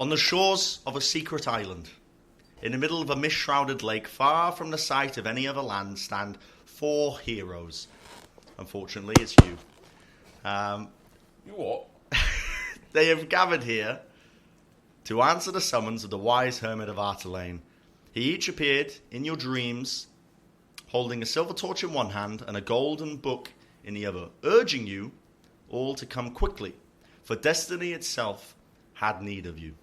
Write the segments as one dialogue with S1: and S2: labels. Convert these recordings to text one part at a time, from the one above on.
S1: On the shores of a secret island, in the middle of a mist-shrouded lake, far from the sight of any other land, stand 4 heroes. Unfortunately, it's you.
S2: You what?
S1: They have gathered here to answer the summons of the wise hermit of Artelane. He each appeared in your dreams, holding a silver torch in one hand and a golden book in the other, urging you all to come quickly, for destiny itself had need of you.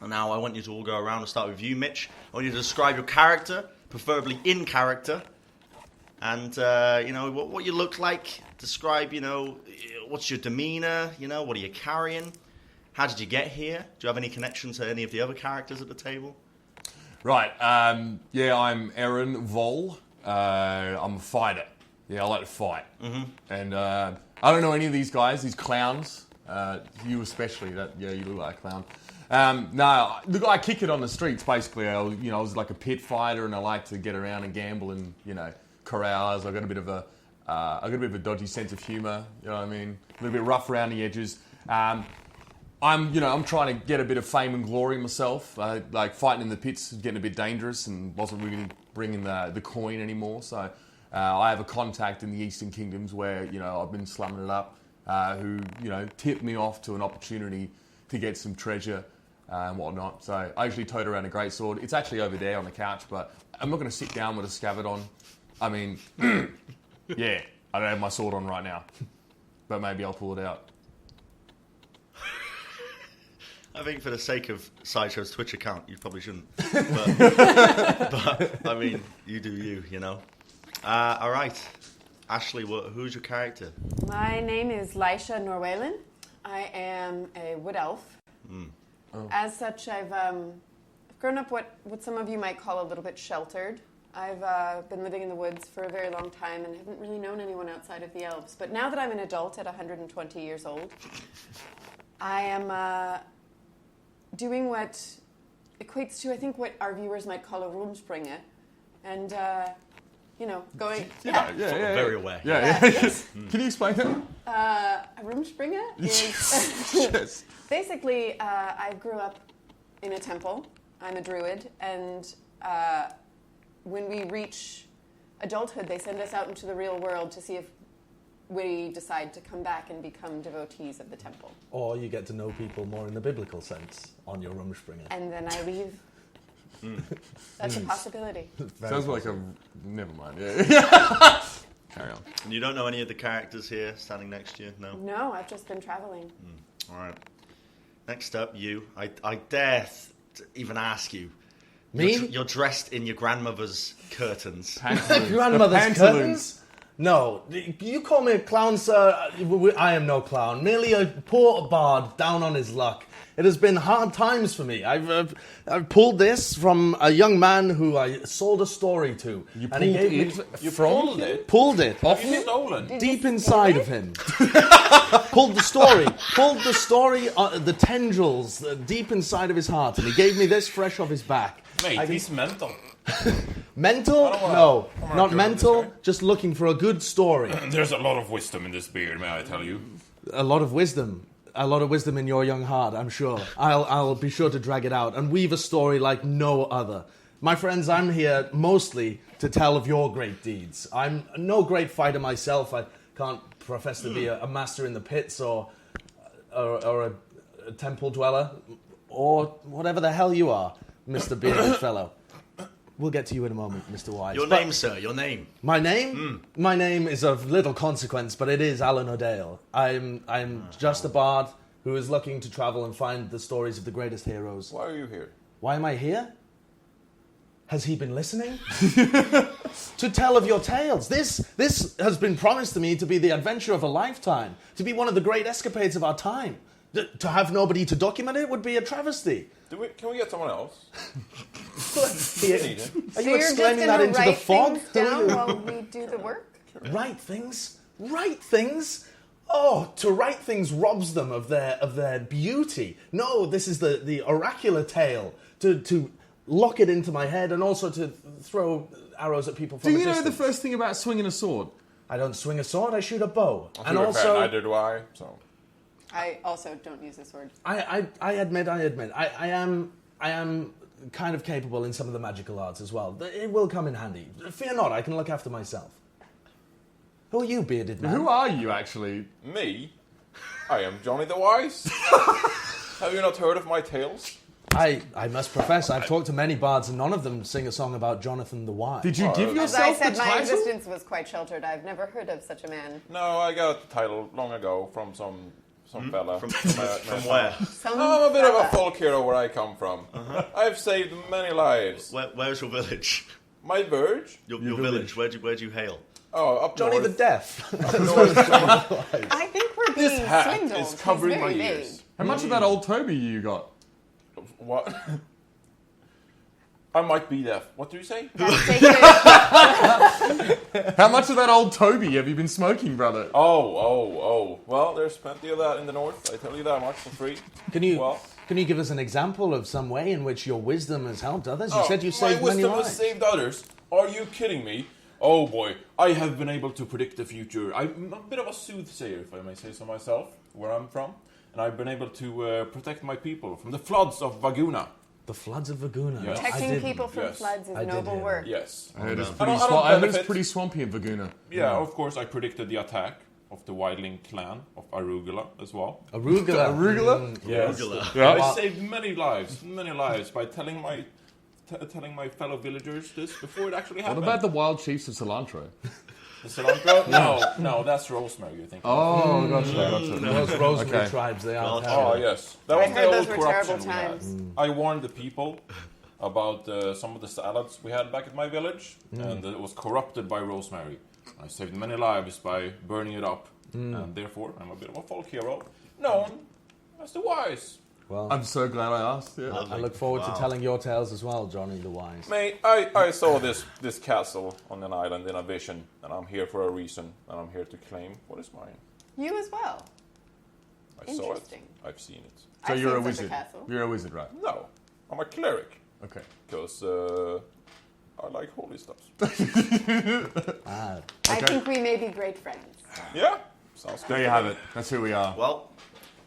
S1: And now I want you to all go around and start with you, Mitch. I want you to describe your character, preferably in character, and, what you look like. Describe, what's your demeanor, what are you carrying? How did you get here? Do you have any connection to any of the other characters at the table?
S2: Right, I'm Eren Vol. I'm a fighter. Yeah, I like to fight. Mm-hmm. And I don't know any of these guys, these clowns. You especially, you look like a clown. No, look, I kick it on the streets, basically. I was like a pit fighter, and I like to get around and gamble and, corrals. I've got a bit of a dodgy sense of humour, you know what I mean? A little bit rough around the edges. I'm trying to get a bit of fame and glory myself. Like fighting in the pits is getting a bit dangerous and wasn't really bringing the coin anymore. So I have a contact in the Eastern Kingdoms where, I've been slumming it up, who, tipped me off to an opportunity to get some treasure and whatnot. So I usually tote around a greatsword. It's actually over there on the couch, but I'm not going to sit down with a scabbard on. I mean, yeah, I don't have my sword on right now, but maybe I'll pull it out.
S1: I think for the sake of Sideshow's Twitch account, you probably shouldn't. But I mean, you do you, All right. Ashley, who's your character?
S3: My name is Lysha Norwalyn. I am a wood elf. Oh. As such, I've grown up what some of you might call a little bit sheltered. I've been living in the woods for a very long time and haven't really known anyone outside of the elves. But now that I'm an adult at 120 years old, I am doing what equates to, I think, what our viewers might call a Rumspringa. And, going...
S1: Yeah. Very aware.
S2: Yeah. Yes. Can you explain that?
S3: A Rumspringa is...
S2: Yes.
S3: Basically, I grew up in a temple. I'm a druid, and when we reach adulthood, they send us out into the real world to see if we decide to come back and become devotees of the temple.
S4: Or you get to know people more in the biblical sense on your Rumspringa.
S3: And then I leave. That's a possibility.
S2: Sounds like a... Never mind, yeah. Carry on.
S1: And you don't know any of the characters here standing next to you? No?
S3: No, I've just been traveling.
S1: All right. Next up, you. I dare even ask you.
S4: Me?
S1: You're dressed in your grandmother's curtains.
S4: Grandmother's curtains? No. You call me a clown, sir? I am no clown. Merely a poor bard down on his luck. It has been hard times for me. I've pulled this from a young man who I sold a story to.
S2: You pulled it?
S4: Pulled it.
S2: Off him? Stolen?
S4: Deep inside of him. Pulled the story, the tendrils deep inside of his heart, and he gave me this fresh off his back.
S2: Mate, he's mental.
S4: Mental? No, not mental, just looking for a good story.
S2: There's a lot of wisdom in this beard, may I tell you?
S4: A lot of wisdom in your young heart, I'm sure. I'll be sure to drag it out and weave a story like no other. My friends, I'm here mostly to tell of your great deeds. I'm no great fighter myself. I can't profess to be a master in the pits or a temple dweller or whatever the hell you are, Mr. Bearded Fellow. We'll get to you in a moment, Mr. Wise.
S1: Your name, sir, your name.
S4: My name? My name is of little consequence, but it is Allan O'Dale. I'm just a bard who is looking to travel and find the stories of the greatest heroes.
S2: Why are you here?
S4: Why am I here? Has he been listening? To tell of your tales. This has been promised to me to be the adventure of a lifetime, to be one of the great escapades of our time. To have nobody to document it would be a travesty.
S2: Can we get someone else?
S4: Are you exclaiming that into the fog?
S3: Down while we do the work?
S4: Write things? Write things? Oh, to write things robs them of their beauty. No, this is the oracular tale. To lock it into my head and also to throw arrows at people from a distance.
S2: Do you know the first thing about swinging a sword?
S4: I don't swing a sword, I shoot a bow.
S2: Neither do I, so...
S3: I also don't use a sword.
S4: I admit. I am kind of capable in some of the magical arts as well. It will come in handy. Fear not, I can look after myself. Who are you, bearded man?
S2: Who are you, actually?
S5: Me? I am Johnny the Wise. Have you not heard of my tales?
S4: I must profess, I've talked to many bards and none of them sing a song about Jonathan the Wise.
S2: Did you give
S3: As
S2: yourself
S3: I said,
S2: the
S3: my
S2: title?
S3: existence was quite sheltered. I've never heard of such a man.
S5: No, I got the title long ago from some fella.
S1: From
S5: my
S1: where?
S5: I'm a bit of a folk hero where I come from. I've saved many lives.
S1: Where's your village?
S5: My verge?
S1: Your village. Where do you hail?
S5: Oh, up
S4: Johnny
S5: north.
S4: the Deaf.
S5: Up north.
S3: I think we're
S5: This
S3: being
S5: hat
S3: swindled.
S5: is
S3: He's
S5: covering
S3: very
S5: my
S3: vague.
S5: ears.
S2: How much of that old Toby you got?
S5: What? I might be deaf. What do you say?
S3: That's sacred.
S2: How much of that old Toby have you been smoking, brother?
S5: Oh. Well, there's plenty of that in the north. I tell you that much for free.
S4: Can you
S5: Well,
S4: give us an example of some way in which your wisdom has helped others? You said you
S5: my
S4: saved many
S5: wisdom
S4: lives.
S5: has saved others. Are you kidding me? Oh boy, I have been able to predict the future. I'm a bit of a soothsayer, if I may say so myself, where I'm from. And I've been able to protect my people from the floods of Vaguna.
S4: The floods of Vaguna.
S5: Yes.
S4: I
S3: Protecting
S4: didn't.
S3: people from
S5: Yes.
S3: floods is
S4: I did
S3: noble
S4: hear
S3: work.
S5: Yes.
S2: I heard it's
S5: I
S2: pretty,
S5: don't
S2: I heard it's
S5: benefit.
S2: pretty swampy in Vaguna.
S5: Yeah, of course, I predicted the attack of the Wildling clan of Arugula as well.
S4: Arugula.
S2: Arugula?
S5: Yes.
S1: Arugula.
S2: Yeah.
S5: I saved many lives by telling my fellow villagers this before it actually
S2: What
S5: happened.
S2: about the wild chiefs of cilantro?
S5: the cilantro? No, that's rosemary. You think?
S2: Oh, gotcha.
S4: Those rosemary
S2: Okay.
S4: tribes, they are.
S5: Oh yes, that
S3: I
S5: was
S3: heard
S5: the
S3: those
S5: old
S3: were terrible
S5: corruption we had.
S3: times.
S5: I warned the people about some of the salads we had back at my village, and it was corrupted by rosemary. I saved many lives by burning it up, and therefore I'm a bit of a folk hero, known as the Wise.
S4: Well,
S2: I'm so glad I asked. Yeah.
S4: I look forward to telling your tales as well, Johnny the Wise.
S5: Mate, I saw this castle on an island in a vision, and I'm here for a reason, and I'm here to claim what is mine.
S3: You as well.
S5: I saw it.
S3: Interesting.
S5: I've seen it.
S2: So
S3: I've
S2: you're a
S3: seen such
S2: wizard.
S3: castle.
S2: You're a wizard, right?
S5: No, I'm a cleric,
S2: Okay.
S5: because I like holy stuff.
S3: I think we may be great friends.
S5: Yeah, sounds good.
S2: There you have it. That's who we are.
S1: Well,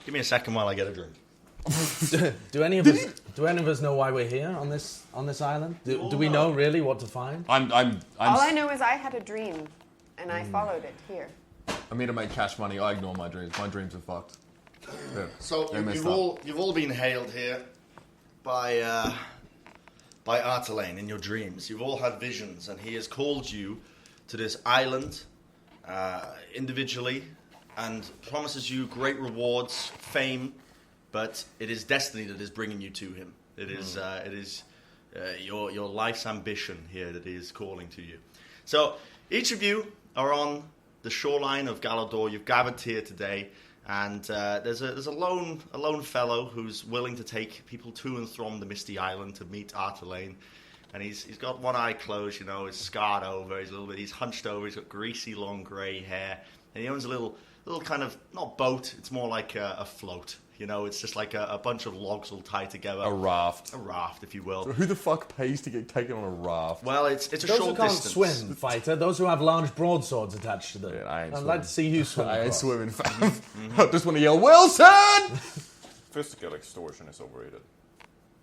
S1: give me a second while I get a drink.
S4: Do any of us know why we're here on this island? Do we know really what to find?
S2: I'm
S3: All I know is I had a dream, and I followed it here.
S2: I'm here to make cash money. I ignore my dreams. My dreams are fucked. Yeah.
S1: So
S2: They messed
S1: you've all been hailed here by Artelane in your dreams. You've all had visions, and he has called you to this island individually, and promises you great rewards, fame. But it is destiny that is bringing you to him. It is your life's ambition here that he is calling to you. So each of you are on the shoreline of Galador. You've gathered here today, and there's a lone fellow who's willing to take people to and from the Misty Island to meet Artelane. And he's got one eye closed, you know, he's scarred over, he's hunched over, he's got greasy long grey hair, and he owns a little kind of, not boat, it's more like a float. You know, it's just like a bunch of logs all tied together.
S2: A raft.
S1: A raft, if you will.
S2: Who the fuck pays to get taken on a raft?
S1: Well, it's a
S4: Those
S1: short
S4: who can't
S1: distance.
S4: swim, fighter. Those who have large broadswords attached to them.
S2: Yeah, I ain't
S4: I'd
S2: swimming.
S4: like to see you swim.
S2: I ain't
S4: across.
S2: swimming, fam. I just want to yell, Wilson!
S5: Physical extortion is overrated.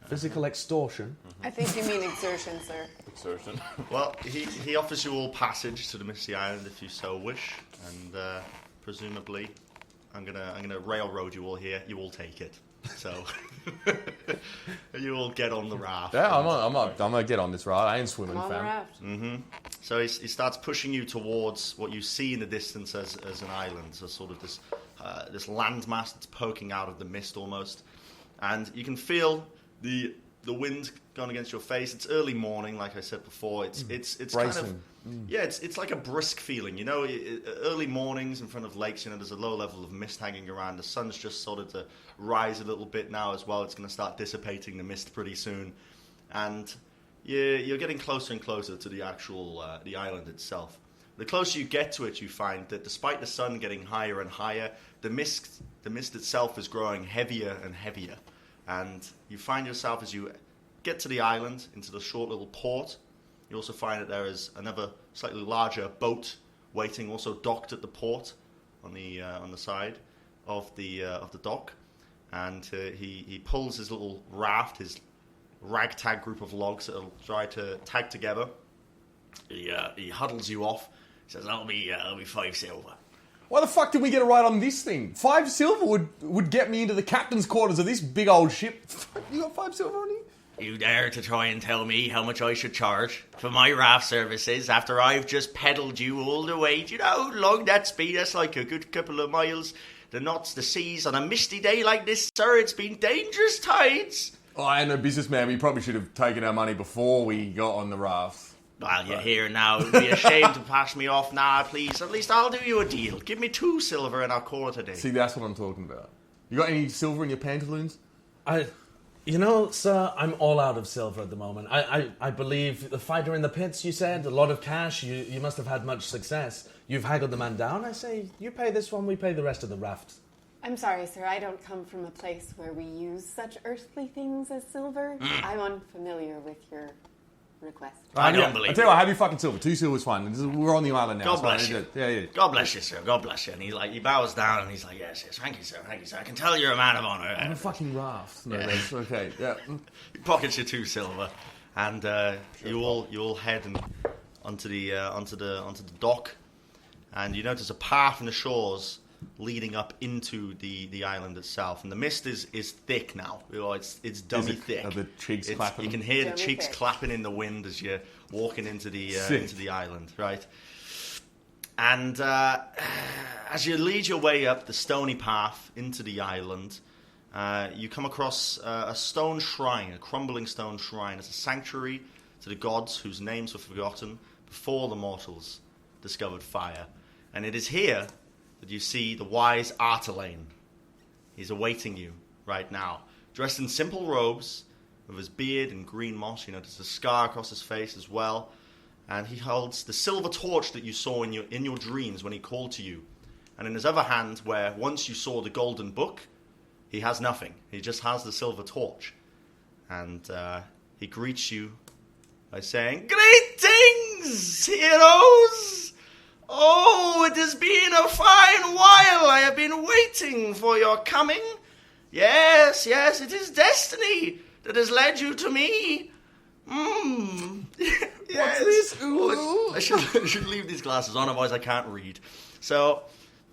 S4: Physical extortion.
S3: I think you mean exertion, sir.
S5: Exertion.
S1: Well, he offers you all passage to the Misty Island if you so wish, and presumably, I'm gonna railroad you all here. You all take it. So you all get on the raft.
S2: Yeah, I'm gonna get on this ride. I ain't swimming,
S3: Come on the
S2: fam.
S3: raft.
S1: So he starts pushing you towards what you see in the distance as an island, so sort of this landmass that's poking out of the mist almost, and you can feel the wind going against your face. It's early morning, like I said before. It's kind of
S2: Bracing.
S1: yeah, it's like a brisk feeling. You know, early mornings in front of lakes. You know, there's a low level of mist hanging around. The sun's just started to rise a little bit now as well. It's going to start dissipating the mist pretty soon, and you're getting closer and closer to the actual the island itself. The closer you get to it, you find that despite the sun getting higher and higher, the mist itself is growing heavier and heavier. And you find yourself, as you get to the island, into the short little port, you also find that there is another slightly larger boat waiting, also docked at the port on the side. of the dock, and he pulls his little raft, his ragtag group of logs that he'll try to tag together. He huddles you off. He says, "That'll be 5 silver."
S2: Why the fuck did we get it right on this thing? 5 silver would get me into the captain's quarters of this big old ship. You got 5 silver on you?
S1: You dare to try and tell me how much I should charge for my raft services after I've just pedalled you all the way? Do you know how long that's been? That's like a good couple of miles. The knots, the seas, on a misty day like this, sir, it's been dangerous tides.
S2: Oh, I ain't no businessman. We probably should have taken our money before we got on the raft.
S1: Well, you're here now. It would be a shame to pass me off now, please. At least I'll do you a deal. Give me 2 silver and I'll call it a day.
S2: See, that's what I'm talking about. You got any silver in your pantaloons?
S4: You know, sir, I'm all out of silver at the moment. I believe the fighter in the pits, you said, a lot of cash. You must have had much success. You've haggled the man down. I say, you pay this one, we pay the rest of the raft.
S3: I'm sorry, sir. I don't come from a place where we use such earthly things as silver. I'm unfamiliar with your request.
S1: I don't believe
S2: I tell you what, have your fucking silver. 2 silver's fine. We're on the island now.
S1: God bless you.
S2: Yeah.
S1: God bless you, sir. God bless you. And he bows down and he's like, yes, thank you, sir. Thank you, sir. I can tell you're a man of honor.
S2: On a fucking raft. No, that's okay. Yeah.
S1: He pockets your 2 silver, and you all head onto the dock, and you notice a path from the shores leading up into the island itself, and the mist is thick now. It's dummy thick.
S2: Are the cheeks clapping?
S1: You can hear the
S3: Dummy
S1: cheeks
S3: thick.
S1: clapping in the wind as you're walking into the
S2: Sick.
S1: island, right? And as you lead your way up the stony path into the island, you come across a stone shrine, a crumbling stone shrine. It's a sanctuary to the gods whose names were forgotten before the mortals discovered fire. And it is here that you see the wise Artelain. He's awaiting you right now, dressed in simple robes, with his beard and green moss. You notice a scar across his face as well. And he holds the silver torch that you saw in your dreams when he called to you. And in his other hand, where once you saw the golden book, he has nothing. He just has the silver torch. And he greets you by saying, "Greetings, heroes! Oh, it has been a fine while. I have been waiting for your coming. Yes, it is destiny that has led you to me. Yes.
S2: What's this?
S1: Oh, I should leave these glasses on, otherwise I can't read. So,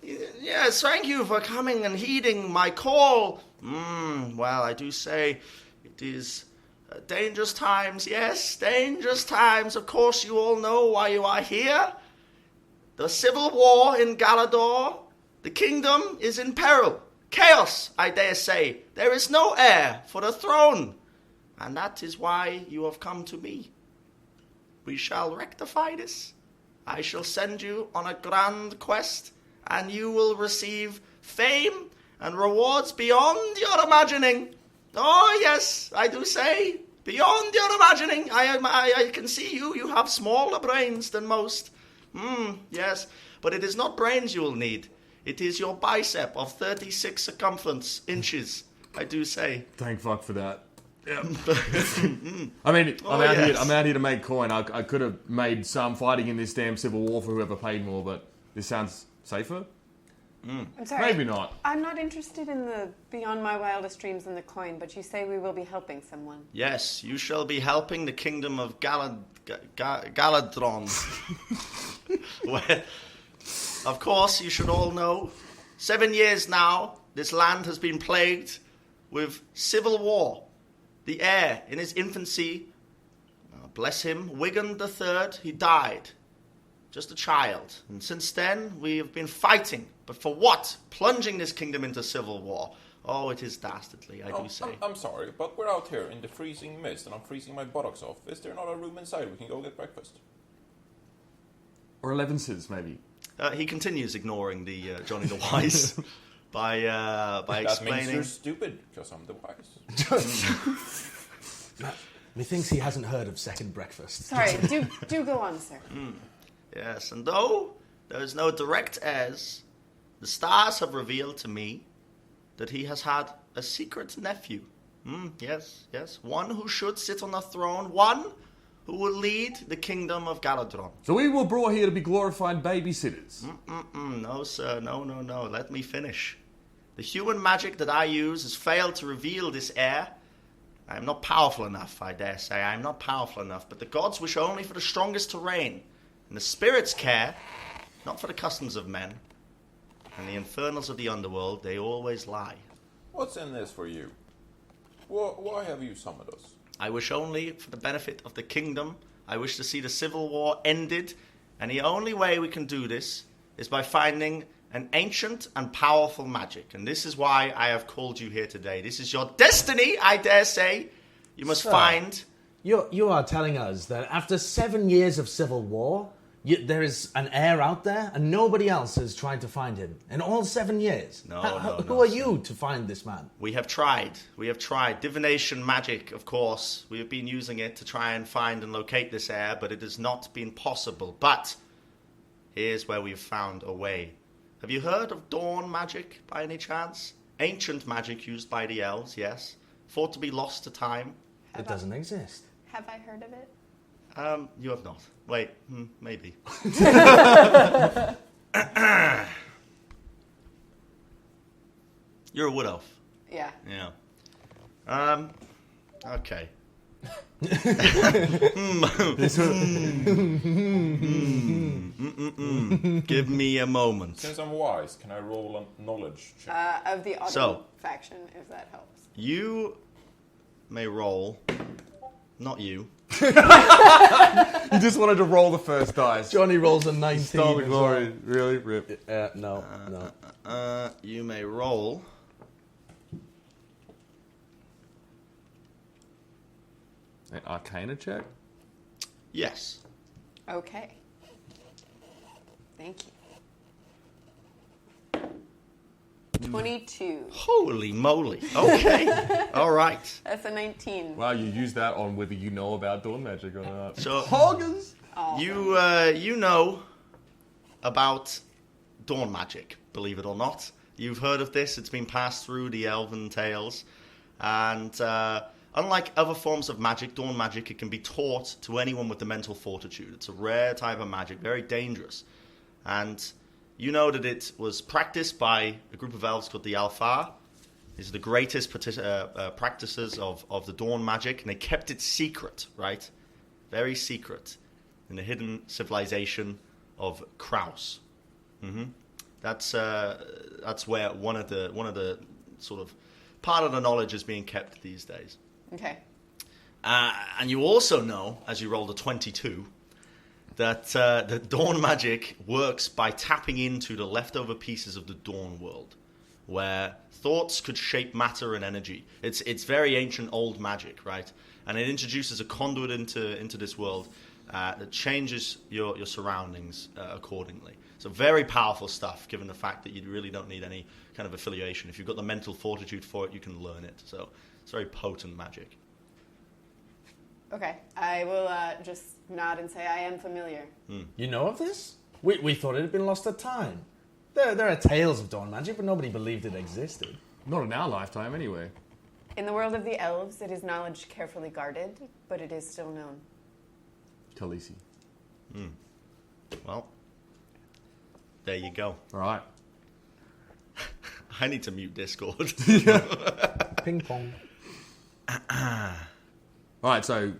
S1: yes, thank you for coming and heeding my call. Well, I do say it is dangerous times. Yes, dangerous times. Of course, you all know why you are here. The civil war in Galador. The kingdom is in peril. Chaos, I dare say. There is no heir for the throne. And that is why you have come to me. We shall rectify this. I shall send you on a grand quest, and you will receive fame and rewards beyond your imagining. Oh, yes, I do say, beyond your imagining. I can see you. You have smaller brains than most. Yes, but it is not brains you will need. It is your bicep of 36 circumference inches, I do say.
S2: Thank fuck for that. Yeah. I mean,
S1: yes.
S2: I'm out here to make coin. I could have made some fighting in this damn civil war for whoever paid more, but this sounds safer.
S3: I'm sorry.
S2: Maybe not.
S3: I'm not interested in the beyond my wildest dreams and the coin, but you say we will be helping someone.
S1: Yes, you shall be helping the kingdom of Galadron. Where, of course, you should all know, 7 years now, this land has been plagued with civil war. The heir, in his infancy, bless him, Wigan III, he died. Just a child. And since then, we have been fighting. But for what? Plunging this kingdom into civil war. Oh, it is dastardly, I do say.
S5: I'm sorry, but we're out here in the freezing mist and I'm freezing my buttocks off. Is there not a room inside we can go get breakfast?
S2: Or 11 cents, maybe.
S1: He continues ignoring the Johnny the Wise by
S5: That
S1: explaining.
S5: means you're stupid, because I'm the wise.
S4: Methinks he hasn't heard of second breakfast.
S3: Sorry, do go on, sir.
S1: Yes, and though there is no direct heirs, the stars have revealed to me that he has had a secret nephew. Yes, one who should sit on the throne, one who will lead the kingdom of Galadron.
S2: So we were brought here to be glorified babysitters.
S1: No, sir, no. Let me finish. The human magic that I use has failed to reveal this heir. I am not powerful enough, I dare say. I am not powerful enough, but the gods wish only for the strongest to reign, and the spirits care not for the customs of men. And the infernals of the underworld, they always lie.
S5: What's in this for you? Why have you summoned us?
S1: I wish only for the benefit of the kingdom. I wish to see the civil war ended, and the only way we can do this is by finding an ancient and powerful magic. And this is why I have called you here today. This is your destiny, I dare say. You must find...
S4: You are telling us that after 7 years of civil war, there is an heir out there, and nobody else has tried to find him in all 7 years. Who are you to find this man?
S1: We have tried. Divination magic, of course. We have been using it to try and find and locate this heir, but it has not been possible. But here's where we've found a way. Have you heard of dawn magic by any chance? Ancient magic used by the elves, yes. Thought to be lost to time.
S4: It doesn't exist.
S3: Have I heard of it?
S1: You have not. Wait, maybe. You're a wood elf.
S3: Yeah.
S1: Yeah. Okay. Give me a moment.
S5: Since I'm wise, can I roll a knowledge check?
S3: Of the autumn faction, if that helps.
S1: You may roll. Not you.
S2: You just wanted to roll the first dice.
S4: Johnny rolls a 19.
S2: Stole the
S4: as
S2: glory.
S4: well.
S2: Really? Rip.
S4: No.
S1: You may roll.
S2: An Arcana check?
S1: Yes.
S3: Okay. Thank you. 22.
S1: Holy moly. Okay. All right.
S3: That's a 19.
S2: Wow, you use that on whether you know about dawn magic or not.
S1: So
S2: Hoggers!
S1: you know about dawn magic, believe it or not. You've heard of this. It's been passed through the elven tales. And unlike other forms of magic, dawn magic, it can be taught to anyone with the mental fortitude. It's a rare type of magic, very dangerous. And you know that it was practiced by a group of elves called the Alfar. These are the greatest practices of the dawn magic, and they kept it secret, right? Very secret, in the hidden civilization of Kraus. That's where one of the sort of part of the knowledge is being kept these days.
S3: Okay.
S1: And you also know, as you rolled a 22, that the dawn magic works by tapping into the leftover pieces of the dawn world, where thoughts could shape matter and energy. It's very ancient, old magic, right? And it introduces a conduit into this world that changes your surroundings accordingly. So very powerful stuff, given the fact that you really don't need any kind of affiliation. If you've got the mental fortitude for it, you can learn it. So it's very potent magic.
S3: Okay. I will just nod and say I am familiar.
S4: You know of this? We thought it had been lost to time. There are tales of dawn magic, but nobody believed it existed.
S2: Not in our lifetime, anyway.
S3: In the world of the elves, it is knowledge carefully guarded, but it is still known.
S2: Khaleesi.
S1: Well, there you go.
S2: All right.
S1: I need to mute Discord.
S4: Ping pong.
S2: All right, so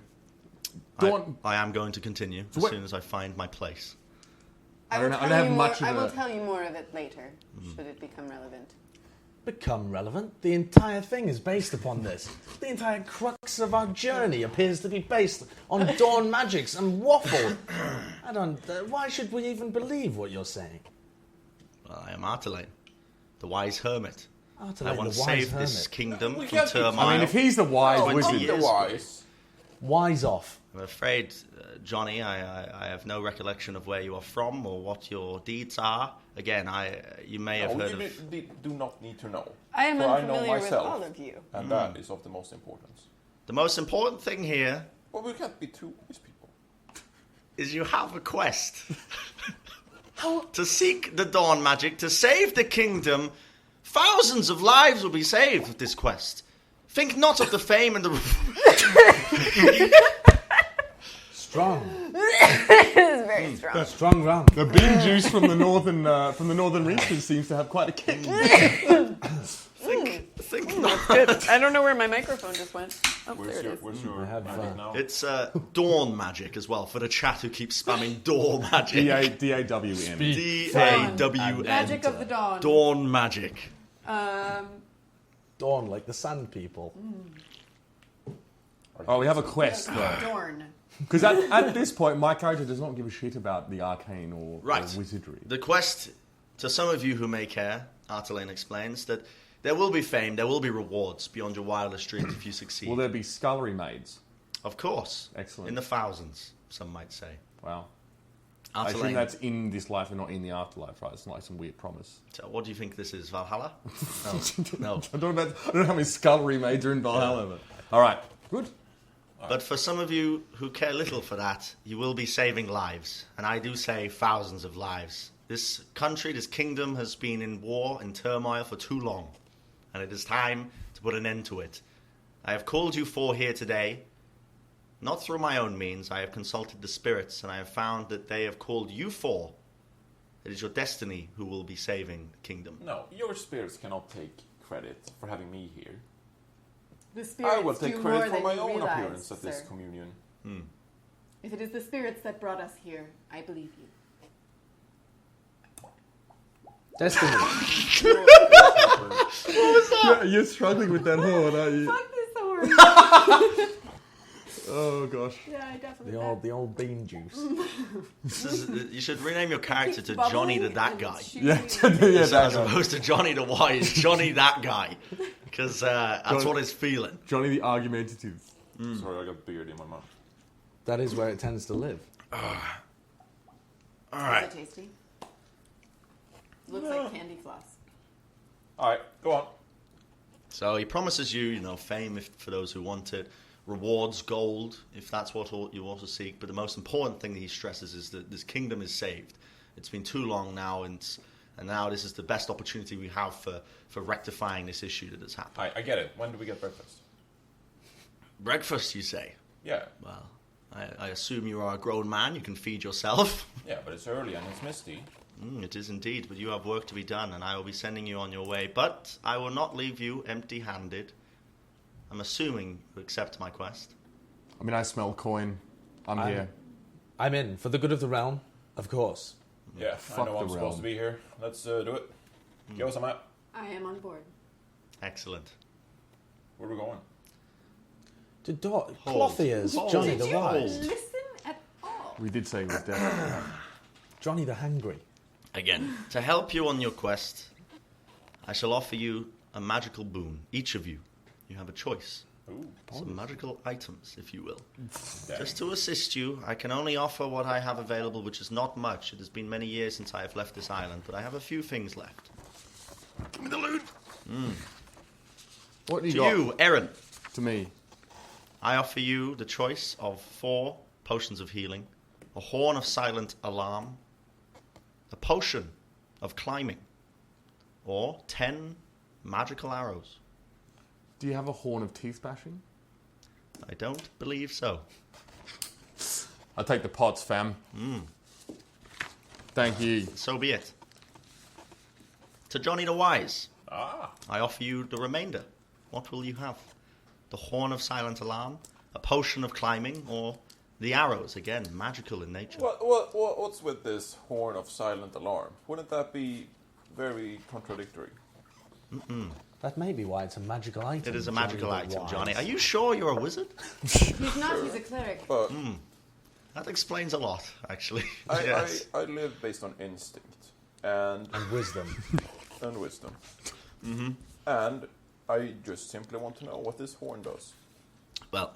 S2: dawn.
S1: I am going to continue as soon as I find my place.
S3: I will
S2: I
S3: tell you more of it later, should it become relevant.
S4: Become relevant? The entire thing is based upon this. The entire crux of our journey appears to be based on dawn magics and waffle. Why should we even believe what you're saying?
S1: Well, I am Artelain, the wise hermit.
S4: Artelain,
S1: I once
S4: the wise
S1: saved this
S4: hermit.
S1: kingdom
S5: We
S1: from
S5: can't be-
S1: turmoil.
S2: I mean, if he's the wise
S1: Oh,
S2: wizard,
S1: he
S5: The
S1: is.
S5: wise.
S4: Wise off.
S1: I'm afraid, Johnny, I have no recollection of where you are from or what your deeds are. Again, you may have heard of...
S5: Do not need to know.
S3: I am
S5: For I know
S3: unfamiliar with
S5: myself.
S3: all of you.
S5: And that is of the most importance.
S1: The most important thing here
S5: Well, we can't be two wise people.
S1: is you have a quest. To seek the dawn magic, to save the kingdom. Thousands of lives will be saved with this quest. Think not of the fame and the...
S4: Strong.
S3: It is very strong.
S4: Strong rum.
S2: The bean juice from the northern regions seems to have quite a kick.
S3: Good. I don't know where my microphone just went. Oh, there it is.
S5: Where's your
S4: I have,
S5: magic now?
S1: It's dawn magic as well for the chat who keeps spamming door magic.
S2: D-A-W-N.
S1: D-A-W-N.
S3: Magic of the dawn.
S1: Dawn magic.
S4: Dawn, like the sand people.
S2: Oh, we have a quest, though.
S3: Dorn.
S2: Because at this point, my character does not give a shit about the arcane or wizardry.
S1: The quest, to some of you who may care, Artelane explains, that there will be fame, there will be rewards beyond your wildest dreams if you succeed.
S2: Will there be scullery maids?
S1: Of course.
S2: Excellent.
S1: In the thousands, some might say.
S2: Wow. I assume that's in this life and not in the afterlife, right? It's not like some weird promise.
S1: So what do you think this is, Valhalla? No.
S2: I don't know how many scullery maids are in Valhalla. But... All right, good.
S1: But for some of you who care little for that, you will be saving lives. And I do say thousands of lives. This country, this kingdom has been in war and turmoil for too long. And it is time to put an end to it. I have called you four here today. Not through my own means. I have consulted the spirits, and I have found that they have called you four. It is your destiny who will be saving the kingdom.
S5: No, your spirits cannot take credit for having me here.
S3: The spirits
S5: I will take
S3: do
S5: credit
S3: more
S5: for
S3: than
S5: my
S3: you
S5: own
S3: realize,
S5: appearance at this
S3: sir.
S5: communion.
S3: If it is the spirits that brought us here, I believe you.
S4: Destiny.
S2: You're struggling with that horn, aren't you?
S3: Fuck this horn.
S2: Oh, gosh.
S3: Yeah, I definitely.
S4: The old bean juice.
S1: You should rename your character to Johnny the That Guy.
S2: Yeah,
S1: As opposed to Johnny the Wise, Johnny that guy. Because that's what it's feeling.
S2: Johnny the Argumentative.
S5: Sorry, I got beard in my mouth.
S4: That is where it tends to live.
S1: All
S3: Is
S1: right.
S3: it tasty? Looks like candy floss.
S5: Alright, go on.
S1: So he promises you, fame for those who want it, rewards, gold, if that's what you also seek. But the most important thing that he stresses is that this kingdom is saved. It's been too long now, and now this is the best opportunity we have for rectifying this issue that has happened.
S5: I get it. When do we get breakfast?
S1: Breakfast, you say?
S5: Yeah.
S1: Well, I assume you are a grown man. You can feed yourself.
S5: Yeah, but it's early and it's misty.
S1: It is indeed, but you have work to be done, and I will be sending you on your way. But I will not leave you empty-handed. I'm assuming you accept my quest.
S2: I mean, I smell coin. I'm here.
S4: I'm in. For the good of the realm, of course.
S5: Yeah,
S2: Fuck
S5: I know
S2: the
S5: I'm supposed
S2: realm.
S5: to be here. Let's do it. Give us a map.
S3: I am on board.
S1: Excellent.
S5: Where are we going?
S4: To cloth ears, Johnny
S3: Did
S4: the
S3: you
S4: Wise.
S3: listen at all?
S2: We did say it was death.
S4: Johnny the Hangry.
S1: Again, to help you on your quest, I shall offer you a magical boon. Each of you. You have a choice.
S5: Ooh.
S1: Some magical items, if you will.
S5: Dang.
S1: Just to assist you, I can only offer what I have available, which is not much. It has been many years since I have left this island, but I have a few things left. Give me the loot!
S2: What do you
S1: To
S2: got?
S1: you, Eren,
S2: To me.
S1: I offer you the choice of 4 potions of healing, a horn of silent alarm, a potion of climbing, or 10 magical arrows.
S2: Do you have a horn of teeth bashing?
S1: I don't believe so.
S2: I'll take the pots, fam. Thank you.
S1: So be it. To Johnny the Wise,
S5: Ah.
S1: I offer you the remainder. What will you have? The horn of silent alarm, a potion of climbing, or the arrows, again, magical in nature.
S5: What's with this horn of silent alarm? Wouldn't that be very contradictory?
S4: That may be why it's a magical item.
S1: It is a
S4: Johnny
S1: magical
S4: the
S1: item,
S4: Wise.
S1: Johnny. Are you sure you're a wizard?
S3: He's not, he's a cleric.
S5: But
S1: That explains a lot, actually.
S5: I,
S1: Yes.
S5: I live based on instinct and
S4: Wisdom.
S5: wisdom. And I just simply want to know what this horn does.
S1: Well,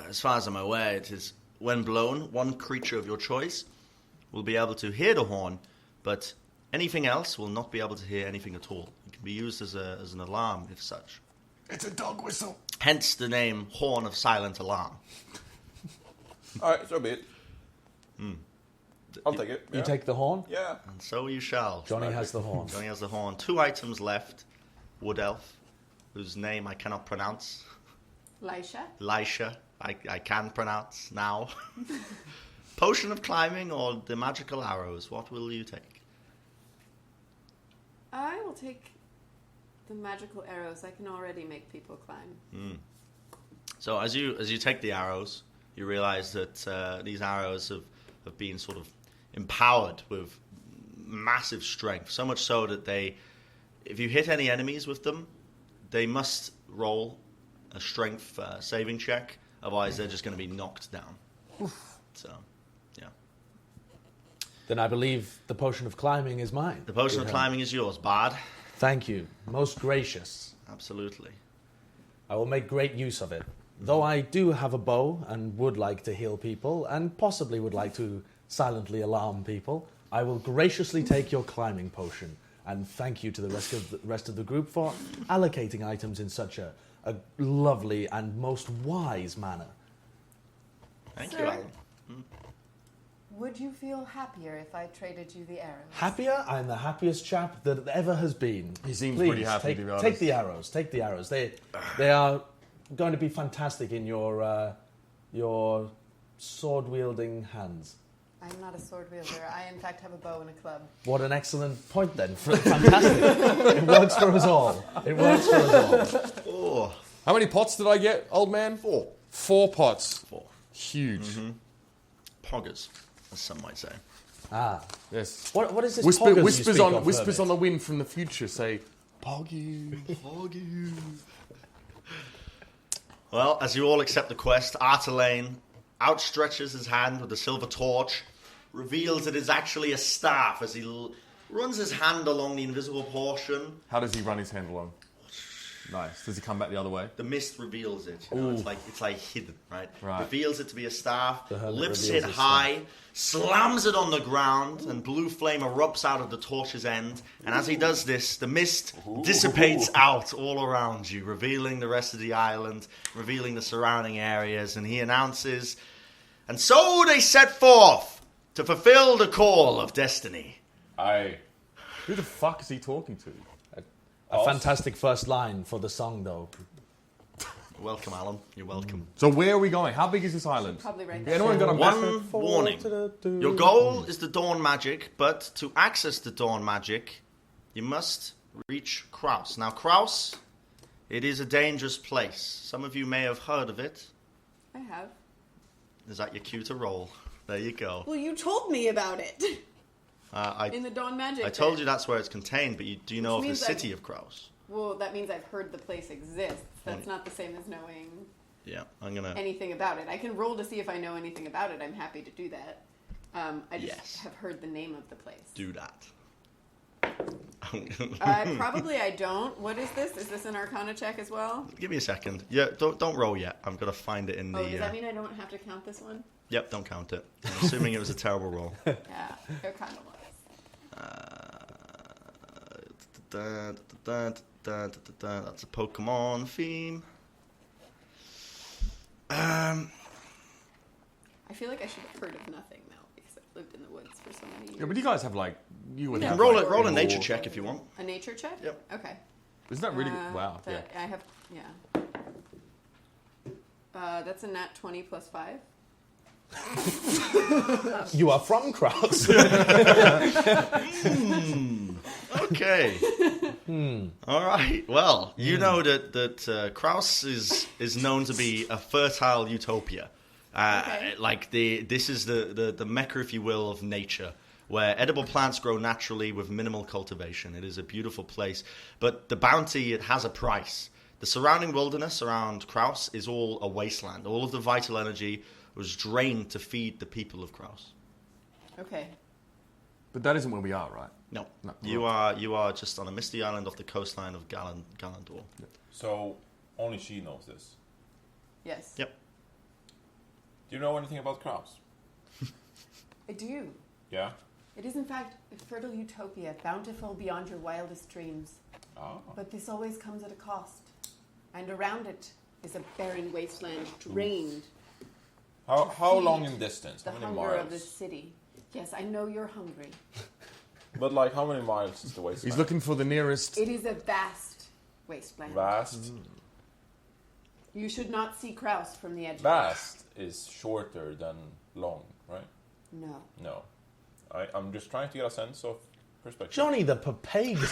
S1: as far as I'm aware, it is when blown, one creature of your choice will be able to hear the horn, but anything else will not be able to hear anything at all. It can be used as an alarm, if such.
S2: It's a dog whistle.
S1: Hence the name Horn of Silent Alarm.
S5: Alright, so be it. I'll take it.
S4: You
S5: yeah.
S4: take the horn?
S5: Yeah.
S1: And so you shall.
S4: Johnny has the horn.
S1: Johnny has the horn. 2 items left. Wood Elf, whose name I cannot pronounce.
S3: Lysha.
S1: I can pronounce now. Potion of climbing or the magical arrows? What will you take?
S3: I will take the magical arrows. I can already make people climb.
S1: So as you take the arrows, you realize that these arrows have been sort of empowered with massive strength. So much so that if you hit any enemies with them, they must roll a strength saving check. Otherwise, they're just going to be knocked down. So, yeah.
S4: Then I believe the potion of climbing is mine.
S1: The potion of climbing is yours, Bard.
S4: Thank you. Most gracious.
S1: Absolutely.
S4: I will make great use of it. Though I do have a bow and would like to heal people and possibly would like to silently alarm people, I will graciously take your climbing potion. And thank you to the rest of the group for allocating items in such a lovely and most wise manner.
S1: Thank
S3: Sir?
S1: you, Alan.
S3: Would you feel happier if I traded you the arrows?
S4: Happier? I'm the happiest chap that ever has been.
S2: He seems
S4: Please,
S2: pretty happy, to be honest.
S4: Take the arrows. Take the arrows. They are going to be fantastic in your sword-wielding hands.
S3: I'm not a sword wielder. I, in fact, have a bow and a club.
S4: What an excellent point, then. Fantastic. It works for us all. It works for us all.
S1: Oh,
S2: How many pots did I get, old man?
S1: 4.
S2: 4 pots.
S1: 4.
S2: Huge.
S1: Poggers, as some might say.
S4: Ah.
S2: Yes.
S4: What is this poggers you
S2: Whispers
S4: speak
S2: on
S4: of,
S2: whispers
S4: Hermit?
S2: on the wind from the future say, Poggy.
S1: Poggy. Well, as you all accept the quest, Artelane outstretches his hand with the silver torch, reveals it is actually a staff as he runs his hand along the invisible portion.
S2: How does he run his hand along? Nice. Does he come back the other way?
S1: The mist reveals it. You know, it's like hidden, right?
S2: Right.
S1: Reveals it to be a staff,
S4: The hermit
S1: lifts it
S4: reveals his
S1: high, slams it on the ground, and blue flame erupts out of the torch's end. And as he does this, the mist dissipates out all around you, revealing the rest of the island, revealing the surrounding areas. And he announces, and so they set forth to fulfill the call of destiny.
S2: Who the fuck is he talking to?
S4: A fantastic first line for the song, though.
S1: Welcome, Alan. You're welcome.
S2: So where are we going? How big is this island?
S3: Probably right
S2: Yeah,
S3: there.
S2: anyone got a map?
S1: One warning. Your goal is the dawn magic, but to access the dawn magic, you must reach Kraus. Now, Kraus, it is a dangerous place. Some of you may have heard of it.
S3: I have.
S1: Is that your cue to roll? There you go.
S3: Well, you told me about it. In the Dawn Magic.
S1: I told you that's where it's contained, but do you know of the
S3: means
S1: city of Kraus?
S3: Well, that means I've heard the place exists. That's not the same as knowing
S1: Yeah, I'm going to...
S3: anything about it. I can roll to see if I know anything about it. I'm happy to do that. I just have heard the name of the place.
S1: Do that.
S3: Probably I don't. What is this? Is this an Arcana check as well?
S1: Give me a second. Yeah, don't roll yet. I'm going to find it in the...
S3: Oh, does that mean I don't have to count this one?
S1: Yep, don't count it. I'm assuming it was a terrible roll.
S3: Yeah, Arcana was.
S1: That's a Pokemon theme.
S3: I feel like I should have heard of nothing now because I've lived in the woods for so many years.
S2: Yeah, but you guys have like... You would
S3: Yeah.
S2: have
S1: Roll
S2: like,
S1: it. Roll a
S2: more-
S1: nature check if you want.
S3: A nature check?
S1: Yep.
S3: Okay.
S2: Isn't that really... wow, yeah.
S3: I have, that's a nat 20 plus 5.
S4: You are from Kraus.
S1: Okay. All right. Well, you know that Kraus is known to be a fertile utopia.
S3: Okay.
S1: Like this is the mecca, if you will, of nature, where edible plants grow naturally with minimal cultivation. It is a beautiful place, but the bounty, it has a price. The surrounding wilderness around Kraus is all a wasteland. All of the vital energy was drained to feed the people of Kraus.
S3: Okay.
S2: But that isn't where we are, right?
S1: No,
S2: No.
S1: you are just on a misty island off the coastline of Galandor.
S5: So only she knows this.
S3: Yes.
S1: Yep.
S5: Do you know anything about Kraus?
S3: I do.
S5: Yeah?
S3: It is, in fact, a fertile utopia, bountiful beyond your wildest dreams.
S5: Oh.
S3: But this always comes at a cost. And around it is a barren wasteland drained.
S5: How
S3: feed
S5: long in distance?
S3: The
S5: How many
S3: hunger of this
S5: miles?
S3: city. Yes, I know you're hungry.
S5: But like, how many miles is the wasteland?
S2: He's looking for the nearest...
S3: It is a vast wasteland.
S5: Vast.
S3: You should not see Kraus from the edge.
S5: Vast is shorter than long, right?
S3: No.
S5: No. I'm just trying to get a sense of perspective.
S4: Johnny the Papega.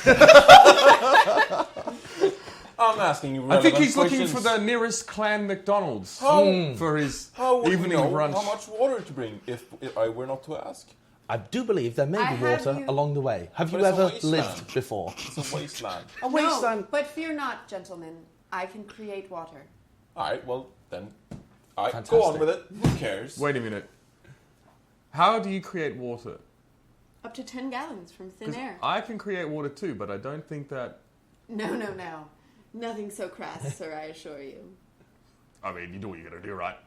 S5: I'm asking you
S2: I
S5: relevant
S2: think he's looking
S5: questions.
S2: for the nearest Clan McDonald's for his
S5: How would
S2: evening
S5: you know
S2: brunch.
S5: how much water to bring if I were not to ask?
S4: I do believe there may
S3: I
S4: be
S3: have
S4: water
S3: you-
S4: along the way. Have
S5: But
S4: you
S5: it's a
S4: ever
S5: wasteland.
S4: lived before?
S5: It's a wasteland.
S4: A wasteland.
S3: No, but fear not, gentlemen. I can create water.
S5: Alright, well, then... Go on
S4: Fantastic.
S5: with it. Who cares?
S2: Wait a minute. How do you create water?
S3: Up to 10 gallons from thin
S2: 'Cause
S3: air.
S2: I can create water too, but I don't think that...
S3: No. Nothing so crass, sir, I assure you.
S2: I mean, you do what you're going to do, right?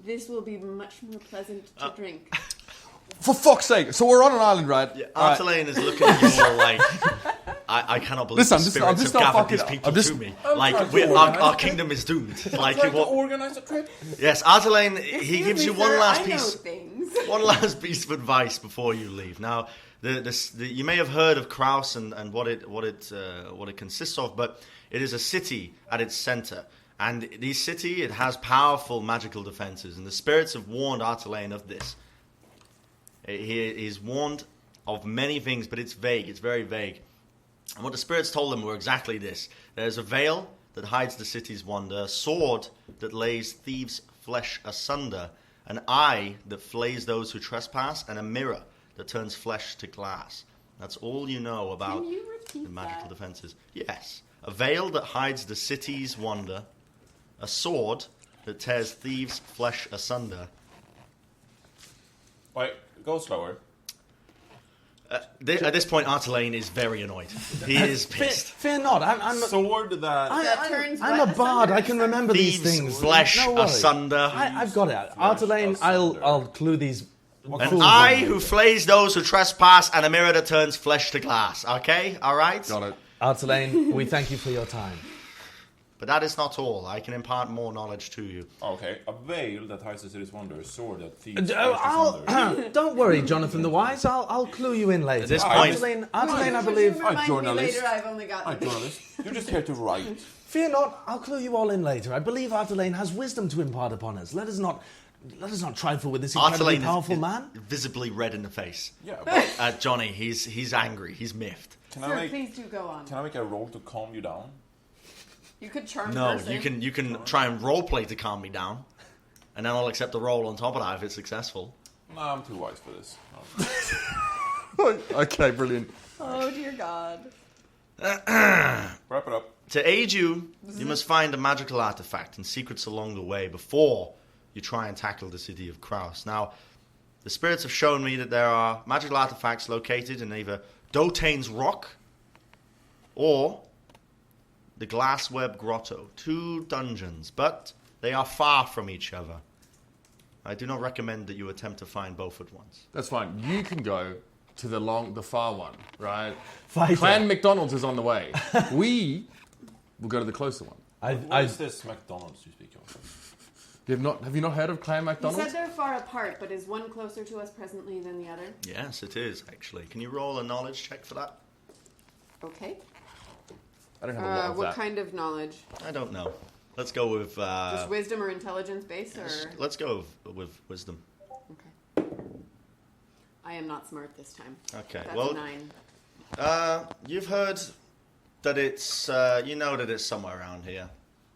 S3: This will be much more pleasant to drink.
S2: For fuck's sake! So we're on an island, right?
S1: Yeah,
S2: All right.
S1: Artelane is looking at you all like, I cannot believe
S2: Listen,
S1: the
S2: I'm
S1: spirits
S2: just
S1: have
S2: not
S1: gathered
S2: fucking-
S1: these people
S2: I'm just-
S1: to me.
S5: I'm
S1: Like,
S5: trying to
S1: our
S5: organize it.
S1: kingdom is doomed. Like,
S5: Trying to
S1: what?
S5: organize a trip.
S1: Yes, Artelane, he
S3: Excuse
S1: gives
S3: me,
S1: you one
S3: sir,
S1: last
S3: I know
S1: piece.
S3: things.
S1: One last piece of advice before you leave. Now, you may have heard of Kraus and what it consists of, but it is a city at its center. And this city, it has powerful magical defenses, and the spirits have warned Artelane of this. He is warned of many things, but it's vague. It's very vague. And what the spirits told him were exactly this. There's a veil that hides the city's wonder, a sword that lays thieves' flesh asunder, an eye that flays those who trespass, and a mirror that turns flesh to glass. That's all you know about
S3: Can you repeat
S1: the magical
S3: that?
S1: defenses. Yes. A veil that hides the city's wonder, a sword that tears thieves' flesh asunder.
S5: Wait, go slower.
S1: At this point, Artelane is very annoyed. He is pissed.
S4: Fear not. I'm
S5: Sword that...
S3: That turns
S4: I'm
S3: what
S4: a bard.
S3: asunder?
S4: I can remember these
S1: Thieves'
S4: things.
S1: flesh
S4: No worry.
S1: asunder.
S4: I've got it. Artelane,
S5: asunder.
S4: I'll clue these.
S1: An
S4: fools
S1: eye
S4: in.
S1: who flays those who trespass, and a mirror that turns flesh to glass. Okay? Alright?
S2: Got it.
S4: Artelane, we thank you for your time.
S1: But that is not all. I can impart more knowledge to you.
S5: Okay, a veil that hides the city's wonder, a sword that thieves flesh asunder.
S4: Don't worry, Jonathan the Wise. I'll clue you in later.
S1: At this point-
S4: Artelane, I
S3: Would
S4: believe.
S3: you remind me
S5: journalist.
S3: later? I've only got
S5: Hi, journalist. You're just here to write.
S4: Fear not. I'll clue you all in later. I believe Artelane has wisdom to impart upon us. Let us not trifle with this incredibly
S1: Artelane
S4: powerful
S1: is
S4: man.
S1: visibly red in the face.
S5: Yeah, but
S1: Johnny, he's angry. He's miffed.
S5: can
S3: Sir,
S5: I make
S3: please do go on.
S5: can I make a roll to calm you down?
S3: You could charm
S1: No,
S3: person.
S1: you can try and roleplay to calm me down, and then I'll accept the roll on top of that if it's successful.
S5: No, I'm too wise for this.
S2: Okay, brilliant.
S3: Oh dear God.
S5: Wrap it up.
S1: To aid you, you must find a magical artifact and secrets along the way before you try and tackle the city of Kraus. Now, the spirits have shown me that there are magical artifacts located in either Dotane's Rock or the Glassweb Grotto. 2 dungeons, but they are far from each other. I do not recommend that you attempt to find both at once.
S2: That's fine. You can go to the far one, right?
S4: Fighter.
S2: Clan McDonald's is on the way. We will go to the closer one.
S5: What is this McDonald's you speak of?
S2: Have you not heard of Clan
S3: You
S2: McDonald's?
S3: said they're far apart, but is one closer to us presently than the other?
S1: Yes, it is, actually. Can you roll a knowledge check for that?
S3: Okay.
S2: I don't have a lot of
S3: What
S2: that.
S3: kind of knowledge?
S1: I don't know. Let's go with...
S3: Just wisdom or intelligence based, or?
S1: let's go with wisdom.
S3: Okay. I am not smart this time.
S1: Okay,
S3: That's
S1: well,
S3: a 9.
S1: you've heard that it's, you know that it's somewhere around here.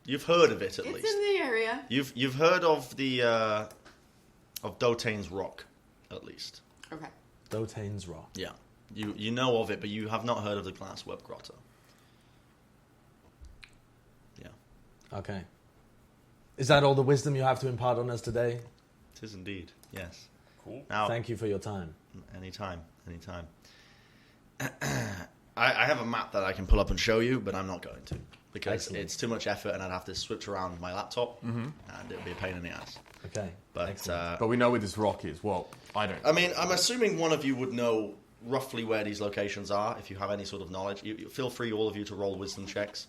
S1: You've heard of it at
S3: It's
S1: least.
S3: in the area.
S1: You've heard of the of Dotane's Rock, at least.
S3: Okay.
S4: Dotane's Rock.
S1: Yeah, you know of it, but you have not heard of the Glassweb Grotto. Yeah,
S4: Okay. Is that all the wisdom you have to impart on us today?
S1: it is indeed. Yes.
S5: Cool.
S1: Now,
S4: Thank you for your time.
S1: anytime. I have a map that I can pull up and show you, but I'm not going to because
S4: Excellent.
S1: it's too much effort, and I'd have to switch around my laptop, and it would be a pain in the ass.
S4: Okay.
S1: But
S4: Excellent.
S2: But we know where this rock is. Well, I don't.
S1: I mean, I'm assuming one of you would know roughly where these locations are. If you have any sort of knowledge, you feel free, all of you, to roll wisdom checks.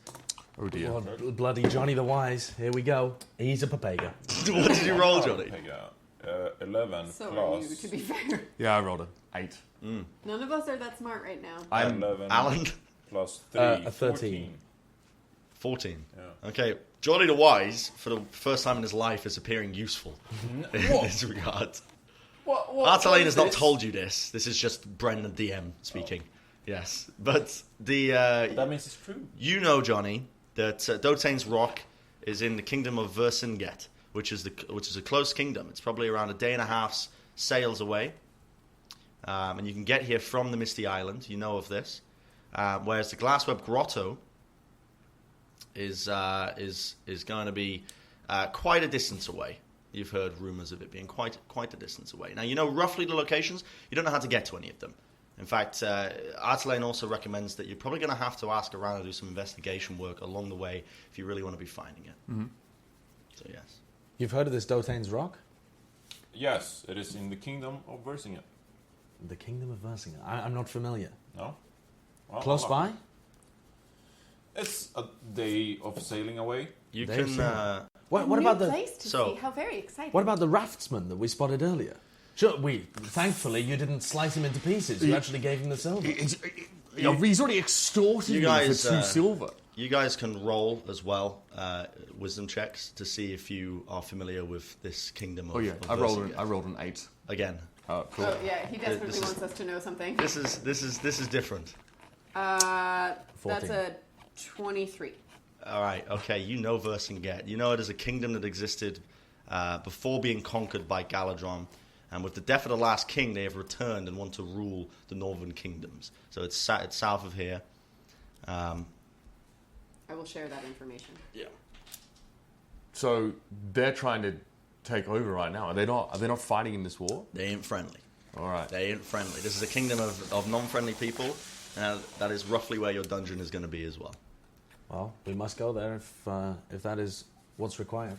S2: Oh dear.
S4: Oh, bloody Johnny the Wise. Here we go. He's a Papega.
S1: What did you roll, Johnny?
S5: Pega, 11
S3: So
S5: plus...
S3: are you, to be fair.
S2: Yeah, I rolled an 8.
S3: None of us are that smart right now.
S2: I'm
S5: 11
S1: Alan?
S5: plus 3,
S4: A 13.
S5: 14.
S1: 14.
S5: Yeah.
S1: Okay, Johnny the Wise, for the first time in his life, is appearing useful in this regard. Artelaine has not told you this. This is just Brendan DM speaking. Yes, but
S5: That means it's true.
S1: you know, Johnny, that Dotain's Rock is in the kingdom of Vercinget, which is a close kingdom. It's probably around a day and a half's sails away, and you can get here from the Misty Island. You know of this, whereas the Glassweb Grotto is going to be quite a distance away. You've heard rumours of it being quite a distance away. Now you know roughly the locations. You don't know how to get to any of them. In fact, Artelaine also recommends that you're probably going to have to ask around and do some investigation work along the way if you really want to be finding it. Mm-hmm. So, yes.
S4: You've heard of this Dotain's Rock?
S5: Yes, it is in the kingdom of Vercinget.
S4: The Kingdom of Vercinget. I'm not familiar.
S5: No? Well,
S4: Close by?
S5: It's a day of sailing away.
S1: You
S4: There
S1: can...
S4: you What about the...
S3: place to
S1: so-
S3: see? How very exciting!
S4: What about the raftsman that we spotted earlier? Sure, thankfully you didn't slice him into pieces. You actually gave him the silver.
S2: He's already extorted
S1: You
S2: me
S1: guys,
S2: for 2 silver.
S1: You guys can roll as well wisdom checks to see if you are familiar with this kingdom of
S2: Oh yeah,
S1: of
S2: I
S1: Vercinget.
S2: rolled an 8.
S1: Again.
S2: Oh, cool.
S3: Oh yeah, he desperately
S1: This is-
S3: wants us to know something.
S1: This is different.
S3: That's
S4: 14.
S3: a 23.
S1: All right, okay, you know Vercinget. You know it as a kingdom that existed before being conquered by Galadron. And with the death of the last king, they have returned and want to rule the northern kingdoms. So it's south of here.
S3: I will share that information.
S1: Yeah.
S2: So they're trying to take over right now. Are they not fighting in this war?
S1: They ain't friendly.
S2: All right.
S1: They ain't friendly. This is a kingdom of non-friendly people. And that is roughly where your dungeon is going to be as well.
S4: Well, we must go there if that is what's required.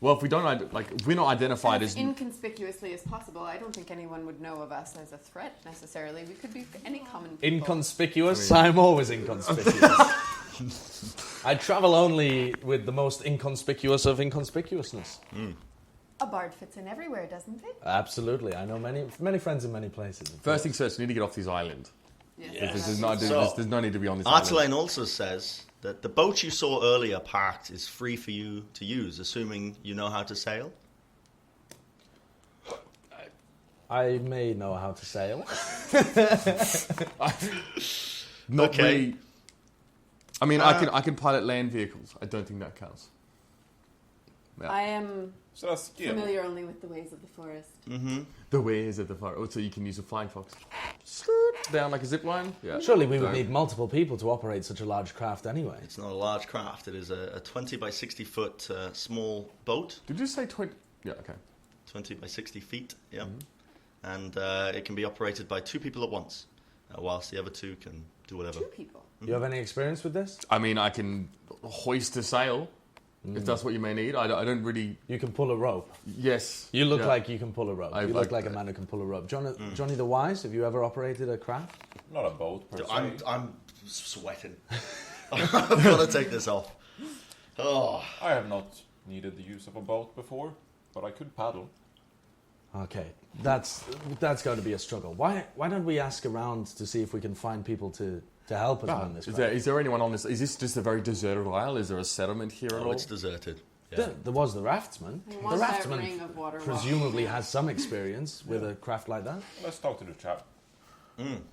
S2: Well, if we don't we're not identified
S3: As
S2: as
S3: inconspicuously as possible. I don't think anyone would know of us as a threat necessarily. We could be any common people.
S4: Inconspicuous? I'm always inconspicuous. I travel only with the most inconspicuous of inconspicuousness.
S3: A bard fits in everywhere, doesn't it?
S4: Absolutely. I know many friends in many places.
S2: first things first. We need to get off this island.
S3: Yes.
S2: There's no need to be on this
S1: Artelaine
S2: island.
S1: also says that the boat you saw earlier parked is free for you to use, assuming you know how to sail.
S4: I may know how to sail.
S2: Not
S1: Okay.
S2: really. I mean, I can pilot land vehicles. I don't think that counts. Yeah.
S3: I am
S5: So that's skill.
S3: familiar only with the ways of the forest.
S2: The ways of the fire. Oh, so you can use a flying fox. Skirt down like a zip line. Yeah.
S4: Surely we would
S2: So-
S4: need multiple people to operate such a large craft anyway.
S1: It's not a large craft. It is a 20 by 60 foot small boat.
S2: Did you say 20? Yeah. Okay.
S1: 20 by 60 feet, yeah. And it can be operated by 2 people at once, whilst the other 2 can do whatever.
S3: 2 people.
S4: You have any experience with this?
S2: I mean, I can hoist a sail if that's what you may need. I don't really.
S4: You can pull a rope.
S2: Yes.
S4: You look
S2: Yeah.
S4: like you can pull a rope.
S2: I
S4: You look
S2: like
S4: like a
S2: that.
S4: man who can pull a rope. Johnny the Wise, have you ever operated a craft?
S5: Not a boat per se.
S1: I'm sweating. I've got to take this off. Oh,
S5: I have not needed the use of a boat before, but I could paddle.
S4: Okay, that's going to be a struggle. Why don't we ask around to see if we can find people to help us on this?
S2: Is there anyone on this? Is this just a very deserted isle? Is there a settlement here at all?
S1: it's deserted. Yeah.
S4: There was the raftsman.
S3: I
S4: The
S3: want that
S4: raftsman
S3: ring of water.
S4: presumably has some experience with a craft like that.
S5: Let's talk to the chap.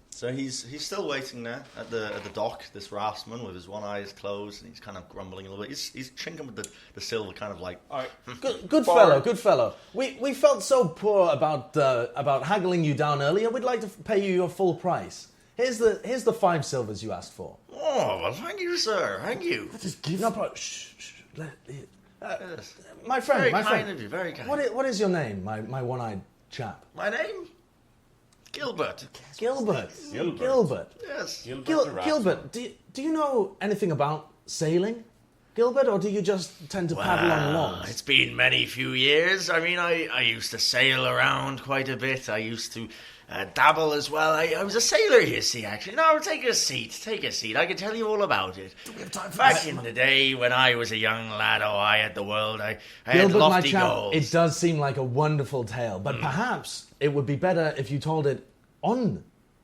S1: So he's still waiting there at the dock, this raftsman, with his one eye is closed, and he's kind of grumbling a little bit. He's chinking with the silver, kind of like,
S4: Good fellow. We felt so poor about haggling you down earlier. We'd like to pay you your full price. Here's the 5 silvers you asked for.
S1: oh, well, thank you, sir, thank you.
S4: Just give no problem. Shh.
S1: Yes.
S4: My friend,
S1: Very
S4: my
S1: kind
S4: friend.
S1: of you, very kind.
S4: What is your name, my one-eyed chap?
S1: My name? Gilbert.
S4: Gilbert.
S5: Gilbert.
S1: Yes.
S5: Gilbert, the raftsman.
S4: Gilbert, do you know anything about sailing, Gilbert, or do you just tend to paddle on logs?
S1: It's been many few years. I mean, I used to sail around quite a bit. I used to dabble as well. I was a sailor, you see, actually. No, take a seat. I can tell you all about it. Back in the day when I was a young lad, I had the world. I had
S4: Gilbert, my
S1: lofty
S4: chap,
S1: goals.
S4: it does seem like a wonderful tale, but perhaps it would be better if you told it on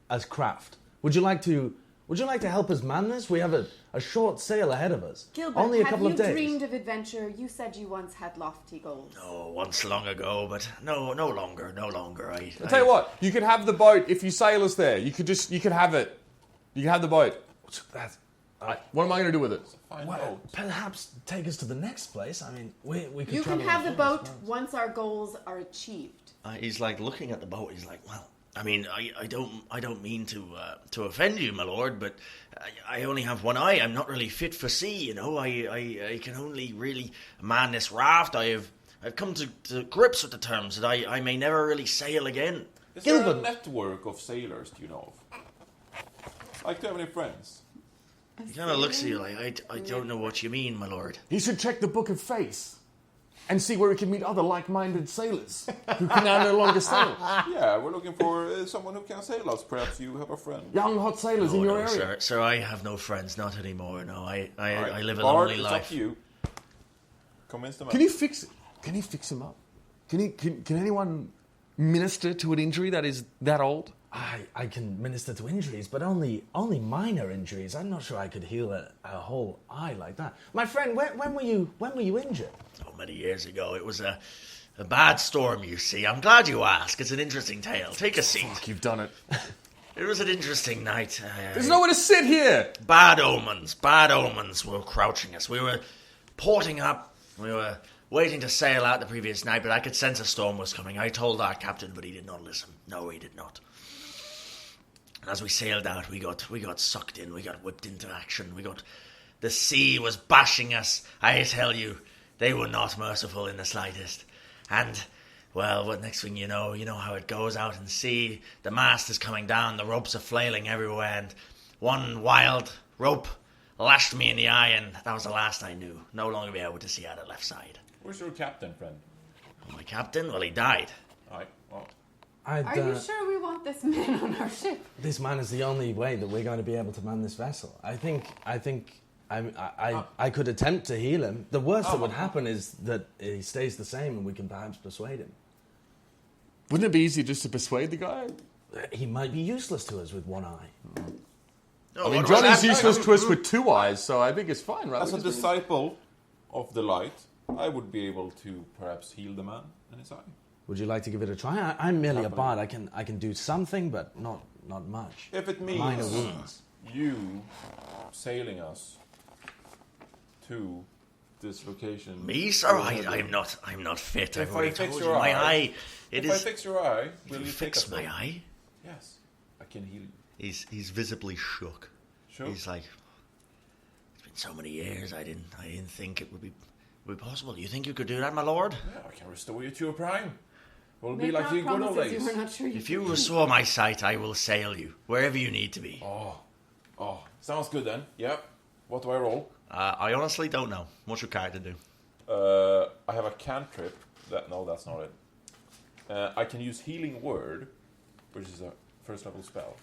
S4: as craft. Would you like to Would you like to help us man this? We have a short sail ahead of us.
S3: Gilbert,
S4: Only a couple of days.
S3: have you dreamed of adventure? You said you once had lofty goals.
S1: No, once long ago, but no longer.
S2: I'll tell you what, you could have the boat if you sail us there. You could have it. You can have the boat. What am I going to do with it?
S4: Well, perhaps take us to the next place. I mean, we could
S3: You can
S4: travel
S3: have the
S4: on
S3: boat
S4: as well.
S3: once our goals are achieved.
S1: He's like looking at the boat. He's like, well, I mean, I don't mean to offend you, my lord, but I only have one eye. I'm not really fit for sea, you know. I can only really man this raft. I've come to grips with the terms that I may never really sail again.
S5: Is there a
S4: Gilbert.
S5: network of sailors, do you know of? Like, do you have any friends?
S1: He kind of looks at you like, I don't know what you mean, my lord.
S2: He should check the Book of Face and see where he can meet other like-minded sailors who can now no longer sail.
S5: Yeah, we're looking for someone who can sail us. Perhaps you have a friend.
S2: Young, hot sailors in your area.
S1: Sir, I have no friends, not anymore. No, I live a
S5: Bard,
S1: lonely
S5: it's
S1: life.
S5: up to you. Convince them.
S2: Can you fix it? Can he fix him up? Can anyone minister to an injury that is that old?
S4: I can minister to injuries, but only minor injuries. I'm not sure I could heal a whole eye like that. My friend, when were you injured?
S1: So many years ago. It was a bad storm, you see. I'm glad you asked. It's an interesting tale. Take a seat.
S2: Fuck, you've done it.
S1: It was an interesting night.
S2: There's nowhere to sit here.
S1: Bad omens were crouching us. We were porting up. We were waiting to sail out the previous night, but I could sense a storm was coming. I told our captain, but he did not listen. No, he did not. And as we sailed out, we got sucked in. We got whipped into action. The sea was bashing us. I tell you, they were not merciful in the slightest. And, well, what next thing you know how it goes out in sea. The mast is coming down. The ropes are flailing everywhere. And one wild rope lashed me in the eye, and that was the last I knew. No longer be able to see out the left side.
S5: Where's your captain, friend?
S1: My captain? Well, he died.
S5: Aye. Oh.
S3: Are you sure we want this man on our ship?
S4: This man is the only way that we're going to be able to man this vessel. I could attempt to heal him. The worst that would happen is that he stays the same, and we can perhaps persuade him.
S2: Wouldn't it be easier just to persuade the guy?
S4: He might be useless to us with one eye.
S1: Oh,
S2: I mean, Johnny's useless to us with two eyes, so I think it's fine, right?
S5: As a disciple of the light, I would be able to perhaps heal the man and his eye.
S4: Would you like to give it a try? I'm merely a bard. I can do something, but not much.
S5: If it
S4: Minor
S5: means
S4: wounds.
S5: you sailing us to this location.
S1: Me, sir? I'm not fit.
S5: If
S1: I've already
S5: I fix
S1: told
S5: your
S1: you. My
S5: eye-
S1: eye.
S5: If I fix your eye, will you take
S1: fix
S5: us
S1: my
S5: home?
S1: eye?
S5: Yes, I can heal you.
S1: He's visibly shook.
S5: Sure.
S1: He's like, it's been so many years. I didn't think it would be possible. You think you could do that, my lord?
S5: Yeah, I can restore you to your prime. We'll be
S3: Make
S5: like
S3: no
S5: the good old
S3: promises
S5: days.
S3: you were not sure
S1: If you restore my sight, I will sail you wherever you need to be.
S5: Oh, sounds good then. Yep. What do I roll?
S1: I honestly don't know. What's your character do?
S5: I have a cantrip. No, that's not it. I can use Healing Word, which is a first level spell.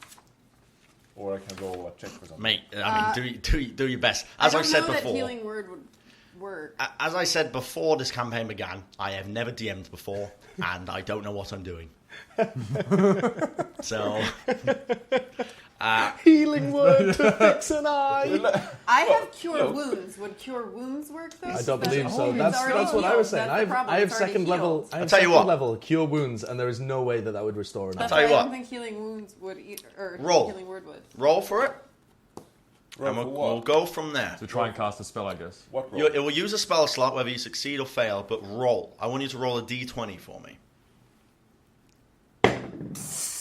S5: Or I can roll a check for something.
S1: Mate, I mean, do your best. As
S3: I
S1: I've
S3: don't
S1: said
S3: know that
S1: before,
S3: healing word would work.
S1: as I said before this campaign began, I have never DM'd before, and I don't know what I'm doing. So,
S4: Healing word to fix an eye.
S3: I have cure wounds. Would cure wounds work though?
S4: I don't believe so.
S3: It's
S4: That's
S3: already
S4: what I
S3: healed.
S4: was saying.
S3: That's the problem.
S4: I have
S3: It's already
S4: second level.
S3: healed.
S4: I have
S1: tell you
S4: second
S1: what.
S4: level cure wounds, and there is no way that would restore an eye.
S3: That's
S1: tell you
S3: why
S1: what.
S3: I don't think healing wounds would, or
S1: Roll.
S3: healing word would.
S1: roll for it,
S5: Roll
S1: and
S5: for
S1: we'll
S5: what?
S1: go from there.
S2: To try and cast a spell, I guess.
S5: What roll?
S1: It will use a spell slot whether you succeed or fail, but roll. I want you to roll a d20 for me.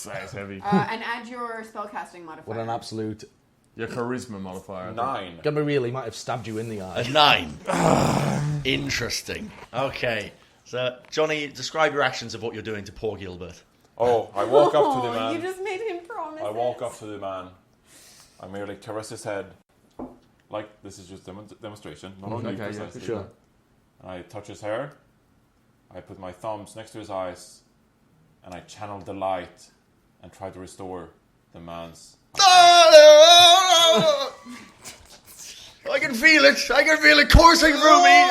S2: That's heavy.
S3: And add your spellcasting modifier.
S4: What an absolute.
S2: Your charisma modifier.
S5: 9.
S4: Gabriel, he might have stabbed you in the eye.
S1: A 9. Interesting. Okay. So, Johnny, describe your actions of what you're doing to poor Gilbert.
S5: Oh, I walk up to the
S3: Oh,
S5: man.
S3: you just made him promise.
S5: I walk up to the man. I merely caress his head. Like, this is just demonstration. Not only
S2: Okay, yeah,
S5: precisely.
S2: for sure.
S5: And I touch his hair. I put my thumbs next to his eyes. And I channel the light and try to restore the man's...
S1: I can feel it. I can feel it coursing through me.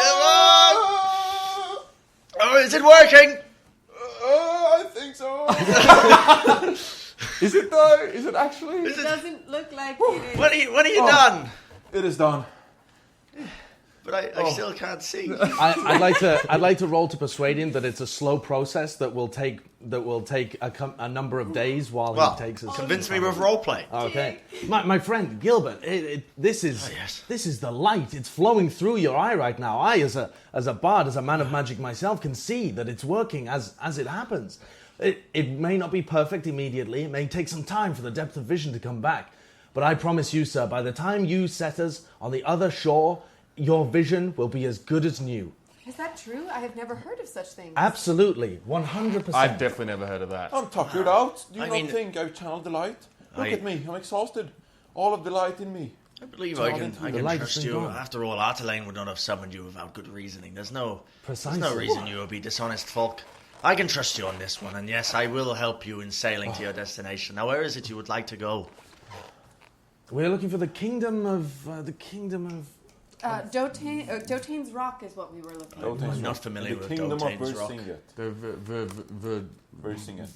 S1: Oh, is it working?
S5: I think so.
S2: Is it though? Is it actually?
S3: It doesn't look like it is.
S1: When are you done?
S5: It is done.
S1: But I still can't see.
S4: I'd like to roll to persuade him that it's a slow process that will take a number of days while he takes his.
S1: Convince me with roleplay.
S4: Okay, my friend Gilbert, this is the light. It's flowing through your eye right now. I, as a bard, as a man of magic myself, can see that it's working as it happens. It may not be perfect immediately. It may take some time for the depth of vision to come back. But I promise you, sir, by the time you set us on the other shore, your vision will be as good as new.
S3: Is that true? I have never heard of such things.
S4: Absolutely, 100%.
S2: I've definitely never heard of that.
S5: I'm tuckered out. Do you
S1: I
S5: not
S1: mean-
S5: think I've channeled the light? Look at me. I'm exhausted. All of the light in me.
S1: I believe
S5: It's
S1: I
S5: all
S1: can
S5: into
S1: I
S5: the
S1: can
S4: light
S1: trust
S4: has been
S1: you.
S4: gone.
S1: After all, Artelane would not have summoned you without good reasoning. There's no
S4: Precisely.
S1: reason you would be dishonest folk. I can trust you on this one, and yes, I will help you in sailing to your destination. Now, where is it you would like to go?
S4: We're looking for the kingdom of
S3: Dotane's Rock is what we were looking at.
S1: I'm not familiar with
S5: the kingdom of
S1: Dotane's Rock.
S5: Vercingetorix. Vercingetorix.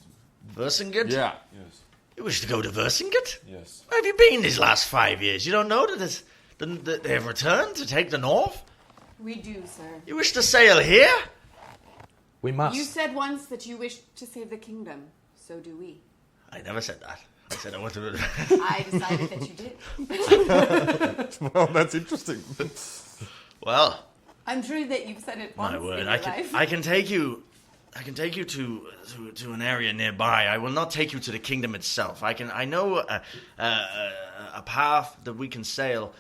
S1: Vercingetorix?
S2: Yeah.
S5: Yes.
S1: You wish to go to Vercingetorix?
S5: Yes.
S1: Where have you been these last 5 years? You don't know that they have returned to take the north?
S3: We do, sir.
S1: You wish to sail here?
S4: We must.
S3: You said once that you wished to save the kingdom. So do we.
S1: I never said that. I said I wanted to...
S3: I decided that you did.
S2: Well, that's interesting.
S1: Well,
S3: I'm sure that you've said it once
S1: my word,
S3: in
S1: I
S3: your life.
S1: can take you to an area nearby. I will not take you to the kingdom itself. I know a path that we can sail.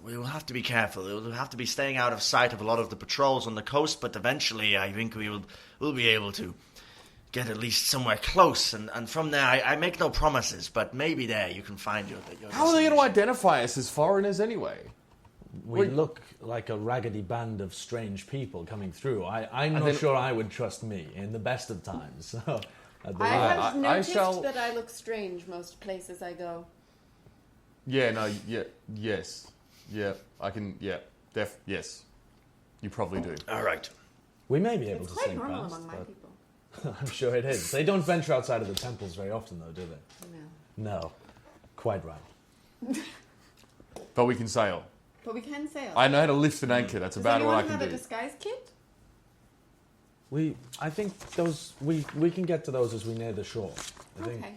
S1: We will have to be careful. We'll have to be staying out of sight of a lot of the patrols on the coast, but eventually I think we'll be able to get at least somewhere close, and from there, I make no promises, but maybe there you can find your
S2: How are they going to
S1: destination.
S2: identify us as foreigners anyway?
S4: We look like a raggedy band of strange people coming through. I'm not sure I would trust me in the best of times. So,
S3: I have
S2: I
S3: noticed
S2: shall-
S3: that I look strange most places I go.
S2: Yeah, no, yeah, yes. Yeah, I can, yeah, yes. You probably do.
S1: All right.
S4: we may be able
S3: It's
S4: to
S3: quite
S4: sneak
S3: normal
S4: past,
S3: among my
S4: but
S3: people.
S4: I'm sure it is. They don't venture outside of the temples very often, though, do they?
S3: No.
S4: No, quite right.
S2: But we can sail.
S3: But we can sail.
S2: I know how to lift an anchor. That's
S3: Does
S2: about all I
S3: anyone
S2: can
S3: have a
S2: do.
S3: disguise kit?
S4: I think those we can get to those as we near the shore. I think.
S3: Okay.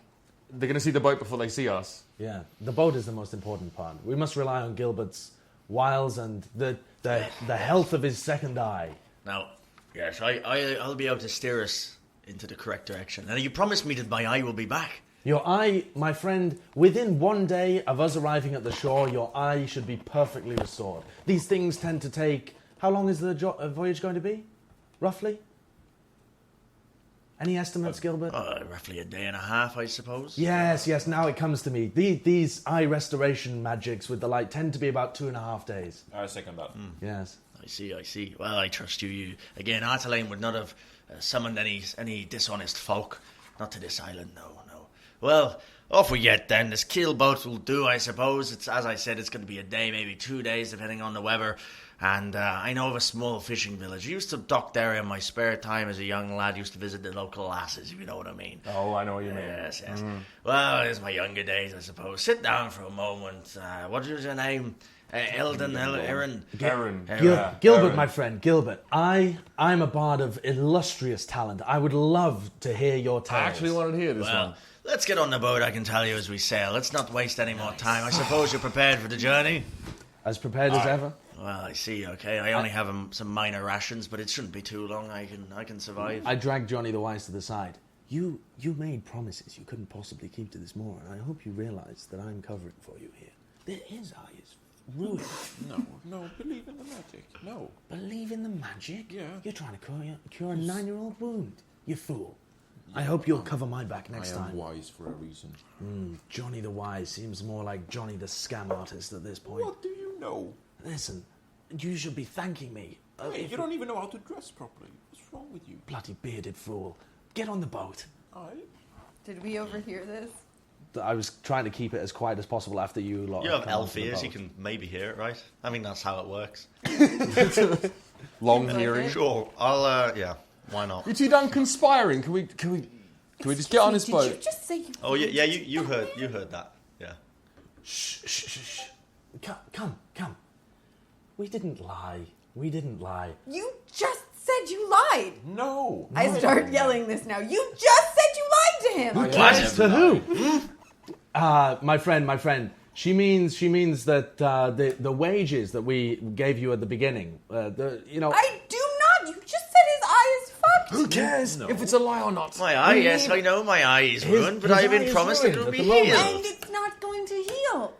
S2: They're going to see the boat before they see us.
S4: Yeah, the boat is the most important part. We must rely on Gilbert's wiles and the health of his second eye.
S1: Now, yes, I'll be able to steer us into the correct direction. Now, you promised me that my eye will be back.
S4: Your eye, my friend, within 1 day of us arriving at the shore, your eye should be perfectly restored. These things tend to take... How long is the voyage going to be? Roughly? Any estimates, Gilbert?
S1: Roughly a day and a half, I suppose.
S4: Yes, now it comes to me. These eye restoration magics with the light tend to be about 2.5 days.
S5: I second that.
S4: Yes.
S1: I see. Well, I trust you. Again, Artelane would not have summoned any dishonest folk. Not to this island, no. Well, off we get then. This keel boat will do, I suppose. It's, as I said, it's going to be a day, maybe 2 days, depending on the weather. And I know of a small fishing village. I used to dock there in my spare time as a young lad. Used to visit the local lasses, if you know what I mean.
S2: Oh, I know what you mean.
S1: Yes. Well, it's my younger days, I suppose. Sit down for a moment. What is your name? Eren.
S2: Eren.
S4: Gilbert, my friend, Gilbert. I'm a bard of illustrious talent. I would love to hear your tales.
S2: I actually wanted to hear this
S1: Well,
S2: one.
S1: let's get on the boat, I can tell you, as we sail. Let's not waste any more time. I suppose you're prepared for the journey?
S4: As prepared as ever.
S1: Well, I see, okay. I only have some minor rations, but it shouldn't be too long. I can survive.
S4: I dragged Johnny the Wise to the side. You made promises you couldn't possibly keep to this morning. I hope you realize that I'm covering for you here. His eye is ruined.
S5: No, believe in the magic. No.
S4: Believe in the magic?
S5: Yeah.
S4: You're trying to cure a 9-year-old wound. You fool. I hope you'll cover my back next
S5: I am
S4: time.
S5: wise for a reason.
S4: Johnny the Wise seems more like Johnny the Scam Artist at this point.
S5: What do you know?
S4: Listen, you should be thanking me.
S5: Hey, you don't even know how to dress properly. What's wrong with you?
S4: Bloody bearded fool. Get on the boat.
S3: Did we overhear this?
S4: I was trying to keep it as quiet as possible after you lot.
S1: You
S4: had
S1: have
S4: come
S1: elf
S4: onto the
S1: ears,
S4: boat.
S1: you can maybe hear it, right? I mean, that's how it works.
S2: Long
S3: Like
S2: hearing.
S3: it.
S1: Sure, I'll, yeah, why not?
S2: You two done conspiring? Can we Can we just get on this boat?
S3: Did you just say you...
S1: Oh, yeah, you heard that. Yeah.
S4: Shh. Come. We didn't lie.
S3: You just said you lied.
S5: No.
S3: I start yelling this now. You just said you lied to him.
S1: What?
S4: To who? My friend. She means that the wages that we gave you at the beginning.
S3: I do not. You just said his eye is fucked.
S2: Who cares if it's a lie or not?
S1: My eye, yes, I know my eye is ruined, but I've been promised that it will be healed.
S3: And it's not going to heal.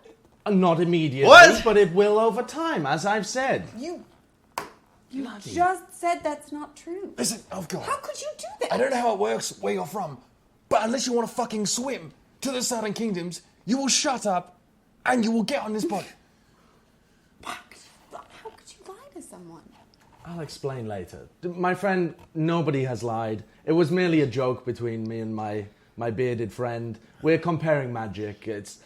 S4: Not immediately,
S1: What?
S4: but it will over time, as I've said.
S3: You just said that's not true.
S2: Listen, oh God.
S3: How could you do that?
S2: I don't know how it works where you're from, but unless you want to fucking swim to the Southern Kingdoms, you will shut up and you will get on this boat.
S3: How could you lie to someone?
S4: I'll explain later. My friend, nobody has lied. It was merely a joke between me and my bearded friend. We're comparing magic. It's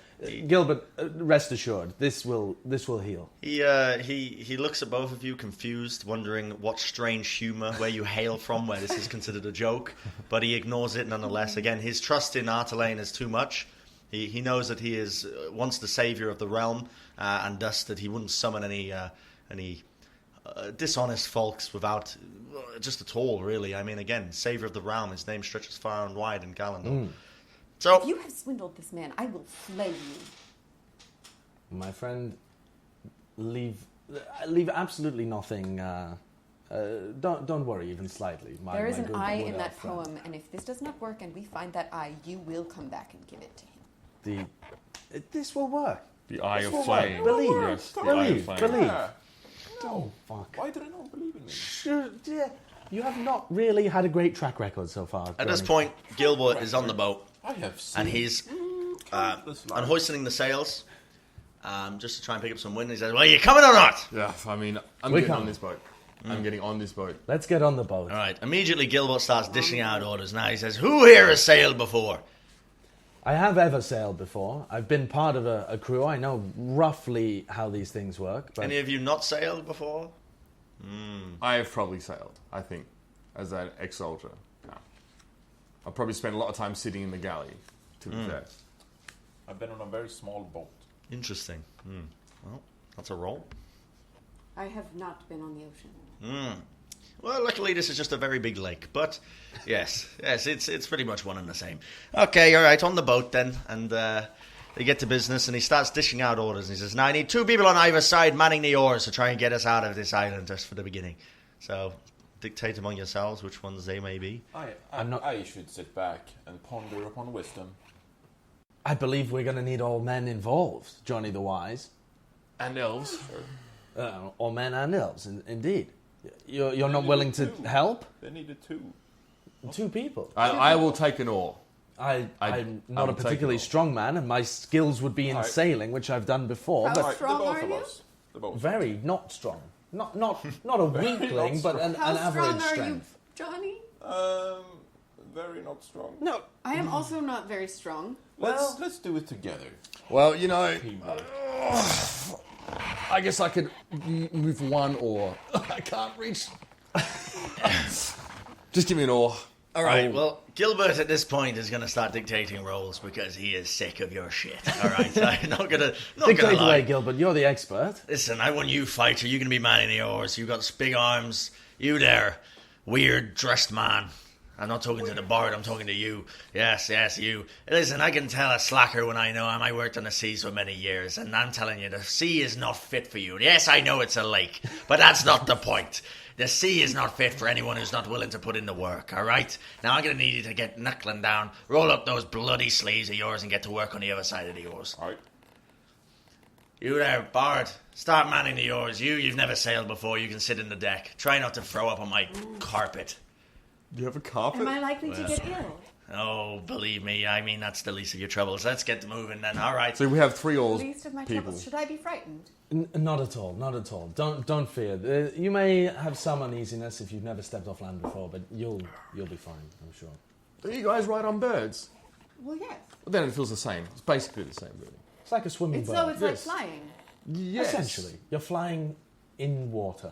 S4: Gilbert, rest assured, this will heal.
S1: He looks at both of you confused, wondering what strange humour, where you hail from, where this is considered a joke, but he ignores it nonetheless. Again, his trust in Artelaine is too much. He knows that he is once the saviour of the realm, and thus that he wouldn't summon any dishonest folks without just at all, really. I mean, again, saviour of the realm, his name stretches far and wide in Galandor. So,
S3: If you have swindled this man, I will flay you.
S4: My friend, leave absolutely nothing. Don't worry even slightly.
S3: There is
S4: my
S3: an
S4: good
S3: eye
S4: wood
S3: in that
S4: elf friend.
S3: poem, and if this does not work and we find that eye, you will come back and give it to him.
S4: This will work.
S2: The Eye
S4: This
S2: of
S4: will
S2: Flame.
S4: work. Believe.
S2: Yes, the Eye of Flame.
S4: Believe.
S5: Yeah.
S4: Oh, fuck.
S5: Why did I not believe in me?
S4: Sure, yeah. You have not really had a great track record so far.
S1: at this
S4: Johnny.
S1: point, Gilbert is on the boat,
S5: I have seen.
S1: and he's
S5: countless lies.
S1: unhoisting the sails, just to try and pick up some wind. He says, well, you coming or not?
S2: Yeah, I mean, I'm
S4: We
S2: getting
S4: come.
S2: on this boat. I'm getting on this boat.
S4: Let's get on the boat.
S1: All right. Immediately, Gilbert starts dishing out orders. Now he says, who here has sailed before?
S4: I have ever sailed before. I've been part of a crew. I know roughly how these things work. But
S1: Any of you not sailed before?
S2: I have probably sailed, I think, as an ex-soldier. No. I've probably spent a lot of time sitting in the galley, to be fair.
S5: I've been on a very small boat.
S1: Interesting. Well, that's a roll.
S3: I have not been on the ocean.
S1: Well, luckily this is just a very big lake, but yes, it's pretty much one and the same. Okay, all right, on the boat then, and they get to business, and he starts dishing out orders, and he says, now I need 2 people on either side manning the oars to try and get us out of this island just for the beginning. So, dictate among yourselves which ones they may be.
S5: I should sit back and ponder upon wisdom.
S4: I believe we're going to need all men involved, Johnny the Wise.
S2: And elves.
S4: All men and elves, indeed. You're not willing to help?
S5: They needed 2.
S4: 2 people.
S2: I will take an oar.
S4: I'm
S2: I
S4: not a
S2: will take
S4: particularly
S2: it all.
S4: strong man, and my skills would be in
S5: Alright.
S4: sailing, which I've done before,
S3: How
S4: but
S5: Alright,
S3: strong
S5: the both
S3: are
S5: of
S3: you?
S5: us. The both.
S4: very not strong. Not a weakling, but an
S3: How
S4: average
S3: strong are
S4: strength.
S3: you, Johnny?
S5: Very not strong.
S4: No,
S3: I am also not very strong.
S5: Let's do it together.
S2: Well, you know,
S5: Teamwork.
S2: I guess I could move 1 oar. I can't reach. Just give me an oar.
S1: All right, well, Gilbert at this point is going to start dictating roles because he is sick of your shit. All right, I'm not going to
S4: dictate
S1: lie.
S4: away, Gilbert. You're the expert.
S1: Listen, I want you fighter. You're going to be manning the oars. You got big arms. You there, weird dressed man. I'm not talking to the bard, I'm talking to you. Yes, you. Listen, I can tell a slacker when I know him. I worked on the seas for many years, and I'm telling you, the sea is not fit for you. Yes, I know it's a lake, but that's not the point. The sea is not fit for anyone who's not willing to put in the work, all right? Now, I'm going to need you to get knuckling down, roll up those bloody sleeves of yours, and get to work on the other side of the oars.
S5: All right.
S1: You there, Bard, start manning the oars. You've never sailed before. You can sit in the deck. Try not to throw up on my carpet.
S2: Do you have a carpet?
S3: Am I likely to get ill?
S1: Oh, believe me, I mean, that's the least of your troubles. Let's get moving then, all right?
S2: So we have 3 oars.
S3: Least of my
S2: people.
S3: troubles. Should I be frightened?
S4: Not at all, not at all. Don't fear. You may have some uneasiness if you've never stepped off land before, but you'll be fine, I'm sure.
S2: Do you guys ride on birds?
S3: Well, yes.
S2: Well, then it feels the same. It's basically the same, really.
S4: It's like a swimming
S3: It's
S4: boat.
S3: so it's like
S2: Yes.
S3: flying.
S2: Yes.
S4: Essentially, you're flying in water.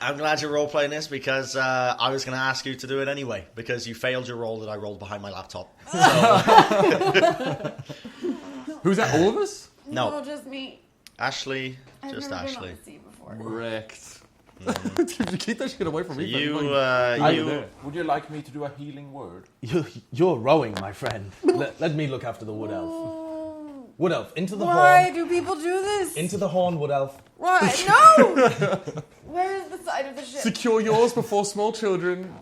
S1: I'm glad you're role-playing this because I was going to ask you to do it anyway because you failed your roll that I rolled behind my laptop.
S2: Who's that? All of us?
S1: No,
S6: just me.
S1: Ashley.
S6: I've
S1: Just
S6: never
S1: Ashley.
S6: been on the sea before.
S2: Wrecked. Keep that shit away from me.
S5: Would you like me to do a healing word?
S4: You're rowing, my friend. Let me look after the wood elf. Wood elf, into the
S6: Why
S4: horn.
S6: do people do this?
S4: Into the horn, wood elf.
S6: Why? No! Where is the side of the ship?
S2: Secure yours before small children.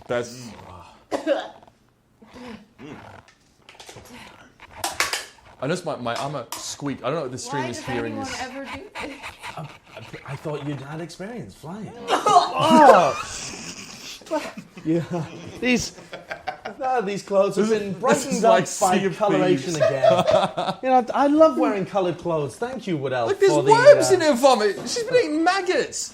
S2: That's... I noticed my armor squeak. I don't know what the stream
S6: Why
S2: is
S6: does
S2: hearing
S6: anyone
S2: this.
S6: ever do this?
S4: I thought you'd had experience flying. Yeah. These clothes have been brightened up
S2: like
S4: by
S2: Sea of
S4: coloration
S2: Thieves.
S4: again. I love wearing coloured clothes. Thank you, Wood Elf.
S2: Look, there's
S4: for the,
S2: worms in her vomit. She's been eating maggots.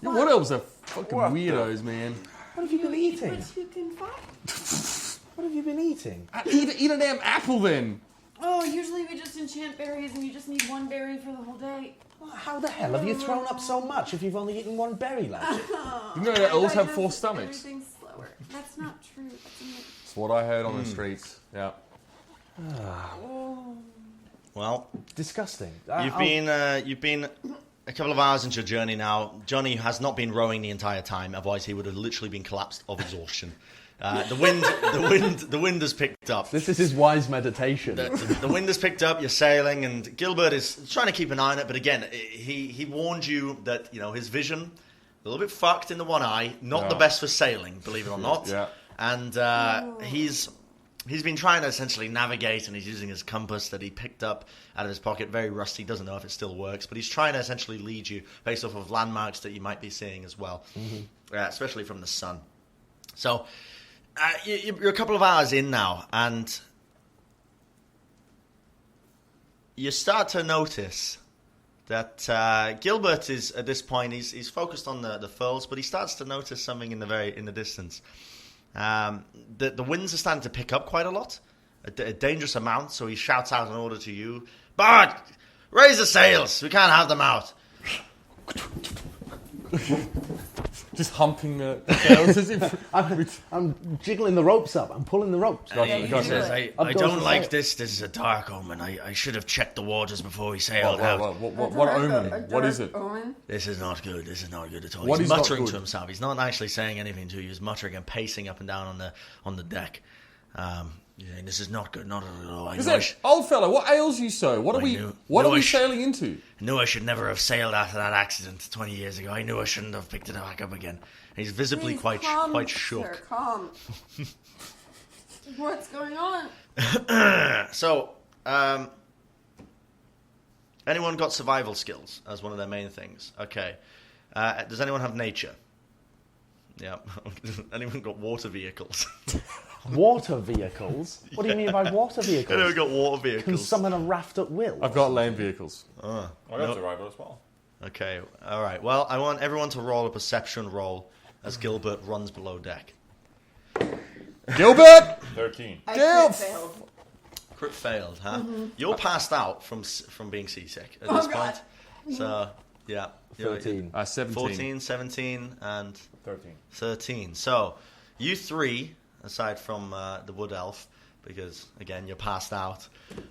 S2: Your wood elves are fucking weirdos, man.
S4: What have you been eating?
S6: But you can fight.
S4: What have you been eating?
S2: Eat a damn apple then.
S6: Oh, usually we just enchant berries and you just need one berry for the whole day.
S4: How the hell have you thrown up so much if you've only eaten one berry last year?
S2: You know that elves have 4 stomachs.
S6: Everything's slower. That's not true.
S2: That's what I heard on the streets. Yeah.
S1: Well,
S4: Disgusting.
S1: you've been a couple of hours into your journey now. Johnny has not been rowing the entire time, otherwise he would have literally been collapsed of exhaustion. The wind has picked up.
S4: This is his wise meditation.
S1: The wind has picked up. You're sailing, and Gilbert is trying to keep an eye on it. But again, he warned you that his vision a little bit fucked in the one eye. Not the best for sailing, believe it or not.
S2: Yeah.
S1: And he's been trying to essentially navigate, and he's using his compass that he picked up out of his pocket. Very rusty. Doesn't know if it still works, but he's trying to essentially lead you based off of landmarks that you might be seeing as well, especially from the sun. So. You're a couple of hours in now, and you start to notice that Gilbert is, at this point, he's focused on the furls, but he starts to notice something in the distance. The winds are starting to pick up quite a lot, a dangerous amount, so he shouts out an order to you, "Bart, raise the sails, we can't have them out."
S2: Just humping the sails as if...
S4: I'm jiggling the ropes up. I'm pulling the ropes.
S1: He says, I
S4: Up goes
S1: don't
S4: the
S1: like
S4: sail.
S1: this. This is a dark omen. I should have checked the waters before we sailed out.
S2: What omen? What is it?
S6: Omen?
S1: This is not good. This is not good at all.
S2: What
S1: He's
S2: is not
S1: muttering
S2: good?
S1: to himself. He's not actually saying anything to you. He's muttering and pacing up and down on the deck. This is not good. Not at all.
S2: Old fellow, what ails you so? What are we sailing into?
S1: I knew I should never have sailed after that accident 20 years ago. I knew I shouldn't have picked it back up again. He's visibly
S6: Please,
S1: quite
S6: calm,
S1: shook.
S6: Sir, calm. What's going on?
S1: So, anyone got survival skills as one of their main things? Okay. Does anyone have nature? Yeah. Anyone got water vehicles?
S4: Water vehicles? What do you mean by water vehicles?
S1: Anyone got water
S4: Can
S1: vehicles?
S4: summon a raft at will?
S2: I've got land vehicles.
S5: I got survival as well.
S1: Okay, all right. Well, I want everyone to roll a perception roll as Gilbert runs below deck.
S2: Gilbert!
S5: 13.
S6: I
S2: Gilf!
S6: crit failed.
S1: Crit failed, huh? You're passed out from being seasick at
S6: Oh,
S1: this
S6: God.
S1: point. So, yeah.
S4: 13.
S2: 17.
S1: 14, 17, and
S5: 13.
S1: 13. So, you three, aside from the wood elf, because, again, you're passed out.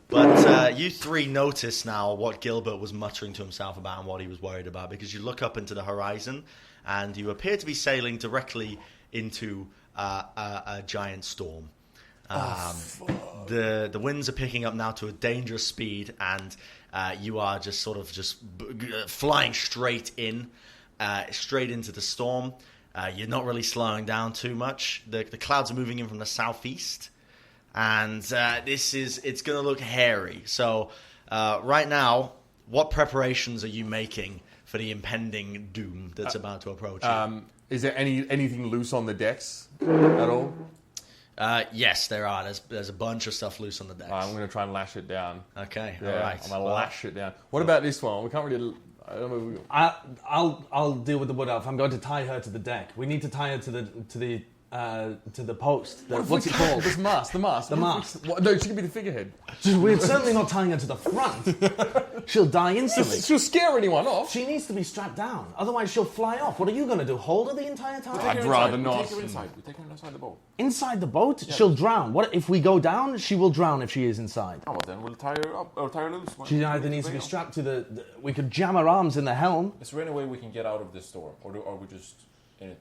S1: But you three notice now what Gilbert was muttering to himself about and what he was worried about, because you look up into the horizon and you appear to be sailing directly into a giant storm. The winds are picking up now to a dangerous speed, and you are just sort of flying straight into the storm. You're not really slowing down too much. The clouds are moving in from the southeast, and it's going to look hairy. So right now, what preparations are you making for the impending doom that's about to approach you?
S2: Is there anything loose on the decks at all?
S1: Yes, there are. There's a bunch of stuff loose on the decks.
S2: I'm going to try and lash it down.
S1: Okay,
S2: Yeah,
S1: all right.
S2: I'm going to lash it down. What about this one? We can't really... I don't know.
S4: I'll deal with the wood elf. I'm going to tie her to the deck. We need to tie her to the to the post. What's it called?
S2: The mast. The mast. What? No, she could be the figurehead.
S4: We're certainly not tying her to the front. She'll die instantly.
S2: She'll scare anyone off.
S4: She needs to be strapped down. Otherwise, she'll fly off. What are you going to do? Hold her the entire time?
S2: I'd rather not.
S5: We take her inside. We take her inside the boat.
S4: Inside the boat? Yeah. She'll drown. What if we go down? She will drown if she is inside.
S5: Oh, well, then we'll tie her up or tie her loose.
S4: She either needs to be strapped to the... We could jam her arms in the helm.
S5: Is there any way we can get out of this storm? Or are we just in it?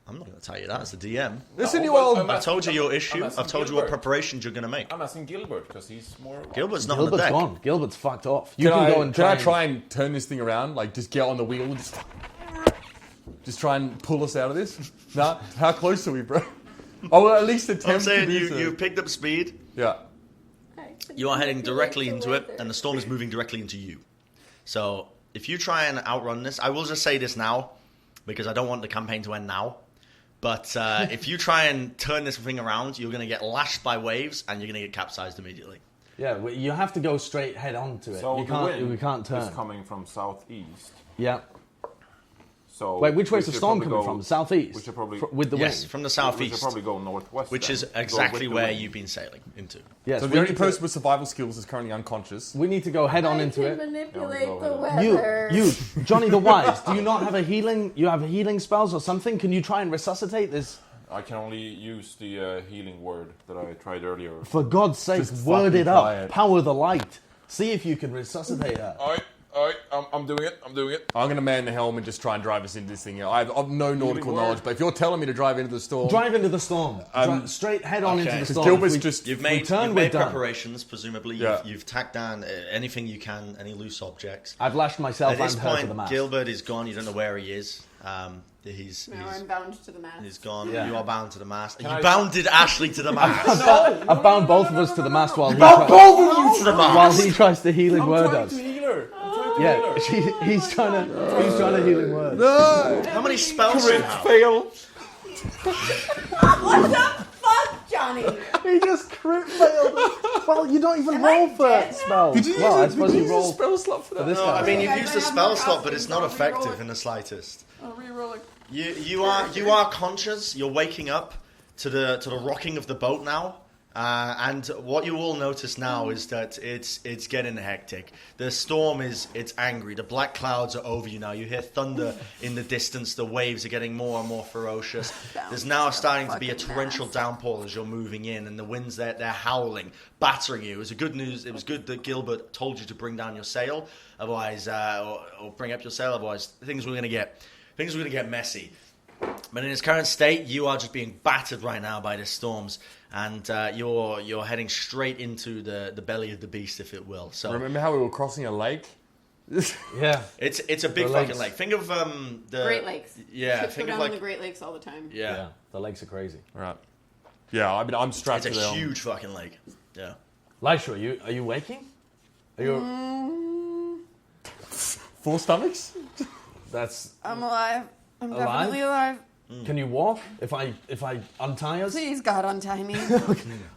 S1: I'm not going to tell you that as the DM.
S2: Listen, you all.
S1: I've told you your issue. I've told you what preparations you're going to make.
S5: I'm asking Gilbert because he's more.
S1: Gilbert's not on the deck.
S4: Gone. Gilbert's fucked off.
S2: Can I try and turn this thing around? Like, just get on the wheel and just try and pull us out of this? Nah. How close are we, bro? Oh, well, at least attempt.
S1: I'm saying you picked up speed.
S2: Yeah.
S1: You are heading directly into it, and the storm is moving directly into you. So if you try and outrun this, I will just say this now because I don't want the campaign to end now. But if you try and turn this thing around, you're going to get lashed by waves and you're going to get capsized immediately.
S4: Yeah, you have to go straight head on to it.
S5: So
S4: we can't turn.
S5: It's coming from southeast.
S4: Yeah.
S5: So
S4: wait, which way is the storm coming from? Southeast?
S5: We should probably...
S4: with the wind?
S1: Yes, from the southeast.
S5: We should probably go northwest.
S1: Which is exactly where you've been sailing into.
S4: Yes,
S2: so the only person with survival skills is currently unconscious.
S4: We need to go head on into it.
S6: Manipulate the weather.
S4: You, Johnny the Wise, do you not have a healing? You have healing spells or something? Can you try and resuscitate this?
S5: I can only use the healing word that I tried earlier.
S4: For God's sake,
S2: Just
S4: word
S2: fucking
S4: it up.
S2: try it.
S4: Power the light. See if you can resuscitate her.
S5: Alright, I'm doing it.
S2: I'm going to man the helm and just try and drive us into this thing. I've no nautical knowledge, but if you're telling me to drive into the storm...
S4: Drive into the storm. Straight head on into the storm.
S2: Gilbert's just...
S1: You've made preparations, presumably.
S2: Yeah.
S1: You've tacked down anything you can, any loose objects.
S4: I've lashed myself
S1: At this
S4: and her to the
S1: point,
S4: mast.
S1: Gilbert is gone. You don't know where he is.
S6: I'm bound to the mast.
S1: He's gone.
S4: Yeah.
S1: You are bound to the mast. You bounded Ashley to the mast.
S4: I've bound both of us to the mast while he
S1: both of you to the mast.
S4: while he tries to healing word
S5: trying
S4: us.
S5: to heal her.
S4: Yeah, he's trying to healing word.
S1: How many spells do you have?
S2: Fail.
S6: What the fuck, Johnny?
S4: He just crit failed. Well, you don't even roll for spells. Well, I suppose you roll
S2: spell slot for that.
S4: this
S1: No,
S4: guy.
S1: I mean you've
S6: Okay,
S1: used
S6: I
S1: a
S6: have
S1: spell
S6: more
S1: slot, but
S6: costumes,
S1: it's not
S6: I'll re-roll
S1: effective
S6: it.
S1: in the slightest.
S6: I'll re-roll it.
S1: You are conscious. You're waking up to the rocking of the boat now, and what you all notice now is that it's getting hectic. The storm it's angry. The black clouds are over you now. You hear thunder in the distance. The waves are getting more and more ferocious. There's now starting to be a torrential downpour as you're moving in, and the winds they're howling, battering you. It was good that Gilbert told you to bring down your sail, otherwise, or bring up your sail. Otherwise, things were going to get messy. But in its current state, you are just being battered right now by the storms, and you're heading straight into the belly of the beast, if it will. So
S2: Remember how we were crossing a lake?
S4: Yeah,
S1: it's a big
S4: The
S1: fucking
S4: lakes.
S1: lake. Think of the
S6: Great Lakes.
S1: Yeah,
S6: Ships go
S1: think of
S6: down
S1: like
S6: in the Great Lakes all the time.
S1: yeah.
S4: the lakes are crazy.
S2: Right. Yeah, I mean, I'm strapped
S1: It's
S2: to
S1: a
S2: the helm.
S1: huge fucking lake. Yeah.
S4: Lysha, are you waking? Are you?
S2: Full stomachs?
S4: That's.
S6: I'm alive. I'm
S4: Alive?
S6: definitely alive.
S4: Can you walk? If I untie us,
S6: Please, God, untie me.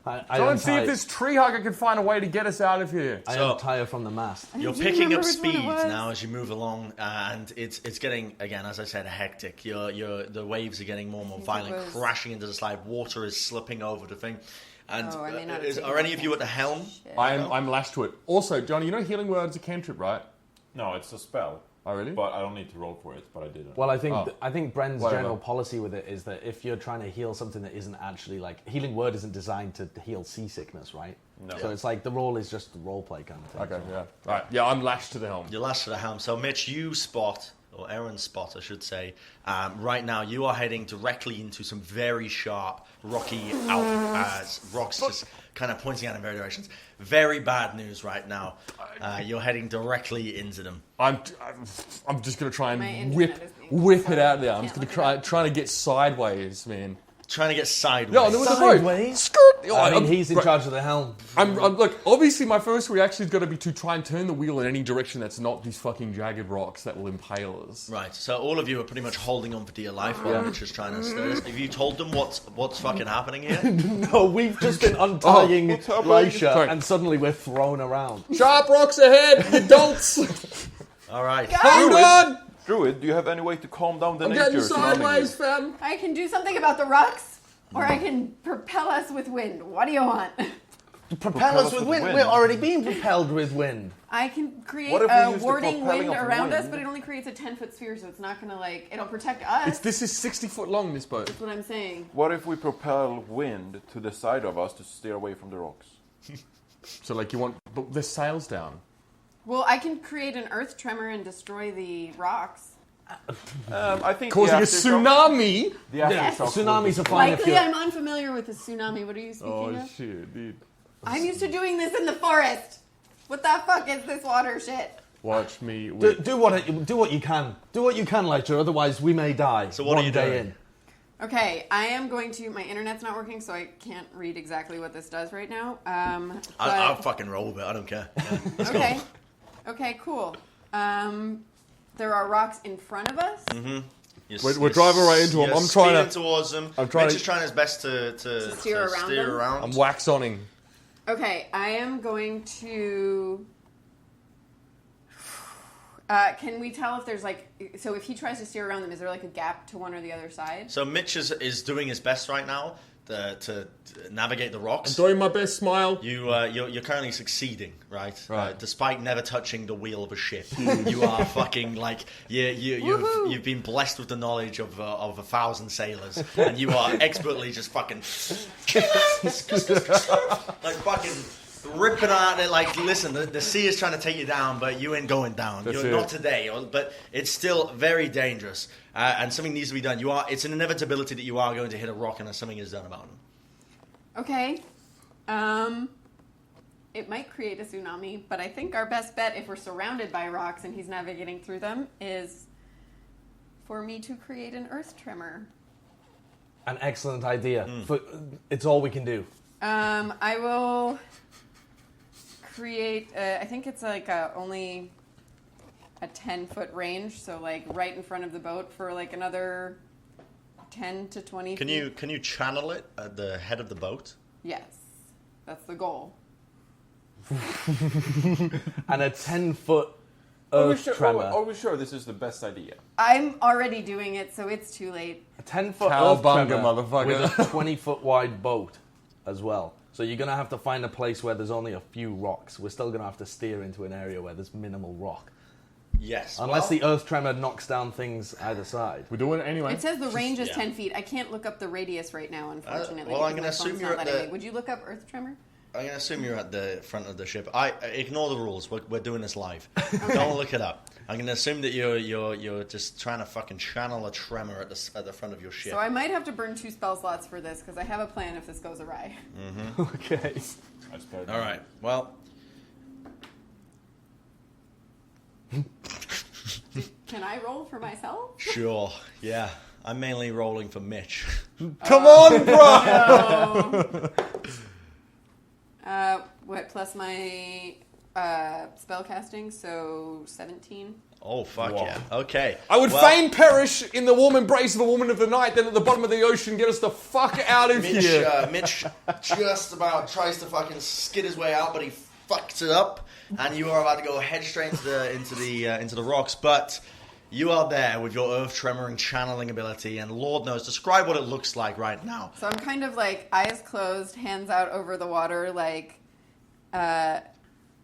S4: I
S2: Go and see
S4: untie-
S2: if this tree hugger can find a way to get us out of here.
S4: I
S1: So-
S4: untie her from the mast.
S1: You're
S6: Do you
S1: picking up
S6: remember which one it
S1: speed
S6: was?
S1: now as you move along, and it's getting, again, as I said, hectic. The waves are getting more and more violent,
S6: was-
S1: crashing into the slide. Water is slipping over the thing. And
S6: Oh, I may not have taken
S1: are any of
S6: that.
S1: you at the helm?
S6: Shit.
S2: I'm lashed to it. Also, Johnny, you know healing word's a cantrip, right?
S5: No, it's a spell.
S2: Oh, really?
S5: But I don't need to roll for it, but I didn't.
S4: Well, I think
S2: Oh.
S4: Bren's
S2: Whatever.
S4: general policy with it is that if you're trying to heal something that isn't actually like healing word isn't designed to heal seasickness, right?
S5: No.
S4: So it's like the role is just role play kind of thing.
S2: Okay, yeah. Right, yeah, I'm lashed to the helm.
S1: You're lashed to the helm. So, Mitch, you spot, or Eren spot, I should say, right now you are heading directly into some very sharp, rocky rocks just kind of pointing out in various directions. Very bad news right now. You're heading directly into them.
S2: I'm just gonna try
S6: My
S2: and
S6: internet is being
S2: whip it
S6: sorry.
S2: out there. I'm just
S6: Can't
S2: gonna
S6: look it
S2: trying to get sideways, man.
S1: Trying to get sideways.
S2: No, there was a
S4: Sideways?
S2: boat. Skirt. Oh,
S4: I mean,
S2: I'm-
S4: he's in
S2: right.
S4: charge of the helm.
S2: I'm look. Obviously, my first reaction is going to be to try and turn the wheel in any direction that's not these fucking jagged rocks that will impale us.
S1: Right, so all of you are pretty much holding on for dear life while Mitch is trying to stir this. Have you told them what's fucking happening here?
S4: No, we've just been untying
S2: what's happening?
S4: Lysha,
S2: Sorry.
S4: and suddenly we're thrown around.
S2: Sharp rocks ahead, adults.
S1: All right.
S2: Hold on.
S5: Druid, do you have any way to calm down the
S2: I'm
S5: nature
S2: getting
S5: surrounding
S2: sideways,
S5: you?
S2: fam.
S3: I can do something about the rocks, or I can propel us with wind. What do you want?
S4: Propel us with wind. We're already being propelled with wind.
S3: I can create
S5: What if we
S3: a
S5: use the
S3: warding
S5: propelling
S3: wind
S5: of
S3: around us,
S5: wind?
S3: but it only creates a 10-foot sphere, so it's not gonna it'll protect us.
S2: This is 60 foot long, this boat.
S3: That's what I'm saying.
S5: What if we propel wind to the side of us to steer away from the rocks?
S2: So, like, you want the sails down.
S3: Well, I can create an earth tremor and destroy the rocks.
S5: I think
S2: Causing a
S5: the aftershock-
S2: tsunami?
S5: The
S3: Yes.
S5: aftershocks will
S4: Tsunamis
S5: be-
S4: are fine if
S3: Likely,
S4: you're...
S3: I'm unfamiliar with the tsunami. What are you speaking
S2: Oh,
S3: of?
S2: shit, dude.
S3: I'm used to doing this in the forest. What the fuck is this water shit?
S2: Watch me.
S4: Do what you can. Do what you can, Lysha, otherwise we may die.
S1: So what are you
S4: day
S1: doing?
S4: in.
S3: Okay, I am going to. My internet's not working, so I can't read exactly what this does right now.
S1: I'll fucking roll with it. I don't care. Yeah, let's
S3: Okay.
S1: go.
S3: Okay, cool. There are rocks in front of us.
S2: We're driving right into them. I'm trying to-
S1: speeding towards them.
S2: I'm trying
S1: Mitch
S2: to-
S1: is trying his best to
S3: steer around them?
S1: around.
S2: I'm wax oning.
S3: Okay, I am going to. Can we tell if there's so if he tries to steer around them, is there like a gap to one or the other side?
S1: So Mitch is doing his best right now to navigate the rocks.
S2: I'm doing my best, smile.
S1: You're currently succeeding, right?
S2: Right.
S1: Despite never touching the wheel of a ship, you are fucking like you've been blessed with the knowledge of 1,000 sailors, and you are expertly just fucking like fucking ripping at it. Like, listen, the sea is trying to take you down, but you ain't going down.
S2: That's
S1: You're
S2: it.
S1: not today, but it's still very dangerous, and something needs to be done. It's an inevitability that you are going to hit a rock unless something is done about it.
S3: Okay. It might create a tsunami, but I think our best bet, if we're surrounded by rocks and he's navigating through them, is for me to create an earth tremor.
S4: An excellent idea. It's all we can do.
S3: I will create. I think it's only a 10-foot range, so like right in front of the boat for like another 10 to 20 feet.
S1: Can you channel it at the head of the boat?
S3: Yes, that's the goal.
S4: And a 10-foot
S5: Are we
S4: earth
S5: sure-
S4: tremor.
S5: Are we sure this is the best idea?
S3: I'm already doing it, so it's too late.
S4: A 10-foot earth
S2: Cowabunga,
S4: tremor
S2: motherfucker.
S4: with a 20-foot wide boat as well. So you're going to have to find a place where there's only a few rocks. We're still going to have to steer into an area where there's minimal rock.
S1: Yes.
S4: Unless the earth tremor knocks down things either side.
S2: We're doing it anyway.
S3: It says the range is
S1: yeah.
S3: 10 feet. I can't look up the radius right now, unfortunately.
S1: well, I'm
S3: because
S1: gonna
S3: my
S1: assume
S3: phone's
S1: you're
S3: not
S1: at
S3: letting
S1: the-
S3: me. Would you look up earth tremor?
S1: I'm going to assume you're at the front of the ship. I ignore the rules. We're doing this live. Don't look it up. I'm going to assume that you're just trying to fucking channel a tremor at the front of your ship.
S3: So I might have to burn 2 spell slots for this, because I have a plan if this goes awry.
S4: Okay.
S5: I spared
S1: All right. Well,
S3: Can I roll for myself?
S1: sure. Yeah. I'm mainly rolling for Mitch.
S2: Come on, bro!
S3: What, plus my spell casting, so 17.
S1: Oh, fuck
S2: Whoa.
S1: yeah. Okay.
S2: I would
S1: Well,
S2: fain perish in the warm embrace of a woman of the night, then at the bottom of the ocean get us the fuck out of
S1: Mitch,
S2: here.
S1: Mitch just about tries to fucking skid his way out, but he fucks it up, and you are about to go head straight into the rocks. But you are there with your earth tremoring channeling ability, and Lord knows, describe what it looks like right now.
S3: So I'm kind of like eyes closed, hands out over the water, like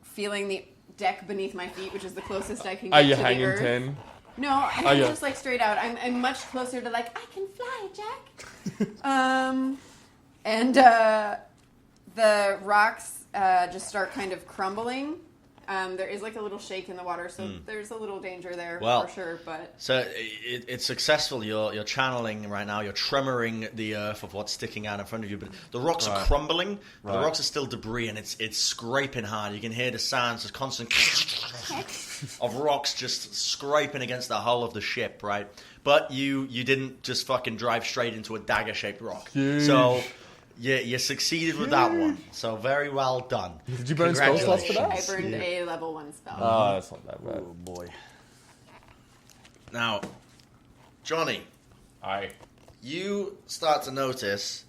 S3: feeling the deck beneath my feet, which is the closest I can get
S2: Are you
S3: to the
S2: hanging
S3: earth.
S2: 10?
S3: No, I'm
S2: yeah.
S3: just like straight out. I'm much closer to like, I can fly, Jack. And the rocks just start kind of crumbling. There is like a little shake in the water, so there's a little danger there
S1: Well,
S3: for sure. But
S1: So it's successful. You're channeling right now. You're tremoring the earth of what's sticking out in front of you. But the rocks are crumbling. But the rocks are still debris, and it's scraping hard. You can hear the sounds, the constant of rocks just scraping against the hull of the ship, right? But you didn't just fucking drive straight into a dagger-shaped rock.
S2: Huge.
S1: So you succeeded with that one. So very well done.
S2: Did you burn spell slots for that?
S3: I burned a level 1 spell.
S2: Oh, that's not that bad.
S4: Oh, boy.
S1: Now, Johnny,
S5: Aye.
S1: you start to notice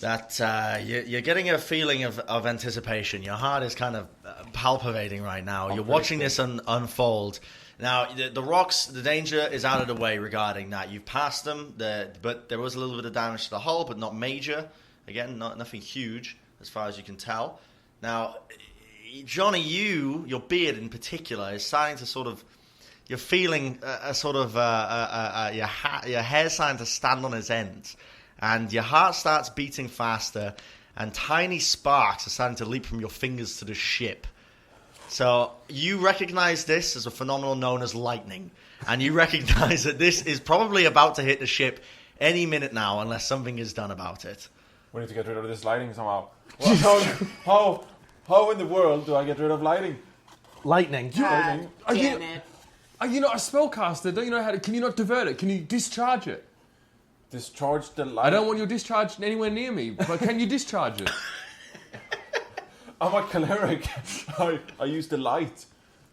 S1: that you're getting a feeling of anticipation. Your heart is kind of palpitating right now. You're watching this unfold. Now, the rocks, the danger is out of the way regarding that. You've passed them, but there was a little bit of damage to the hull, but not major. Again, nothing huge as far as you can tell. Now, Johnny, your beard in particular is starting to sort of... You're feeling your hair starting to stand on its end. And your heart starts beating faster, and tiny sparks are starting to leap from your fingers to the ship. So you recognize this as a phenomenon known as lightning, and you recognize that this is probably about to hit the ship any minute now, unless something is done about it.
S5: We need to get rid of this lighting somehow. Well, how in the world do I get rid of lighting?
S4: Lightning.
S6: God damn it.
S2: Are you not a spellcaster? Don't you know how to... Can you not divert it? Can you discharge it?
S5: Discharge the light.
S2: I don't want your discharge anywhere near me, but can you discharge it?
S5: I'm a cleric. I use the light.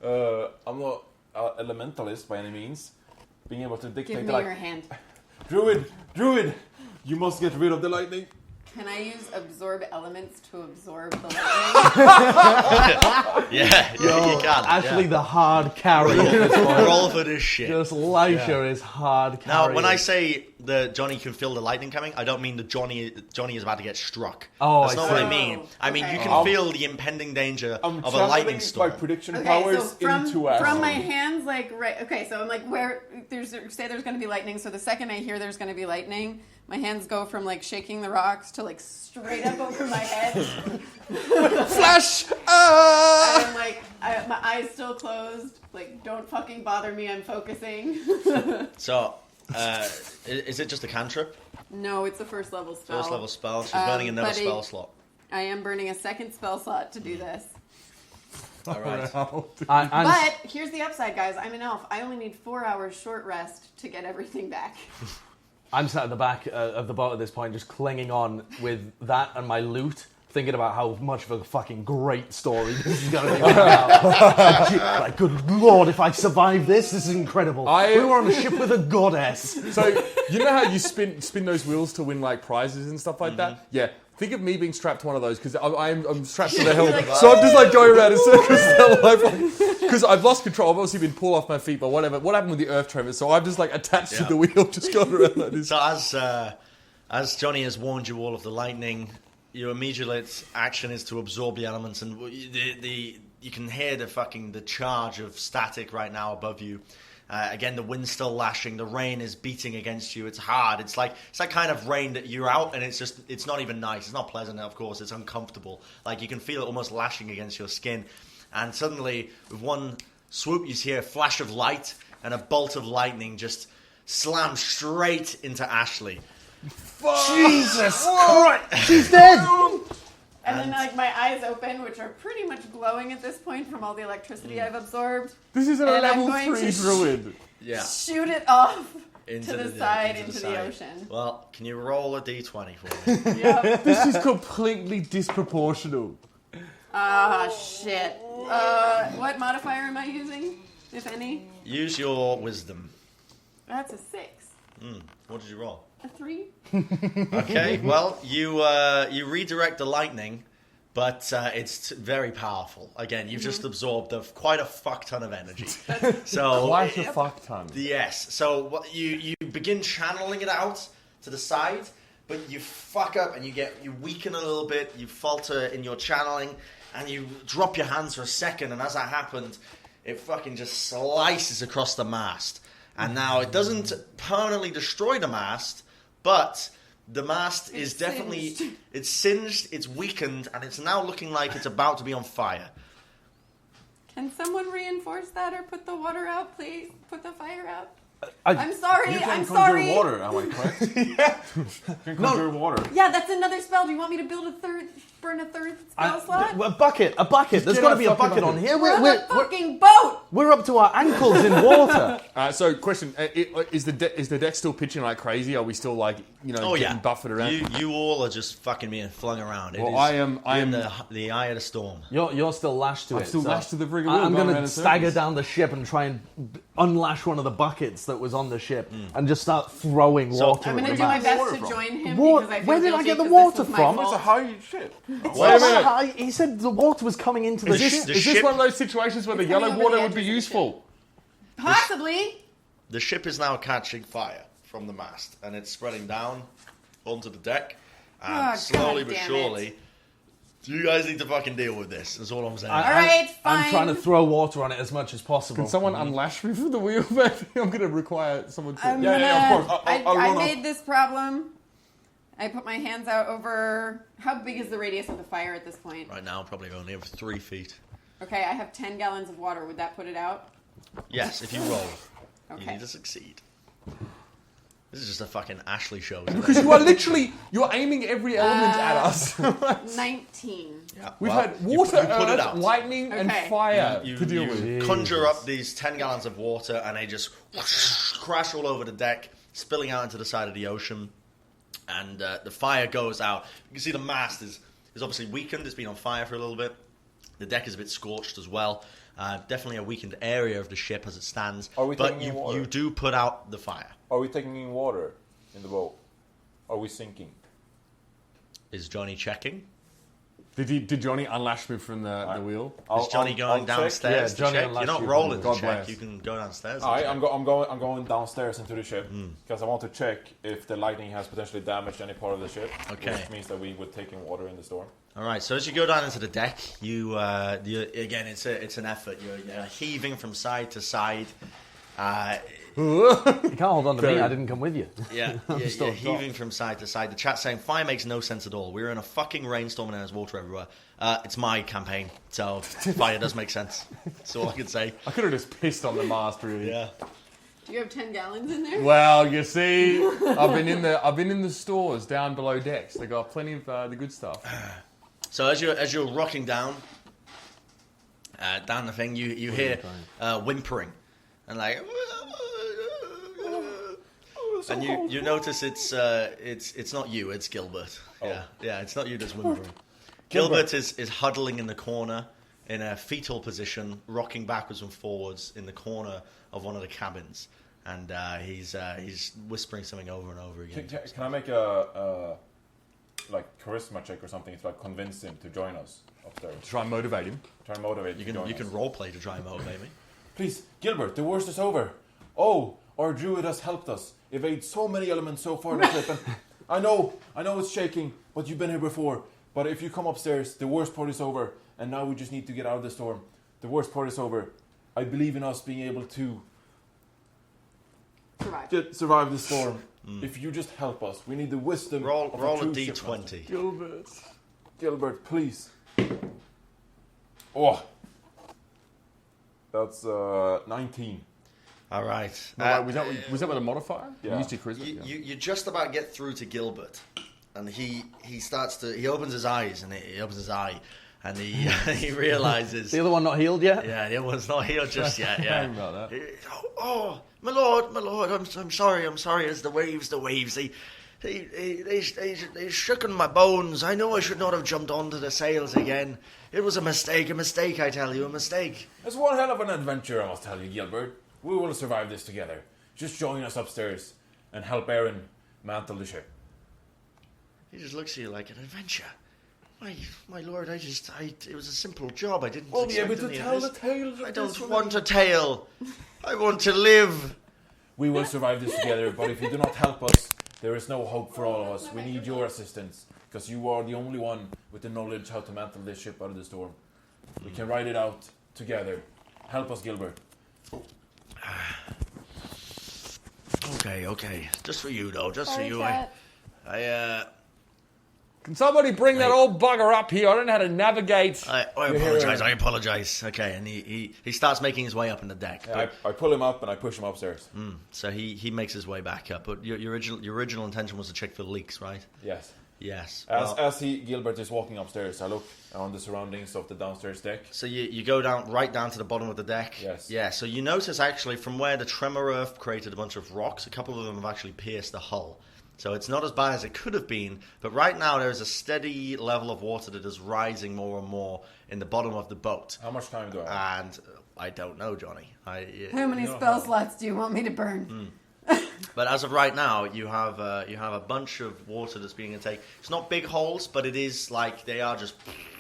S5: I'm not an elementalist by any means. Being able to dictate
S6: Give me your hand.
S5: Druid, you must get rid of the lightning.
S6: Can I use absorb elements to absorb the lightning?
S1: Yeah, you can.
S4: Actually, the hard carry.
S1: Roll for this shit.
S4: Just Lysha is hard carry.
S1: Now, when I say that Johnny can feel the lightning coming, I don't mean that Johnny is about to get struck.
S4: Oh,
S1: That's
S4: I
S1: not
S4: see.
S1: what I mean. I mean, you
S6: Okay.
S1: can feel the impending danger
S5: I'm
S1: of a lightning
S5: channeling
S1: storm.
S5: my prediction
S6: Okay,
S5: powers
S6: so
S5: into action.
S6: from my hands, like right. Okay, so I'm like, where say there's going to be lightning. So the second I hear there's going to be lightning, my hands go from like shaking the rocks to like straight up over my head.
S2: Flash!
S6: I'm like, my eyes still closed. Like, don't fucking bother me. I'm focusing.
S1: So, is it just a cantrip?
S6: No, it's a first level spell.
S1: First level spell. She's burning another
S6: but
S1: spell slot.
S6: I am burning a second spell slot to do this.
S1: All right.
S6: But here's the upside, guys. I'm an elf. I only need 4 hours short rest to get everything back.
S4: I'm sat at the back of the boat at this point, just clinging on with that and my loot, thinking about how much of a fucking great story this is going to be. Like, good lord, if I survive this is incredible. We were on a ship with a goddess.
S2: So, you know how you spin those wheels to win, like, prizes and stuff like that? Yeah. Think of me being strapped to one of those, because I'm strapped to the helmet. So I'm just, like, going around in circles. Because I've lost control. I've obviously been pulled off my feet, but whatever. What happened with the earth tremor? So I'm just, like, attached to the wheel, just going around like this.
S1: So as Johnny has warned you all of the lightning, your immediate action is to absorb the elements, and you can hear the charge of static right now above you. Again, the wind's still lashing. The rain is beating against you. It's hard. It's like kind of rain that you're out, and it's not even nice. It's not pleasant, of course. It's uncomfortable. Like, you can feel it almost lashing against your skin. And suddenly, with one swoop, you see a flash of light, and a bolt of lightning just slams straight into Ashley.
S4: Jesus Christ! She's dead!
S6: And then, like, my eyes open, which are pretty much glowing at this point from all the electricity I've absorbed.
S2: This is a
S6: And I'm
S2: level
S6: going
S2: 3
S6: to
S2: druid.
S1: Yeah.
S6: Shoot it off
S1: Into
S6: to the
S1: the
S6: side,
S1: into
S6: into
S1: the
S6: the
S1: side.
S6: ocean.
S1: Well, can you roll a d20 for me?
S6: Yep.
S2: This is completely disproportional.
S6: Ah, shit. What modifier am I using, if any?
S1: Use your wisdom.
S6: That's a 6.
S1: What did you roll?
S6: A 3?
S1: Okay, well, you redirect the lightning, but it's very powerful. Again, you've just absorbed quite a fuck ton of energy. So
S2: Quite a fuck ton.
S1: yes, so what you begin channeling it out to the side, but you fuck up and you weaken a little bit. You falter in your channeling, and you drop your hands for a second. And as that happened, it fucking just slices across the mast. And now it doesn't permanently destroy the mast, but the mast is definitely...
S6: singed.
S1: It's singed, it's weakened, and it's now looking like it's about to be on fire.
S6: Can someone reinforce that or put the water out, please? Put the fire out?
S4: I-
S6: I'm sorry,
S5: You can
S6: I'm
S5: conjure
S6: sorry.
S5: water, am I correct? You can conjure water.
S6: Yeah, that's another spell. Do you want me to burn a third spell slot?
S4: A bucket. There's
S2: get
S4: got to
S2: a
S4: be a
S2: fucking
S4: bucket on
S2: bucket.
S4: here.
S6: We're on
S4: We're,
S6: a fucking boat!
S4: we're up to our ankles in water.
S2: So, question: is the deck still pitching like crazy? Are we still getting buffered around?
S1: You all are just fucking being flung around.
S2: Well,
S1: It is,
S2: I am
S1: the eye of the storm.
S4: You're still lashed to it.
S2: I'm still lashed to the friggin' wheel,
S4: I'm
S2: going
S4: going
S2: around
S4: to
S2: in
S4: stagger
S2: circles.
S4: down the ship and try and unlash one of the buckets that was on the ship and just start throwing water
S6: I'm
S4: at
S6: going
S4: the
S6: to do my
S4: mast.
S6: best to join him
S4: What?
S6: because I feel
S4: Where did I
S6: guilty
S4: get the
S6: 'cause
S4: water
S6: this was my
S4: from?
S6: fault.
S5: It's a high ship.
S2: Wait a minute.
S4: He said the water was coming into the ship.
S2: Is this
S1: ship-
S2: one of those situations where the yellow
S6: coming over
S2: water
S6: the
S2: would be
S6: edges of the
S2: useful?
S6: Possibly.
S1: The ship is now catching fire from the mast, and it's spreading down onto the deck. And
S6: Oh,
S1: slowly
S6: God
S1: but
S6: damn
S1: surely, you guys need to fucking deal with this. That's all I'm saying.
S6: All right, fine.
S4: I'm trying to throw water on it as much as possible.
S2: Can someone unlash me from the wheel, baby? I'm going to require someone to...
S5: Yeah, of course. I'll
S6: I
S5: run up.
S6: made this problem. I put my hands out over... How big is the radius of the fire at this point?
S1: Right now, probably only over 3 feet.
S6: Okay, I have 10 gallons of water. Would that put it out?
S1: Yes, if you roll, you
S6: Okay.
S1: need to succeed. This is just a fucking Ashley show.
S2: Because you are literally... You're aiming every element at us.
S6: 19.
S1: Yeah,
S2: We've
S1: well,
S2: had water,
S1: you put it
S2: earth,
S1: out.
S2: lightning, and
S6: Okay.
S2: fire
S1: You
S2: to deal with.
S1: conjure up these 10 gallons of water, and they just crash all over the deck, spilling out into the side of the ocean. And the fire goes out. You can see the mast is obviously weakened. It's been on fire for a little bit. The deck is a bit scorched as well. Definitely a weakened area of the ship as it stands.
S5: Are we
S1: but
S5: taking in water?
S1: you do put out the fire.
S5: Are we taking in water in the boat? Are we sinking?
S1: Is Johnny checking?
S2: Did Johnny unlash me from the wheel?
S1: Is Johnny going
S5: check.
S1: downstairs
S4: Yeah,
S1: to
S4: Johnny
S1: check? You're
S4: unless
S1: not
S4: you-
S1: rolling to
S2: God
S1: check.
S2: bless.
S1: You can go downstairs.
S5: All
S1: and
S5: right,
S1: check.
S5: I'm going downstairs into the ship because I want to check if the lightning has potentially damaged any part of the ship.
S1: Okay.
S5: Which means that we would take in water in the storm.
S1: All right. So as you go down into the deck, you again, it's an effort. You're heaving from side to side.
S4: You can't hold on to me. I didn't come with you.
S1: Yeah,
S4: still
S1: you're
S4: on top.
S1: heaving from side to side. The chat's saying fire makes no sense at all. We're in a fucking rainstorm and there's water everywhere. It's my campaign, so fire does make sense. That's all I can say.
S2: I could have just pissed on the mast, really.
S1: Yeah.
S6: Do you have 10 gallons in there?
S2: Well, you see, I've been in the stores down below decks. They got plenty of the good stuff.
S1: So as you're rocking down the thing, you hear whimpering and like, and you notice it's not you, it's Gilbert. Yeah, it's not you that's whimpering. Gilbert is huddling in the corner in a fetal position, rocking backwards and forwards in the corner of one of the cabins, and he's whispering something over and over again.
S5: Can I make a like charisma check or something to like convince him to join us upstairs?
S2: Try and motivate him.
S5: Try and motivate
S1: You
S5: him to join
S1: can
S5: us.
S1: role play to try and motivate me.
S5: Please, Gilbert, the worst is over. Oh, our druid has helped us evade so many elements so far in the trip. And I know it's shaking, but you've been here before. But if you come upstairs, the worst part is over, and now we just need to get out of the storm. The worst part is over. I believe in us being able to survive the storm. If you just help us, we need the wisdom.
S1: Roll
S5: of
S1: a
S5: true ship master.
S1: d20.
S5: Gilbert, please. Oh, that's 19.
S1: All right.
S2: Was that with a modifier?
S5: Yeah.
S2: You used your charisma?
S1: You just about get through to Gilbert, and he opens his eyes and he opens his eye, and he realizes
S4: The other one not healed yet?
S1: yeah, the other one's not here just yet. Yeah.
S2: Sorry about that.
S1: Oh, my lord, I'm sorry. It's the waves. They shook in my bones. I know I should not have jumped onto the sails again. It was a mistake, I tell you, a mistake.
S5: It's one hell of an adventure, I must tell you, Gilbert. We will survive this together. Just join us upstairs and help Eren mantle the ship.
S1: He just looks at you like an adventure. My lord, it was a simple job. I didn't
S5: We'll be able
S1: expect
S5: to
S1: any
S5: tell
S1: of
S5: the
S1: this.
S5: tales of
S1: I
S5: this
S1: don't
S5: from
S1: want
S5: you.
S1: a tale. I want to live.
S5: We will survive this together, but if you do not help us, there is no hope for all of us. We need your assistance, because you are the only one with the knowledge how to mantle this ship out of the storm. We can ride it out together. Help us, Gilbert.
S1: Okay. Just for you, though. Just
S6: Sorry,
S1: for you.
S6: Cat.
S2: Can somebody bring that old bugger up here? I don't know how to navigate.
S1: I apologize. Okay, and he starts making his way up in the deck.
S5: I pull him up and I push him upstairs.
S1: So he makes his way back up. But your original intention was to check for leaks, right?
S5: Yes.
S1: Yes.
S5: As Gilbert is walking upstairs, I look on the surroundings of the downstairs deck.
S1: So you go right down to the bottom of the deck.
S5: Yes.
S1: Yeah. So you notice actually from where the tremor earth created a bunch of rocks, a couple of them have actually pierced the hull. So it's not as bad as it could have been, but right now there is a steady level of water that is rising more and more in the bottom of the boat.
S5: How much time do I have?
S1: And I don't know, Johnny.
S6: How many spell slots do you want me to burn?
S1: But as of right now, you have a bunch of water that's being intaken. It's not big holes, but it is like they are just.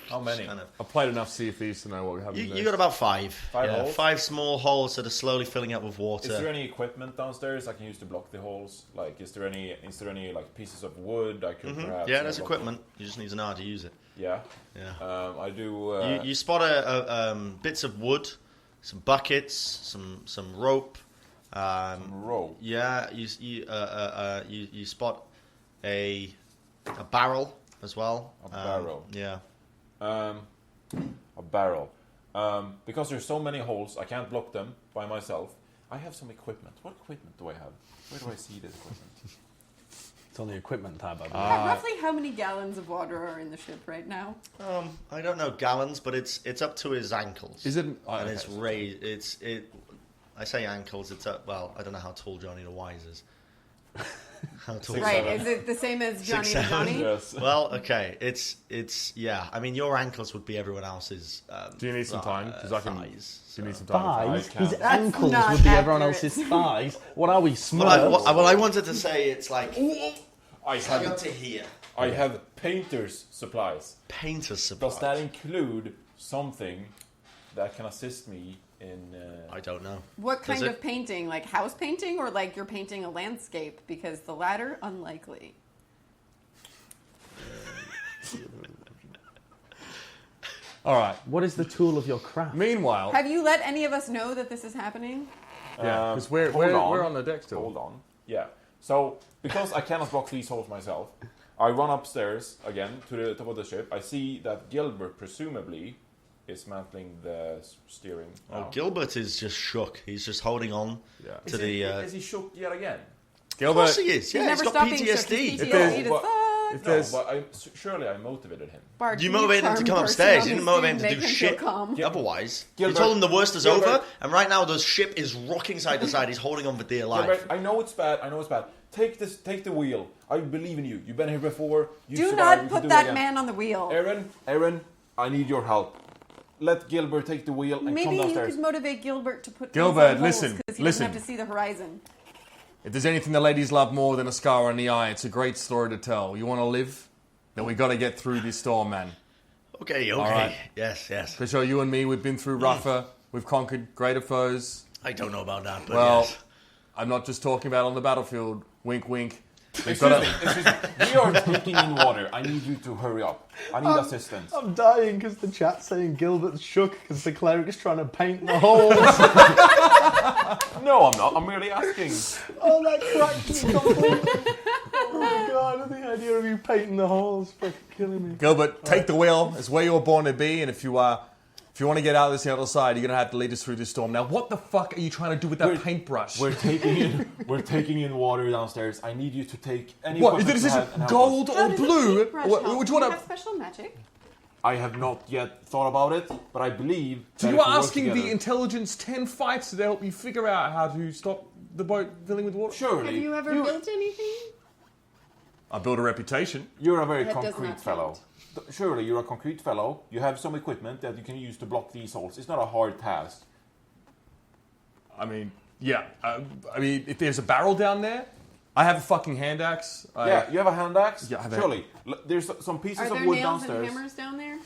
S5: How many?
S1: Kind of,
S2: I've played enough Sea of Thieves to know what happens
S1: you got about 5.
S5: Five holes?
S1: 5 small holes that are slowly filling up with water.
S5: Is there any equipment downstairs I can use to block the holes? Like, is there any like pieces of wood I could perhaps?
S1: Yeah, there's equipment. You just need to know how to use it.
S5: Yeah.
S1: Yeah.
S5: I do.
S1: You spot a bits of wood, some buckets, some rope.
S5: Rope.
S1: Yeah, you spot a barrel as well.
S5: A barrel.
S1: Yeah.
S5: A barrel. Because there's so many holes, I can't block them by myself. I have some equipment. What equipment do I have? Where do I see this equipment?
S4: It's on the equipment tab, I believe.
S6: Roughly how many gallons of water are in the ship right now?
S1: I don't know gallons, but it's up to his ankles.
S2: Is it?
S1: And it's raised. I say ankles. It's up. Well, I don't know how tall Johnny the Wise is. How tall?
S6: Right, is it the same as Johnny the
S1: 6'7"?
S6: Johnny?
S5: Yes.
S1: Well, okay. It's yeah. I mean, your ankles would be everyone else's.
S2: Do you need some time? Because I can.
S1: thighs.
S2: Do you need some time?
S4: Thighs?
S5: I can't.
S4: His ankles
S6: not
S4: would be everyone
S6: accurate.
S4: else's thighs. What are we,
S1: Well,
S4: Smurfs?
S1: I wanted to say it's like
S5: I
S1: up
S5: have
S1: to here.
S5: I have painter's supplies.
S1: Painter's supply.
S5: Does that include something that can assist me in?
S1: I don't know.
S6: What kind
S1: Does
S6: of
S1: it?
S6: painting? Like house painting or like you're painting a landscape? Because the latter, unlikely.
S2: All right.
S4: What is the tool of your craft?
S2: Meanwhile,
S6: Have you let any of us know that this is happening?
S2: yeah, because we're
S5: hold on.
S2: we're on the deck still.
S5: Hold on. Yeah. So because I cannot block these holes myself, I run upstairs again to the top of the ship. I see that Gilbert presumably is mantling the steering.
S1: Oh,
S5: now.
S1: Gilbert is just shook. He's just holding on
S2: Yeah.
S1: to the.
S5: Is he shook yet again?
S1: Of
S2: Gilbert,
S1: course he is. Yeah,
S6: He's
S1: he's
S6: never
S1: got
S6: stopped being shook.
S1: PTSD.
S6: He's
S2: If
S6: PTSD
S2: there's-
S6: as
S5: what-
S6: fuck.
S2: if
S5: No,
S2: there's
S5: but surely I motivated him.
S6: Bart,
S1: You
S6: can
S1: motivated him to
S6: charm
S1: come
S6: person
S1: upstairs.
S6: on
S1: You didn't
S6: this
S1: motivate him
S6: dude,
S1: to
S6: make
S1: do
S6: him feel
S1: shit.
S6: calm?
S1: Otherwise,
S5: Gilbert-
S1: you told him the worst is
S5: Gilbert-
S1: over, and right now the ship is rocking side to side. He's holding on for dear life.
S5: Gilbert, I know it's bad. I know it's bad. Take the wheel. I believe in you. You've been here before. You
S6: Do
S5: survived.
S6: not
S5: You can
S6: put
S5: do it
S6: that
S5: again.
S6: man on the wheel.
S5: Eren, I need your help. Let Gilbert take the wheel and come
S6: Maybe you
S5: downstairs.
S6: could motivate Gilbert to put
S2: Gilbert,
S6: things on
S2: listen,
S6: because he
S2: listen.
S6: doesn't have to see the horizon.
S2: If there's anything the ladies love more than a scar on the eye, it's a great story to tell. You want to live? Then we got to get through this storm, man.
S1: Okay.
S2: right.
S1: Yes.
S2: For sure, you and me, we've been through rougher. We've conquered greater foes.
S1: I don't know about that, but
S2: Well,
S1: yes.
S2: I'm not just talking about on the battlefield. Wink, wink. We've
S5: Excuse
S2: got
S5: me. We are taking in water. I need you to hurry up. I need assistance.
S4: I'm dying because the chat's saying Gilbert's shook because the cleric is trying to paint the holes.
S5: No, I'm not. I'm merely asking.
S4: Oh, that cracked me completely. Oh my god, the idea of you painting the holes is fucking killing me.
S2: Gilbert, take the wheel. It's where you were born to be, and if you want to get out of this the other side, you're gonna have to lead us through this storm. Now, what the fuck are you trying to do with that paintbrush?
S5: We're taking in water downstairs. I need you to take any.
S2: What is
S5: equipment
S2: it? Is
S5: you
S2: it
S5: have and help
S2: gold
S5: us.
S6: How
S2: or
S6: does
S2: blue?
S6: a paintbrush help?
S2: Would
S6: Do
S2: you
S6: you
S2: want
S6: have
S2: to?
S6: special magic?
S5: I have not yet thought about it, but I believe.
S2: So
S5: that
S2: you
S5: if we
S2: are
S5: work
S2: asking the
S5: together-
S2: intelligence 10 fights to help you figure out how to stop the boat filling with water?
S5: Surely.
S6: Have you ever built anything?
S2: I built a reputation.
S5: You're a very
S6: That does
S5: concrete
S6: not
S5: fellow. Surely you're a concrete fellow. You have some equipment that you can use to block these holes. It's not a hard task.
S2: I mean, yeah. I mean, if there's a barrel down there, I have a fucking hand axe.
S5: Yeah, you have a hand axe?
S2: Yeah, I have a-
S5: Surely. There's some pieces
S6: Are
S5: of
S6: there
S5: wood
S6: nails
S5: downstairs.
S6: and hammers down there?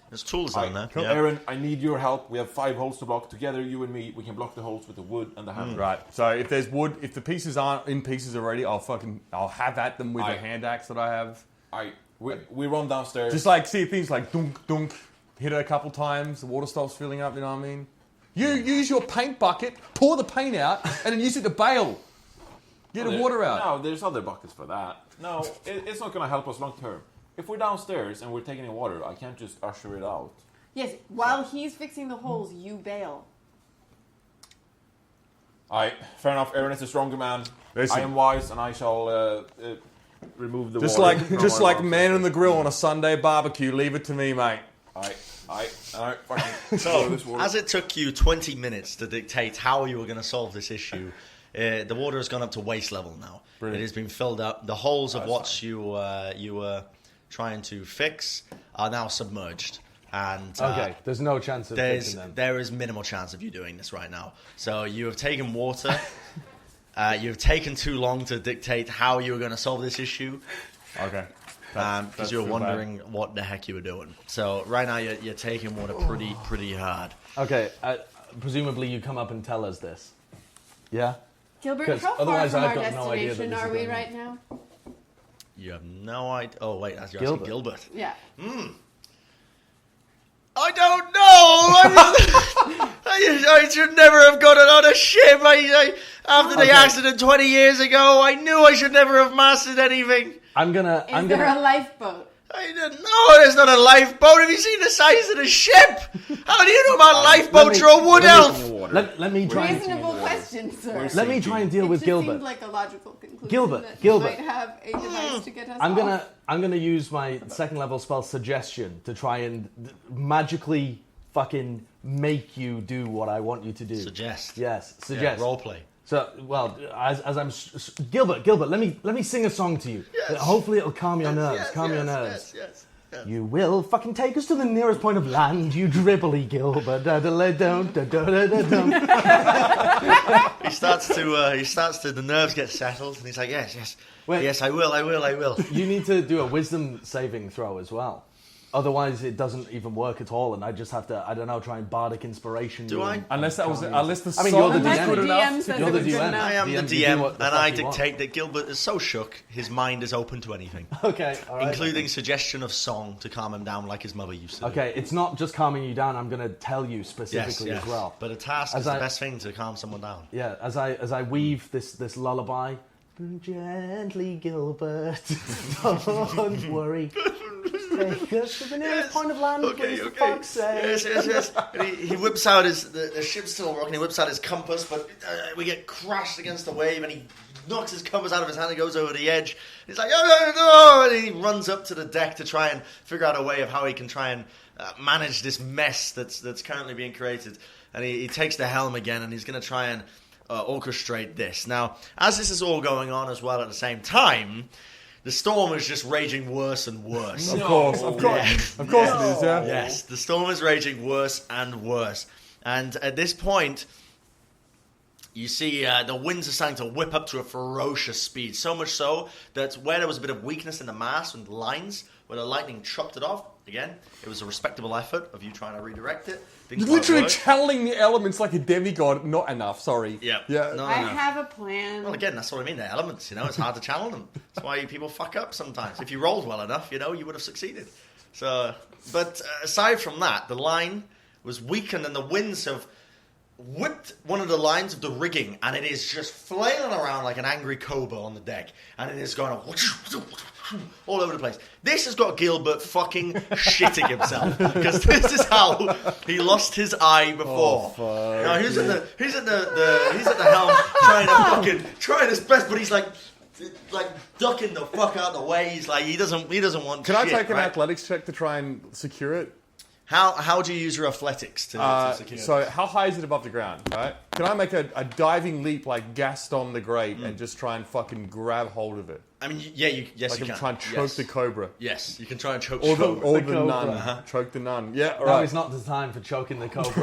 S1: There's tools down there. Yeah.
S5: Eren, I need your help. We have 5 holes to block. Together, you and me, we can block the holes with the wood and the hammer.
S2: Right. So if there's wood, if the pieces aren't in pieces already, I'll have at them with
S5: I-
S2: a hand axe that I have.
S5: We run downstairs.
S2: Just like see things like dunk dunk, hit it a couple times, the water stops filling up. You know what I mean? You use your paint bucket, pour the paint out, and then use it to bail. Get the water out.
S5: No, there's other buckets for that. No, it's not going to help us long term. If we're downstairs and we're taking in water, I can't just usher it out.
S6: Yes, while he's fixing the holes, you bail.
S5: Fair enough. Eren is a stronger man.
S2: Listen.
S5: I am wise, and I shall remove the
S2: Just
S5: water.
S2: like
S5: from our
S2: man in the grill on a Sunday barbecue. Leave it to me, mate.
S5: I fucking
S1: So,
S5: this water.
S1: as it took you 20 minutes to dictate how you were going to solve this issue, The water has gone up to waist level now.
S2: Brilliant.
S1: It has been filled up. The holes of what you were trying to fix are now submerged. And
S4: Okay, there's no chance of fixing them.
S1: there is minimal chance of you doing this right now. So you have taken water. You've taken too long to dictate how you were going to solve this issue.
S2: Okay.
S1: Because you were wondering what the heck you were doing. So right now you're taking water pretty hard.
S4: Okay, presumably you come up and tell us this. Yeah?
S6: Gilbert,
S4: 'Cause
S6: how far
S4: otherwise
S6: from
S4: I've
S6: our
S4: got no idea that
S6: destination
S4: this is
S6: are we
S4: going on.
S6: right now?
S1: You have no idea. Oh wait, that's
S4: Gilbert.
S1: Gilbert.
S6: Yeah.
S1: I don't know. I should never have gotten on a ship. After the accident 20 years ago, I knew I should never have mastered anything.
S4: I'm gonna.
S6: Is there a lifeboat?
S1: I didn't know there's not a lifeboat. Have you seen the size of the ship? How do you know about lifeboats? You're a wood elf.
S4: Let me try.
S6: Reasonable question, sir.
S4: Let me try and deal
S6: It
S4: with
S6: just
S4: Gilbert.
S6: seemed like a logical conclusion.
S4: Gilbert,
S6: that
S4: Gilbert.
S6: You might have a device to get us
S4: I'm gonna use my second level spell suggestion to try and magically fucking make you do what I want you to do.
S1: Suggest.
S4: Yes, suggest.
S1: Yeah, roleplay.
S4: So, well, as I'm Gilbert, let me sing a song to you.
S1: Yes.
S4: Hopefully, it'll calm your nerves.
S1: Yes.
S4: You will fucking take us to the nearest point of land, you dribbly Gilbert.
S1: He starts to. The nerves get settled, and he's like, yes,
S4: Wait.
S1: yes, I will.
S4: You need to do a wisdom saving throw as well. Otherwise, it doesn't even work at all, and I just have to, I don't know, try and bardic inspiration.
S1: Do I?
S2: Unless the
S4: I mean,
S2: song
S4: you're the
S2: was
S4: DM.
S2: good enough.
S6: DM says
S4: You're
S6: it
S4: the
S6: was good
S4: DM.
S6: enough.
S1: I am the
S4: you do
S1: DM,
S4: what the
S1: and
S4: fuck
S1: I
S4: you want.
S1: dictate that Gilbert is so shook, his mind is open to anything,
S4: Okay, all right.
S1: including suggestion of song to calm him down like his mother used to do.
S4: Okay, it's not just calming you down. I'm going to tell you
S1: Yes,
S4: specifically
S1: yes.
S4: as well.
S1: But a task
S4: As
S1: is the
S4: I-
S1: best thing to calm someone down.
S4: Yeah, as I weave this lullaby, gently, Gilbert, don't worry. Take us to the nearest point of land, please, for fuck's sake.
S1: Yes. And he whips out the ship's still rocking. He whips out his compass, but we get crashed against the wave, and he knocks his compass out of his hand and goes over the edge. He's like, oh, and he runs up to the deck to try and figure out a way of how he can try and manage this mess that's currently being created. And he takes the helm again, and he's going to try and orchestrate this. Now, as this is all going on as well at the same time, the storm is just raging worse and worse.
S2: Of course it is. Yeah.
S1: Yes, the storm is raging worse and worse. And at this point, you see the winds are starting to whip up to a ferocious speed. So much so that where there was a bit of weakness in the mast and the lines, where the lightning chopped it off, again, it was a respectable effort of you trying to redirect it. Things
S2: You're
S1: might
S2: literally
S1: work.
S2: channeling the elements like a demigod. Not enough. Sorry.
S1: Yeah.
S2: Yeah.
S1: No.
S6: I have a plan.
S1: Well, again, that's what I mean. They're elements, it's hard to channel them. That's why people fuck up sometimes. If you rolled well enough, you would have succeeded. So, but aside from that, the line was weakened and the winds have whipped one of the lines of the rigging, and it is just flailing around like an angry cobra on the deck, and it is going all over the place. This has got Gilbert fucking shitting himself, because this is how he lost his eye before. Now he's at the helm trying his best, but he's like ducking the fuck out of the way. He's like he doesn't want.
S2: Can I
S1: shit,
S2: take an
S1: right?
S2: athletics check to try and secure it?
S1: How do you use your athletics to secure?
S2: So how high is it above the ground, right? Can I make a diving leap like Gaston the Great and just try and fucking grab hold of it?
S1: I mean, yeah, yes,
S2: Like
S1: you
S2: I'm
S1: can.
S2: trying to choke the cobra.
S1: Yes, you can try and choke
S2: Or the
S4: cobra.
S2: nun. Choke the nun. Yeah, all
S4: No,
S2: right.
S4: it's not the time for choking the cobra.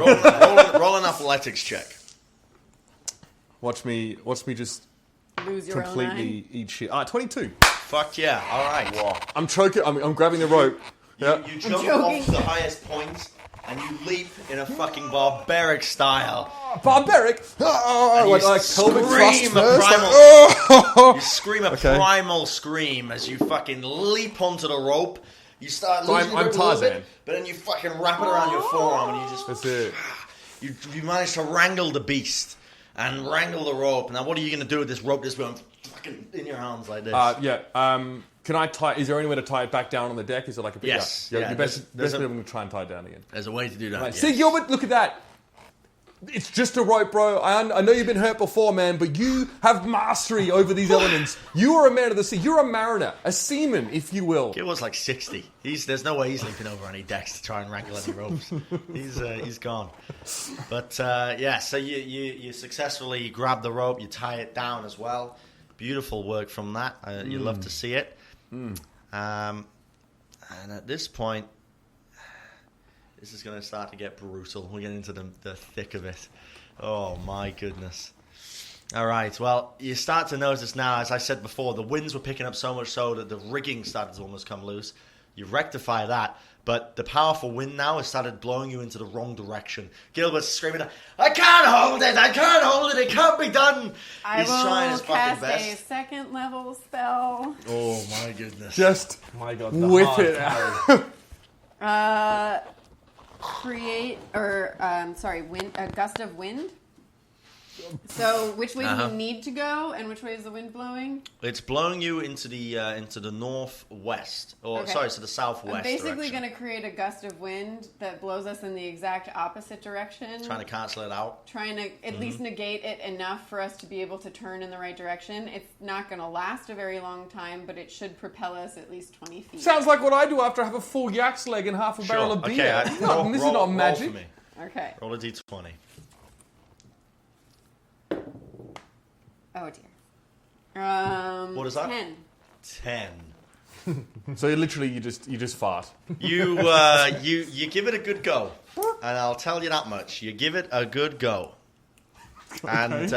S1: roll an athletics check.
S2: Watch me just
S6: Lose your own
S2: completely eat shit. 22.
S1: Fuck yeah! All right.
S2: I'm choking. I'm grabbing the rope. Yeah.
S1: You jump off the highest point and you leap in a fucking barbaric style.
S2: Barbaric.
S1: And you
S2: Like pelvic thrust
S1: scream a
S2: first.
S1: primal. You scream a
S2: Okay.
S1: primal scream as you fucking leap onto the rope. You start
S2: So
S1: losing
S2: I'm
S1: your grip a little
S2: Tarzan.
S1: bit, but then you fucking wrap it around your forearm and you just
S2: That's it.
S1: you manage to wrangle the beast and wrangle the rope. Now, what are you going to do with this rope that's going fucking in your arms like this?
S2: Can I tie? Is there any way to tie it back down on the deck? Is it like a big?
S1: Yes.
S2: Yeah.
S1: Yeah,
S2: the best
S1: there's
S2: bit
S1: a-
S2: I'm going to try and tie it down again.
S1: There's a way to do that.
S2: Right.
S1: yes.
S2: See, Gilbert, look at that. it's just a rope, bro. I know you've been hurt before, man, but you have mastery over these elements. You are a man of the sea. You're a mariner, a seaman, if you will.
S1: Gilbert's like 60. There's no way he's leaping over any decks to try and wrangle any ropes. He's gone. But so you successfully grab the rope, you tie it down as well. Beautiful work from that. You love to see it. And at this point, this is going to start to get brutal. We're getting into the thick of it. Oh, my goodness. All right, well, you start to notice now, as I said before, the winds were picking up so much so that the rigging started to almost come loose. You rectify that, but the powerful wind now has started blowing you into the wrong direction. Gilbert's screaming, I can't hold it! I can't hold it! It can't be done! He's trying his fucking best.
S6: I will cast a second level spell.
S1: Oh, my goodness.
S2: Just
S4: My God,
S2: whip it out.
S6: Create, a gust of wind. So, which way do you need to go, and which way is the wind blowing?
S1: It's blowing you into the northwest, to the southwest.
S6: I'm basically going to create a gust of wind that blows us in the exact opposite direction.
S1: Trying to cancel it out.
S6: Trying to at least negate it enough for us to be able to turn in the right direction. It's not going to last a very long time, but it should propel us at least 20 feet.
S2: Sounds like what I do after I have a full yak's leg and half a barrel of beer.
S1: Okay,
S2: This is not magic.
S1: Roll for me.
S6: Okay.
S1: Roll a d20.
S6: Oh dear.
S1: What is that?
S6: 10.
S1: 10.
S2: So you just fart.
S1: You give it a good go, and I'll tell you that much. You give it a good go, and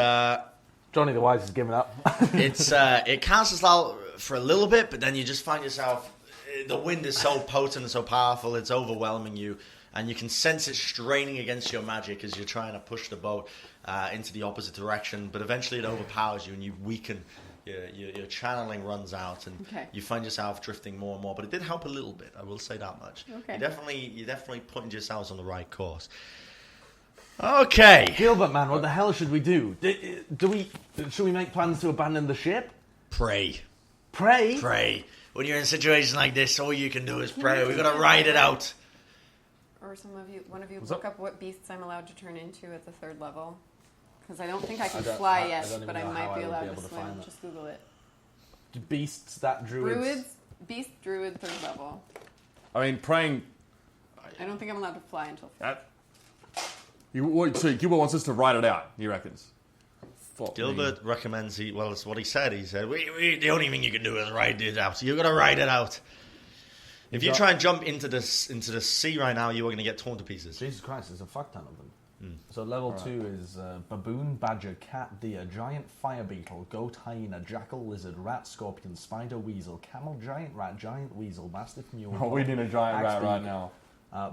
S4: Johnny the Wise is giving up.
S1: it cancels out for a little bit, but then you just find yourself. The wind is so potent and so powerful; it's overwhelming you, and you can sense it straining against your magic as you're trying to push the boat into the opposite direction. But eventually, it overpowers you, and you weaken. Your channeling runs out, and you find yourself drifting more and more. But it did help a little bit. I will say that much.
S6: Okay.
S1: You definitely putting yourselves on the right course. Okay.
S4: Gilbert, man, what the hell should we do? Should we make plans to abandon the ship?
S1: Pray.
S4: Pray?
S1: Pray. When you're in a situation like this, all you can do is pray. We've got to ride it out.
S6: Or one of you, look up what beasts I'm allowed to turn into at the 3rd level. Because I don't think I can fly yet, but I might be allowed to swim. Just Google it.
S4: Beasts that druids?
S6: Beast druid 3rd level.
S2: I mean, praying.
S6: I don't think I'm allowed to fly until 5th.
S2: So Gilbert wants us to write it out, he reckons.
S1: Gilbert recommends it's what he said. He said, the only thing you can do is ride it out. You've got to ride it out. If you try and jump into the sea right now, you are going to get torn to pieces.
S4: Jesus Christ, there's a fuck ton of them. So level 2 is baboon, badger, cat, deer, giant fire beetle, goat, hyena, jackal, lizard, rat, scorpion, spider, weasel, camel, giant rat, giant weasel, mastiff, mule.
S2: Oh, we need a giant rat right now.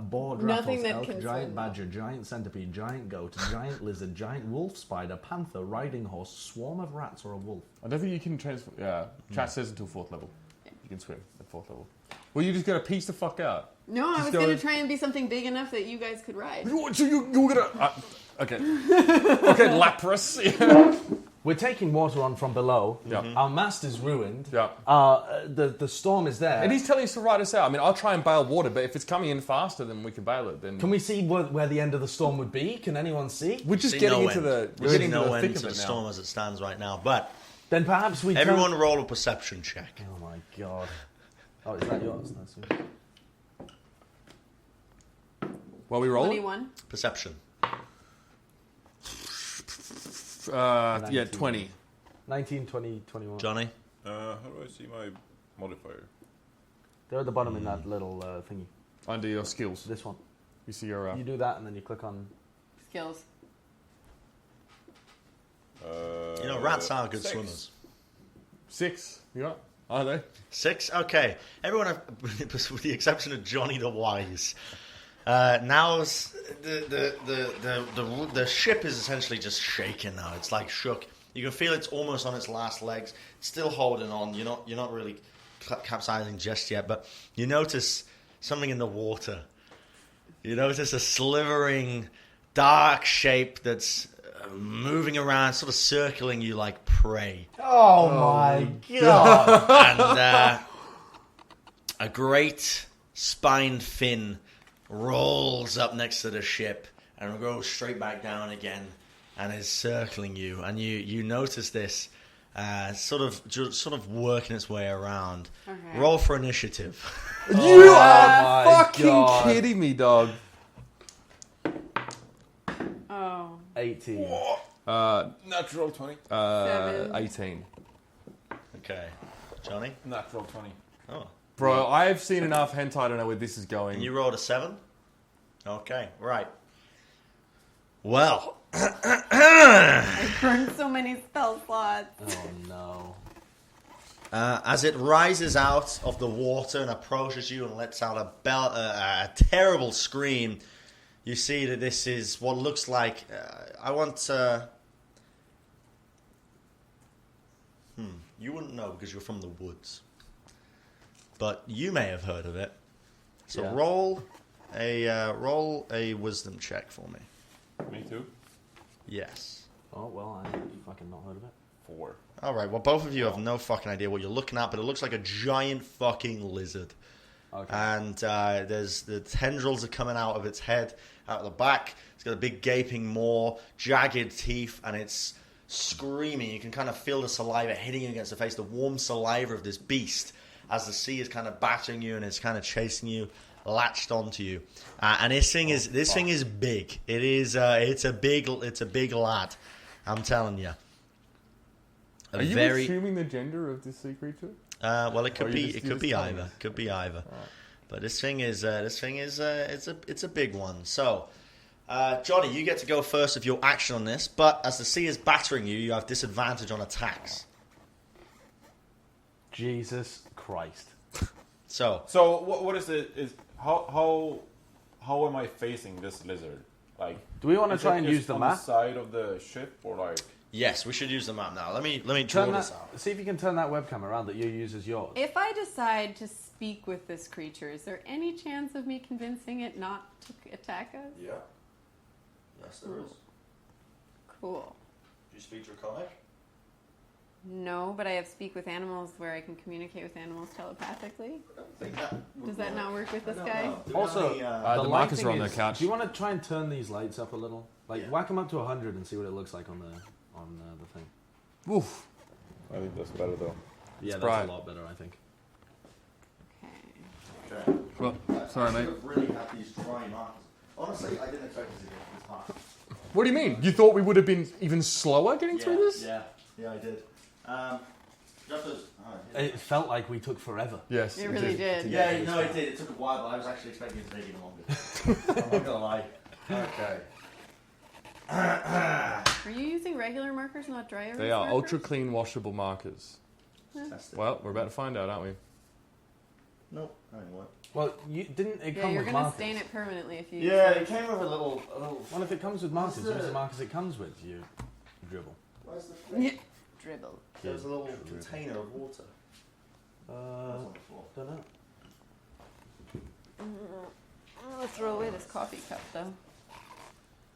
S4: Boar,
S6: Nothing
S4: rattles,
S6: that
S4: elk,
S6: can
S4: giant
S6: swim.
S4: badger, giant centipede, giant goat, giant lizard, giant wolf, spider, panther, riding horse, swarm of rats, or a wolf.
S2: I don't think you can transfer. Yeah, chat says until 4th level. You can swim at 4th level. Well, you just got to piece the fuck out.
S6: No, I was going to try and be something big enough that you guys could ride.
S2: So you were going to... okay. Okay, Lapras. Yeah.
S4: We're taking water on from below.
S2: Yeah.
S4: Our mast is ruined.
S2: Yeah.
S4: The storm is there.
S2: And he's telling us to ride us out. I mean, I'll try and bail water, but if it's coming in faster than we can bail it, then...
S4: Can we see where the end of the storm would be? Can anyone see?
S2: We're just
S1: See
S2: getting
S1: no
S2: into
S1: end.
S2: the...
S1: We're
S2: We're getting
S1: getting
S2: into
S1: no
S2: the
S1: end
S2: thick
S1: to
S2: of
S1: the
S2: it
S1: storm
S2: now.
S1: as it stands right now. But
S4: Then perhaps we
S1: everyone roll a perception check.
S4: Oh my god. Oh, is that yours? That's yours.
S2: While we roll
S6: 21.
S1: Perception.
S2: yeah, 20.
S4: 19, 20, 21.
S1: Johnny?
S5: How do I see my modifier?
S4: They're at the bottom in that little thingy.
S2: Under your skills.
S4: This one.
S2: You see your...
S4: You do that and then you click on...
S6: Skills.
S1: Rats are good
S5: 6.
S1: swimmers.
S2: 6. You got? Are they?
S1: 6? Okay. Everyone, with the exception of Johnny the Wise. Now's the ship is essentially just shaking now. It's like shook. You can feel it's almost on its last legs. It's still holding on. You're not really capsizing just yet, but you notice something in the water. You notice a slithering, dark shape that's moving around, sort of circling you like prey.
S4: Oh my god!
S1: And a great spined fin rolls up next to the ship, and goes straight back down again, and is circling you. And you notice this sort of working its way around.
S3: Okay.
S1: Roll for initiative.
S2: You are
S4: my
S2: fucking
S4: God.
S2: kidding me, dog.
S3: Oh.
S4: 18.
S5: Natural 20.
S2: 18.
S1: Okay, Johnny.
S5: Natural 20.
S1: Oh,
S2: Bro, I've seen enough hentai to know where this is going.
S1: and you rolled a 7. Okay, right. Well,
S3: I burned so many spell slots.
S4: Oh no.
S1: as it rises out of the water and approaches you and lets out a terrible scream, you see that this is what looks like. You wouldn't know because you're from the woods, but you may have heard of it. So
S4: Yeah.
S1: roll a wisdom check for me.
S5: Me too.
S1: Yes.
S4: Oh well, I fucking not heard of it.
S5: 4.
S1: All right. Well, both of you have no fucking idea what you're looking at, but it looks like a giant fucking lizard.
S4: Okay.
S1: And there's the tendrils are coming out of its head, out of the back. It's got a big gaping maw, jagged teeth, and it's screaming. You can kind of feel the saliva hitting you against the face, the warm saliva of this beast, as the sea is kind of battering you and it's kind of chasing you, latched onto you. And this thing is big. It is. It's a big lad. I'm telling you.
S2: Are you assuming the gender of this sea creature?
S1: Well, it could
S2: Or
S1: be.
S2: you just-
S1: It
S2: you're
S1: could be
S2: just telling
S1: either.
S2: us?
S1: Could be either.
S2: Alright.
S1: But this thing is. It's a big one. So, Johnny, you get to go first with your action on this. But as the sea is battering you, you have disadvantage on attacks.
S4: Jesus Christ.
S1: So,
S5: So what is it? Is how am I facing this lizard? Like,
S4: Do we want to
S5: is
S4: try
S5: it
S4: and
S5: just
S4: use the
S5: on
S4: map?
S5: the side of the ship, or like?
S1: yes, we should use the map now. Let me draw
S4: Turn
S1: this
S4: that,
S1: out.
S4: see if you can turn that webcam around that you use as yours.
S3: If I decide to speak with this creature, is there any chance of me convincing it not to attack us?
S1: Yeah. Yes, there is.
S3: Cool.
S1: Do you speak Draconic?
S3: No, but I have speak with animals where I can communicate with animals telepathically. Does that not work with this guy?
S4: Also,
S2: the markers are on their couch.
S4: Do you want to try and turn these lights up a little? Like,
S1: Yeah.
S4: whack them up to 100 and see what it looks like on the thing.
S2: Oof.
S5: I think that's better though.
S4: Yeah, that's
S2: bright.
S4: a lot better, I think.
S3: Okay.
S1: Okay.
S2: Well, sorry, mate.
S1: I've really had these dry marks. Honestly, I didn't expect this to get this hard.
S2: What do you mean? You thought we would have been even slower getting through this?
S1: Yeah, I did. Just as,
S4: It felt like we took forever.
S2: Yes.
S3: It really did.
S1: yeah, no, it did. It took a while, but I was actually expecting it to take even longer. I'm not gonna lie. Okay.
S3: Are you using regular markers, not dry erase
S2: They are
S3: markers?
S2: ultra clean washable markers.
S1: That's the,
S2: Well, we're about to find out, aren't we?
S1: nope, that didn't work.
S4: Well, didn't it
S3: Yeah,
S4: come
S3: you're
S4: with
S3: gonna
S4: markers?
S3: stain it permanently if you.
S1: Yeah, it came with a little.
S4: Well, if it comes with markers,
S1: What's
S4: use
S1: the-
S4: the markers it comes with, you dribble.
S1: Where's the thing?
S3: Dribble.
S1: There's a little container of water. That's
S4: Uh,
S1: on the floor.
S4: don't know.
S3: I'll throw away this coffee cup though.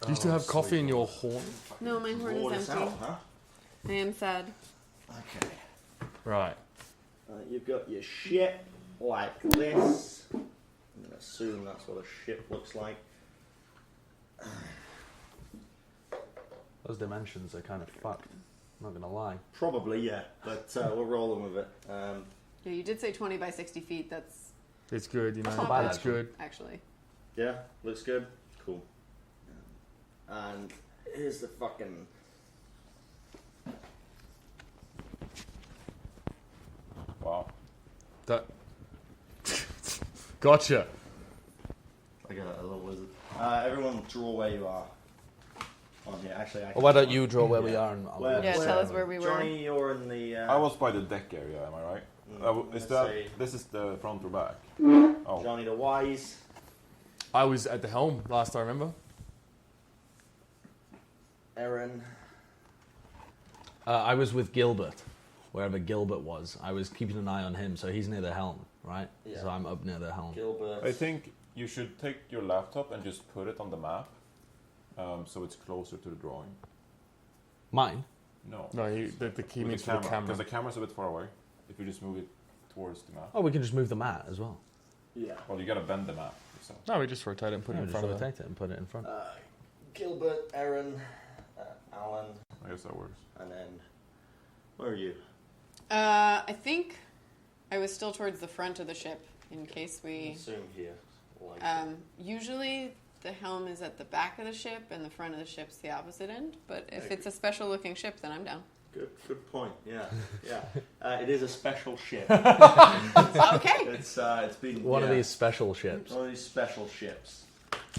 S2: Do you still have coffee in your horn?
S3: No, my horn
S1: Draw
S3: is
S1: this
S3: empty.
S1: out, huh?
S3: I am sad.
S1: Okay.
S2: Right.
S1: You've got your ship like this. I'm going to assume that's what a ship looks like.
S4: Those dimensions are kind of fucked. Not gonna lie.
S1: Probably, yeah, but we're rolling with it.
S3: Yeah, you did say 20 by 60 feet. That's
S2: It's good, you know.
S3: not bad,
S2: It's good.
S3: actually.
S1: Yeah, looks good. Cool. And here's the fucking...
S5: Wow.
S2: That. Gotcha.
S1: I got a little wizard. Everyone draw where you are. On here. Actually, I
S4: Well, why don't you draw where we are and I'll
S1: Where-
S3: Yeah,
S1: where-
S3: tell us where we were.
S1: Johnny, you're in the...
S5: I was by the deck area. Am I right? Is
S1: let's
S5: that
S1: see.
S5: this is the front or back? Oh,
S1: Johnny the Wise.
S2: I was at the helm last I remember.
S1: Eren.
S4: I was with Gilbert, wherever Gilbert was. I was keeping an eye on him, so he's near the helm, right?
S1: Yeah.
S4: So I'm up near the helm.
S1: Gilbert.
S5: I think you should take your laptop and just put it on the map, so it's closer to the drawing.
S4: Mine?
S5: No.
S2: No, the key
S5: With
S2: means for the camera.
S5: because the camera's a bit far away. If you just move it towards the map.
S4: Oh, we can just move the mat as well.
S1: Yeah.
S5: Well, you gotta bend the map. So.
S2: No, we just rotate it and put it
S4: Yeah,
S2: in
S4: just
S2: front of it.
S4: rotate it and put it in front.
S1: Gilbert, Eren, Allan,
S5: I guess that works.
S1: and then where are you?
S6: I think I was still towards the front of the ship in case we.
S1: Assume here.
S6: Usually the helm is at the back of the ship and the front of the ship's the opposite end. But if it's a special looking ship, then I'm down.
S1: Good point. Yeah. It is a special ship.
S6: Okay.
S1: It's been
S4: One of these special ships.
S1: One of these special ships.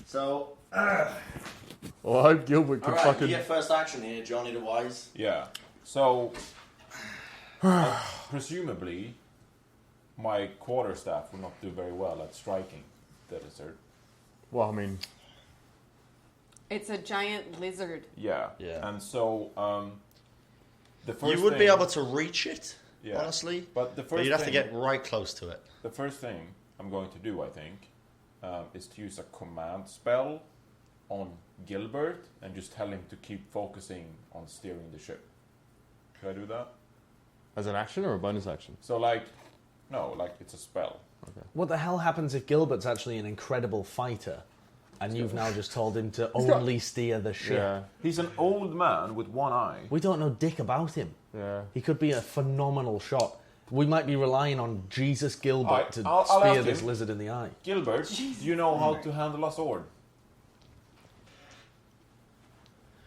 S1: So,
S2: Well, I hope Gilbert can
S1: all right,
S2: fucking.
S1: you get first action here, Johnny the Wise.
S5: Yeah. So, presumably, my quarterstaff will not do very well at striking the lizard.
S2: Well, I mean,
S6: It's a giant lizard.
S5: Yeah.
S1: Yeah.
S5: And so, the first
S1: You would be
S5: thing-
S1: able to reach it,
S5: Yeah.
S1: honestly,
S5: But the first
S1: but you'd have to
S5: thing-
S1: get right close to it.
S5: The first thing I'm going to do, I think, is to use a command spell on Gilbert and just tell him to keep focusing on steering the ship. Should I do that?
S2: as an action or a bonus action?
S5: So, no, it's a spell.
S4: What the hell happens if Gilbert's actually an incredible fighter, and you've now just told him to only steer the ship?
S2: Yeah.
S5: He's an old man with one eye.
S4: We don't know dick about him.
S2: Yeah.
S4: He could be a phenomenal shot. We might be relying on Jesus Gilbert
S5: Alright,
S4: to
S5: I'll
S4: spear
S5: ask
S4: this
S5: him.
S4: lizard in the eye.
S5: Gilbert, do you know how to handle a sword?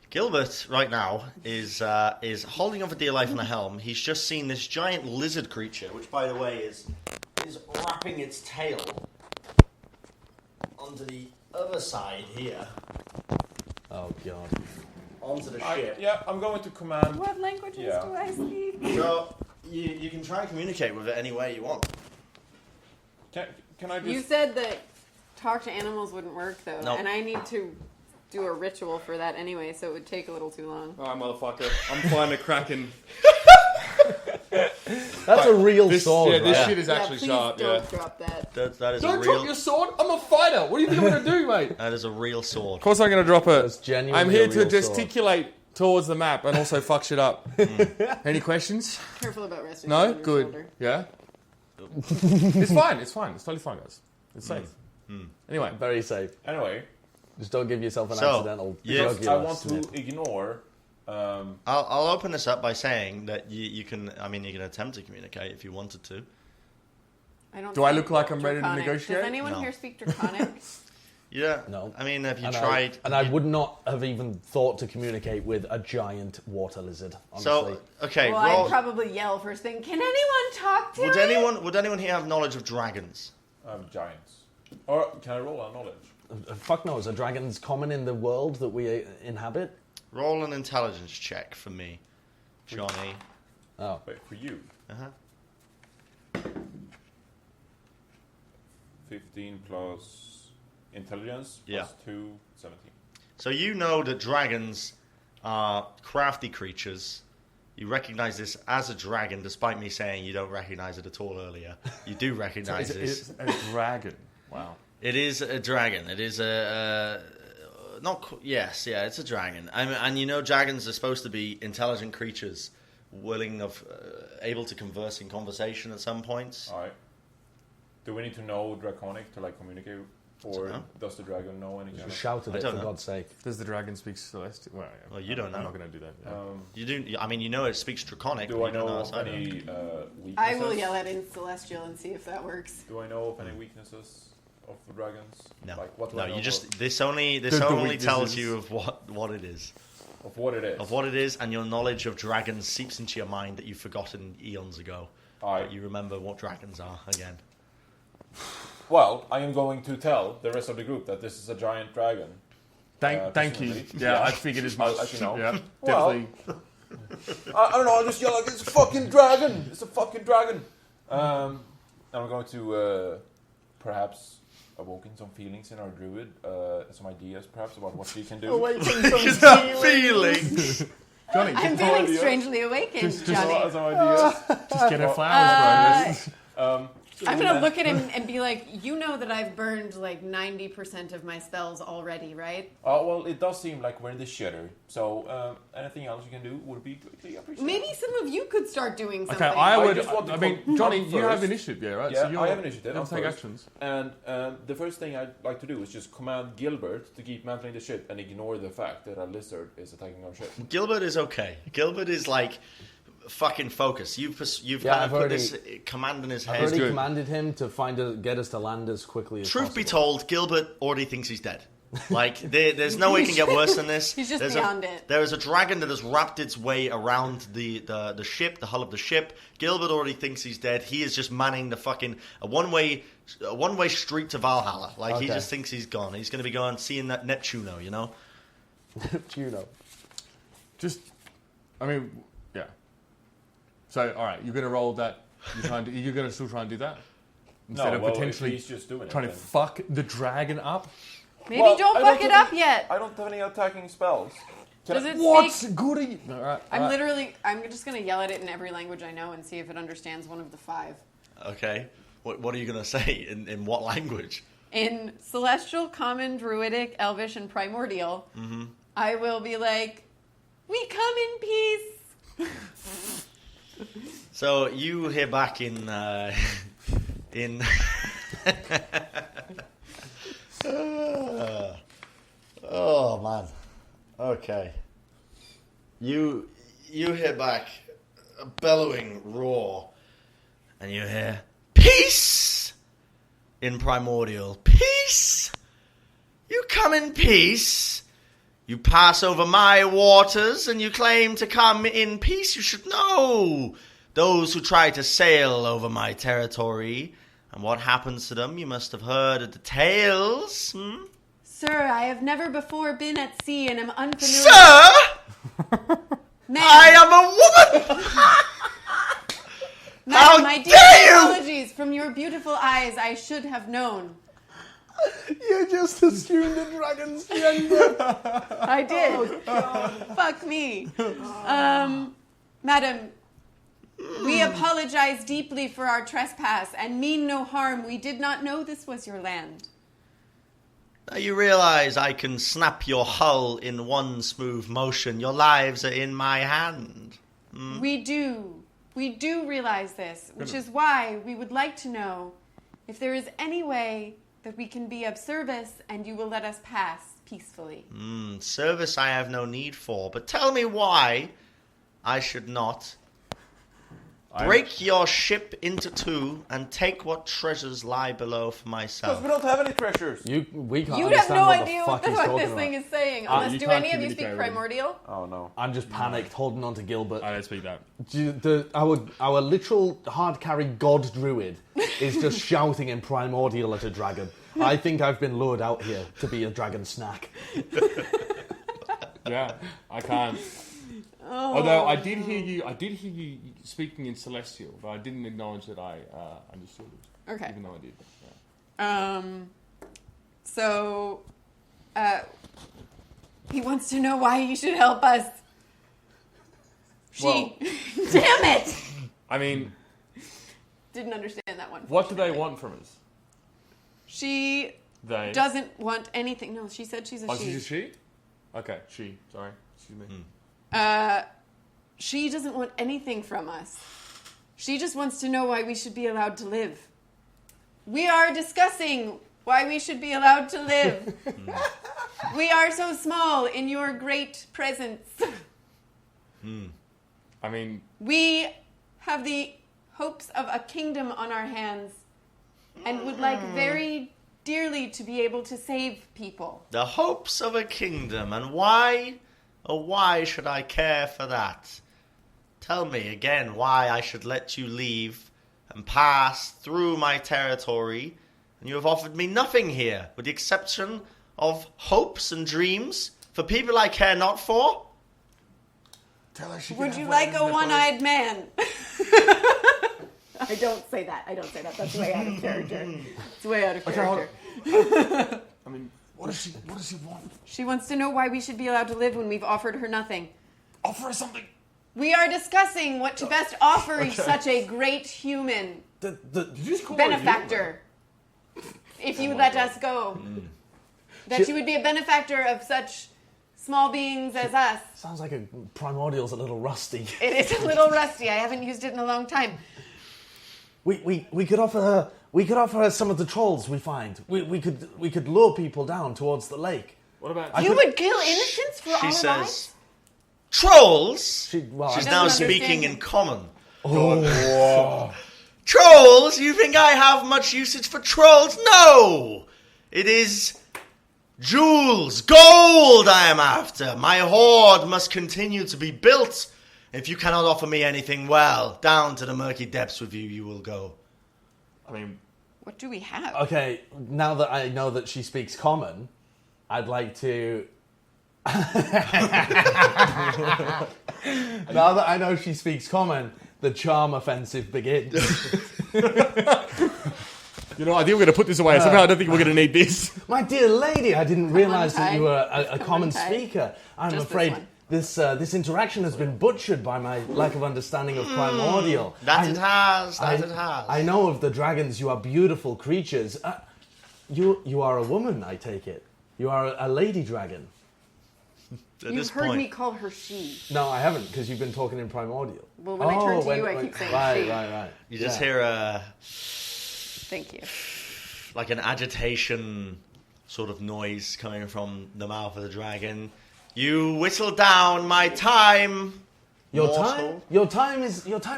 S1: Gilbert right now is holding on for dear life on the helm. He's just seen this giant lizard creature, which, by the way, is wrapping its tail onto the other side here,
S4: Oh, God.
S1: onto the ship.
S5: I'm going to command.
S6: What languages
S5: Yeah.
S6: do I speak?
S1: So you can try and communicate with it any way you want.
S5: Can I just?
S6: You said that talk to animals wouldn't work though,
S1: Nope.
S6: and I need to do a ritual for that anyway, so it would take a little too long.
S2: Alright, motherfucker. I'm flying a kraken.
S4: That's a real sword,
S2: Yeah, this
S4: right?
S2: shit is actually
S6: please
S2: sharp,
S6: don't
S2: yeah.
S6: drop that.
S1: That is
S2: Don't
S1: a
S2: drop
S1: real.
S2: your sword! I'm a fighter! What do you think I'm gonna do, mate?
S1: That is a real sword.
S2: Of course I'm gonna drop it.
S4: That's genuinely
S2: I'm here
S4: a
S2: to
S4: real sword.
S2: gesticulate towards the map and also fuck shit up. Any questions?
S6: Careful about resting
S2: No?
S6: on your
S2: Good.
S6: shoulder.
S2: Yeah? It's fine. It's totally fine, guys. It's safe. Anyway.
S4: Very safe.
S5: Anyway,
S4: Just don't give yourself an
S1: So,
S4: accidental
S1: yeah,
S4: jugular
S5: I want
S4: snip.
S5: to ignore.
S1: I'll open this up by saying that you can. I mean, you can attempt to communicate if you wanted to.
S6: I don't
S2: Do I
S6: speak
S2: look like I'm ready to
S6: Draconic.
S2: negotiate?
S6: Does anyone
S1: No.
S6: here speak Draconic?
S1: Yeah.
S4: No.
S1: I mean, have you
S4: And
S1: tried?
S4: I would not have even thought to communicate with a giant water lizard, honestly.
S1: So okay,
S6: well,
S1: roll.
S6: I'd probably yell first thing. Can anyone talk to
S1: Would
S6: me?
S1: anyone here have knowledge of dragons?
S5: Giants. Or can I roll a knowledge?
S4: Fuck knows, are dragons common in the world that we inhabit?
S1: Roll an intelligence check for me, Johnny.
S4: Oh.
S5: Wait, for you.
S1: Uh-huh.
S5: 15 plus intelligence
S1: Yeah.
S5: plus 2, 17.
S1: So you know that dragons are crafty creatures. You recognize this as a dragon, despite me saying you don't recognize it at all earlier. You do recognize this.
S2: It's a dragon. Wow.
S1: It is a dragon. It is yes, it's a dragon. And you know, dragons are supposed to be intelligent creatures, able to converse in conversation at some points.
S5: Alright. Do we need to know Draconic to communicate? Or
S1: Dunno.
S5: does the dragon know any kind
S4: Just
S5: of...
S4: shouted
S1: I
S4: it,
S1: don't
S4: for
S1: know.
S4: God's sake.
S2: Does the dragon speak celestial? Well, yeah.
S1: Well, you don't know.
S2: I'm not going to do that. Yeah.
S1: You do. I mean, you know it speaks Draconic.
S5: Do
S1: but
S5: I
S1: you don't
S5: know
S1: outside
S5: of
S1: of it.
S5: any weaknesses?
S6: I will yell at in Celestial and see if that works.
S5: Do I know of any weaknesses of the dragons?
S1: No,
S5: What do
S1: no.
S5: I know
S1: You just
S5: of
S1: this only
S2: weaknesses.
S1: tells you of what it is,
S5: what it is?
S1: of what it is, and your knowledge of dragons seeps into your mind that you've forgotten eons ago.
S5: Aye.
S1: But you remember what dragons are again.
S5: Well, I am going to tell the rest of the group that this is a giant dragon.
S2: Thank you.
S5: presumably.
S2: Yeah,
S5: Yeah.
S2: I figured as much.
S5: I'll let you know.
S2: Yeah,
S5: Well-
S2: definitely.
S5: I don't know, I'll just yell like, it's a fucking dragon! It's a fucking dragon! I'm going to perhaps awaken some feelings in our druid, some ideas perhaps about what she can do.
S1: Feelings.
S2: Johnny,
S6: I'm feeling strangely awakened, Johnny.
S5: Some ideas.
S2: just get her flowers, bro.
S6: I'm going to look at him and be like, you know that I've burned like 90% of my spells already, right?
S5: Oh, well, it does seem like we're in the shitter. So anything else you can do would be greatly appreciated.
S6: Maybe some of you could start doing something.
S2: Okay, I
S5: just want to
S2: mean,
S5: come
S2: Johnny, you have
S5: first.
S2: initiative, yeah, right?
S5: Yeah,
S2: so
S5: I have initiative.
S2: I'll
S5: I'm
S2: take
S5: first.
S2: actions.
S5: And the first thing I'd like to do is just command Gilbert to keep mantling the ship and ignore the fact that a lizard is attacking our ship.
S1: Gilbert is okay. Gilbert is like fucking focused. You've
S4: Yeah,
S1: kind
S4: I've
S1: of put
S4: already-
S1: this command in his
S4: I've
S1: head.
S4: already
S2: good.
S4: commanded him to get us to land as quickly as
S1: Truth
S4: possible.
S1: be told, Gilbert already thinks he's dead. Like, there's no way it can get worse than this.
S6: He's just
S1: There's
S6: beyond it.
S1: There is a dragon that has wrapped its way around the ship, the hull of the ship. Gilbert already thinks he's dead. He is just manning the fucking a one-way street to Valhalla. Like, he
S4: Okay.
S1: just thinks he's gone. He's going to be going seeing that Neptuno, you know?
S4: Juno.
S2: Just, I mean, yeah. So, all right, you're going to roll that. You're going to still try and do that instead of potentially
S5: he's just doing
S2: trying
S5: it,
S2: to
S5: then.
S2: fuck the dragon up.
S6: Maybe
S5: Well,
S6: don't
S5: I
S6: fuck
S5: don't
S6: it
S5: have
S6: up yet.
S5: I don't have any attacking spells.
S6: Does it
S2: What's
S6: speak?
S2: good? All right,
S6: I'm just going to yell at it in every language I know and see if it understands one of the 5.
S1: Okay. What are you going to say? In what language?
S6: In Celestial, Common, Druidic, Elvish, and Primordial, I will be like, we come in peace.
S1: So you hear back in oh man. Okay. You hear back a bellowing roar, and you hear peace in Primordial. Peace. You come in peace. You pass over my waters, and you claim to come in peace. You should know those who try to sail over my territory, and what happens to them. You must have heard of the tales. Hmm?
S6: Sir, I have never before been at sea and am unfamiliar.
S1: Sir,
S6: Ma'am,
S1: I am a woman.
S6: Madam,
S1: how
S6: my deep
S1: dare you!
S6: apologies. From your beautiful eyes, I should have known.
S4: You just assumed the dragon's gender.
S6: I did. Fuck me. Madam, we apologize deeply for our trespass and mean no harm. We did not know this was your land.
S1: Now you realize I can snap your hull in one smooth motion. Your lives are in my hand.
S6: We do realize this, which is why we would like to know if there is any way that we can be of service and you will let us pass peacefully.
S1: Service I have no need for, but tell me why I should not break your ship into 2 and take what treasures lie below for
S5: Because
S1: myself.
S5: we don't have any treasures.
S4: We can't
S6: You have
S4: understand
S6: no
S4: what
S6: idea
S4: the
S6: what
S4: fuck he's talking
S6: this
S4: about.
S6: thing is saying. Unless
S2: you
S6: do
S2: can't
S6: any of you speak
S2: communicate with
S6: primordial?
S5: Oh no.
S4: I'm just panicked, holding on to Gilbert.
S2: I don't speak that.
S4: Our literal hard carry god druid is just shouting in primordial at a dragon. I think I've been lured out here to be a dragon snack.
S2: Yeah, I can't. Although I did hear you speaking in Celestial, but I didn't acknowledge that I understood it.
S6: Okay.
S2: Even though I did. Yeah.
S6: So, he wants to know why you should help us.
S2: Well-
S6: Damn it!
S2: I mean,
S6: Didn't understand that one.
S2: what do they want from us?
S6: She
S2: They.
S6: doesn't want anything. No, she said she's a
S2: Oh,
S6: she.
S2: she's a she? Okay, she. Sorry. Excuse me.
S6: She doesn't want anything from us. She just wants to know why we should be allowed to live. We are discussing why we should be allowed to live. We are so small in your great presence.
S2: I mean,
S6: We have the hopes of a kingdom on our hands and would like very dearly to be able to save people.
S1: The hopes of a kingdom, and why, oh why should I care for that? Tell me again why I should let you leave and pass through my territory, and you have offered me nothing here, with the exception of hopes and dreams for people I care not for?
S2: tell her she
S6: Would you like a one-eyed man? I don't say that. That's way out of character. It's way out of character.
S2: I mean, what does she want?
S6: She wants to know why we should be allowed to live when we've offered her nothing.
S2: Offer her something.
S6: We are discussing what to best offer such a great human.
S2: Did you just call
S6: benefactor. If you let us go. That you would be a benefactor of such small beings as us.
S4: Sounds like a primordial's a little rusty.
S6: It is a little rusty. I haven't used it in a long time.
S4: We could offer her. We could offer her some of the trolls we find. We could lure people down towards the lake.
S5: What about
S6: You would kill innocents for
S1: She
S6: our
S1: says,
S6: lives?
S1: trolls?
S4: She, well,
S1: She's
S6: I
S1: now
S6: don't
S1: speaking
S6: understand.
S1: in common.
S5: Whoa.
S1: Trolls? You think I have much usage for trolls? No! It is jewels, gold I am after. My hoard must continue to be built. If you cannot offer me anything, well, down to the murky depths with you will go.
S2: I mean,
S6: What do we have?
S4: Okay, now that I know that she speaks common, I'd like to. Now that I know she speaks common, the charm offensive begins.
S2: you know, I think we're going to put this away. Somehow I don't think we're going to need this.
S4: My dear lady, I didn't realise that
S6: tide.
S4: you were a common
S6: tide.
S4: speaker. I'm
S6: Just this
S4: afraid
S6: one.
S4: this interaction has been butchered by my lack of understanding of primordial.
S1: That it has.
S4: I know of the dragons. You are beautiful creatures. You are a woman, I take it. You are a lady dragon.
S1: At
S6: You've
S1: this
S6: heard
S1: point,
S6: me call her she.
S4: No, I haven't, because you've been talking in primordial.
S6: Well, when I turn to you, I keep saying she.
S4: Right.
S1: you just
S4: Yeah.
S1: hear
S6: Thank you.
S1: like an agitation sort of noise coming from the mouth of the dragon. You whittle down my time.
S4: Your
S1: mortal.
S4: time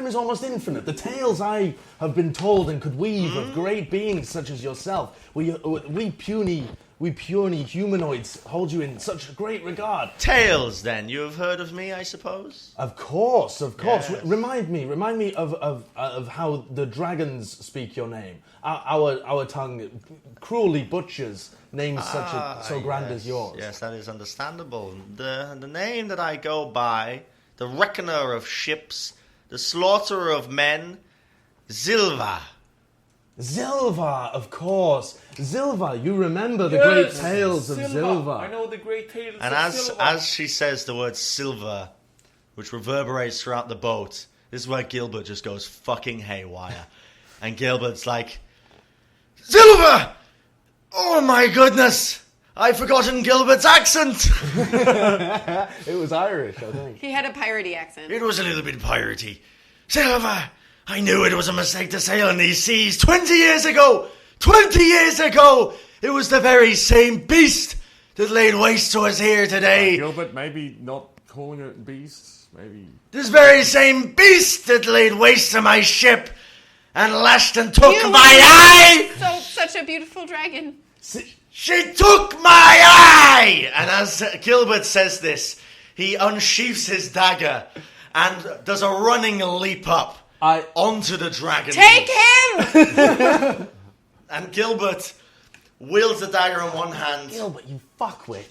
S4: is almost infinite. The tales I have been told and could weave of great beings such as yourself. We puny humanoids hold you in such great regard.
S1: Tales, then. You have heard of me, I suppose?
S4: Of course.
S1: Yes.
S4: Remind me of how the dragons speak your name. Our tongue cruelly butchers names so grand as yours.
S1: Yes, that is understandable. The name that I go by, the reckoner of ships, the slaughterer of men, Silva.
S4: Silva, of course. Silva, you remember the great
S5: Yes,
S4: tales of Silva.
S5: I know the great tales
S1: And
S5: of
S1: as
S5: Silva.
S1: she says the word silver, which reverberates throughout the boat, this is where Gilbert just goes fucking haywire. And Gilbert's like, Silver! Oh my goodness! I've forgotten Gilbert's accent!
S4: It was Irish, I think.
S6: He had a piratey accent.
S1: It was a little bit piratey. Silver! I knew it was a mistake to sail in these seas 20 years ago! 20 years ago! It was the very same beast that laid waste to us here today.
S2: Gilbert, maybe not calling it beasts. Maybe.
S1: This very same beast that laid waste to my ship and lashed and took
S6: You
S1: my eye!
S6: Such a beautiful dragon.
S1: She took my eye! And as Gilbert says this, he unsheaths his dagger and does a running leap up onto the dragon.
S6: Take him!
S1: And Gilbert wields the dagger in one hand,
S4: Gilbert, you fuckwit.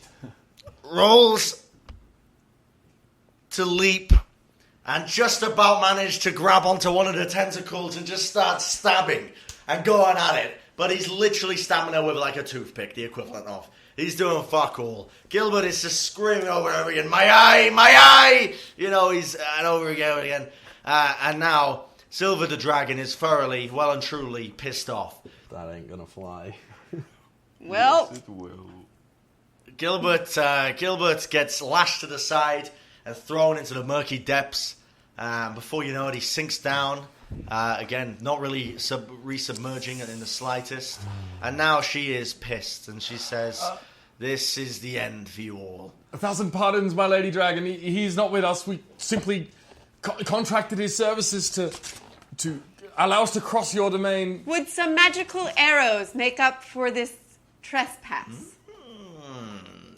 S1: rolls to leap, and just about managed to grab onto one of the tentacles and just start stabbing and going at it. But he's literally stabbing her with like a toothpick, the equivalent of. He's doing fuck all. Gilbert is just screaming over and over again, my eye, my eye! You know, he's and over again. And now, Silver the Dragon is thoroughly, well and truly pissed off.
S4: That ain't gonna fly.
S6: Well,
S5: It will.
S1: Gilbert gets lashed to the side and thrown into the murky depths. Before you know it, he sinks down. Again, not really resubmerging in the slightest. And now she is pissed, and she says, this is the end for you all.
S2: 1,000 pardons, my lady dragon. He's not with us. We simply contracted his services to allow us to cross your domain.
S6: would some magical arrows make up for this trespass?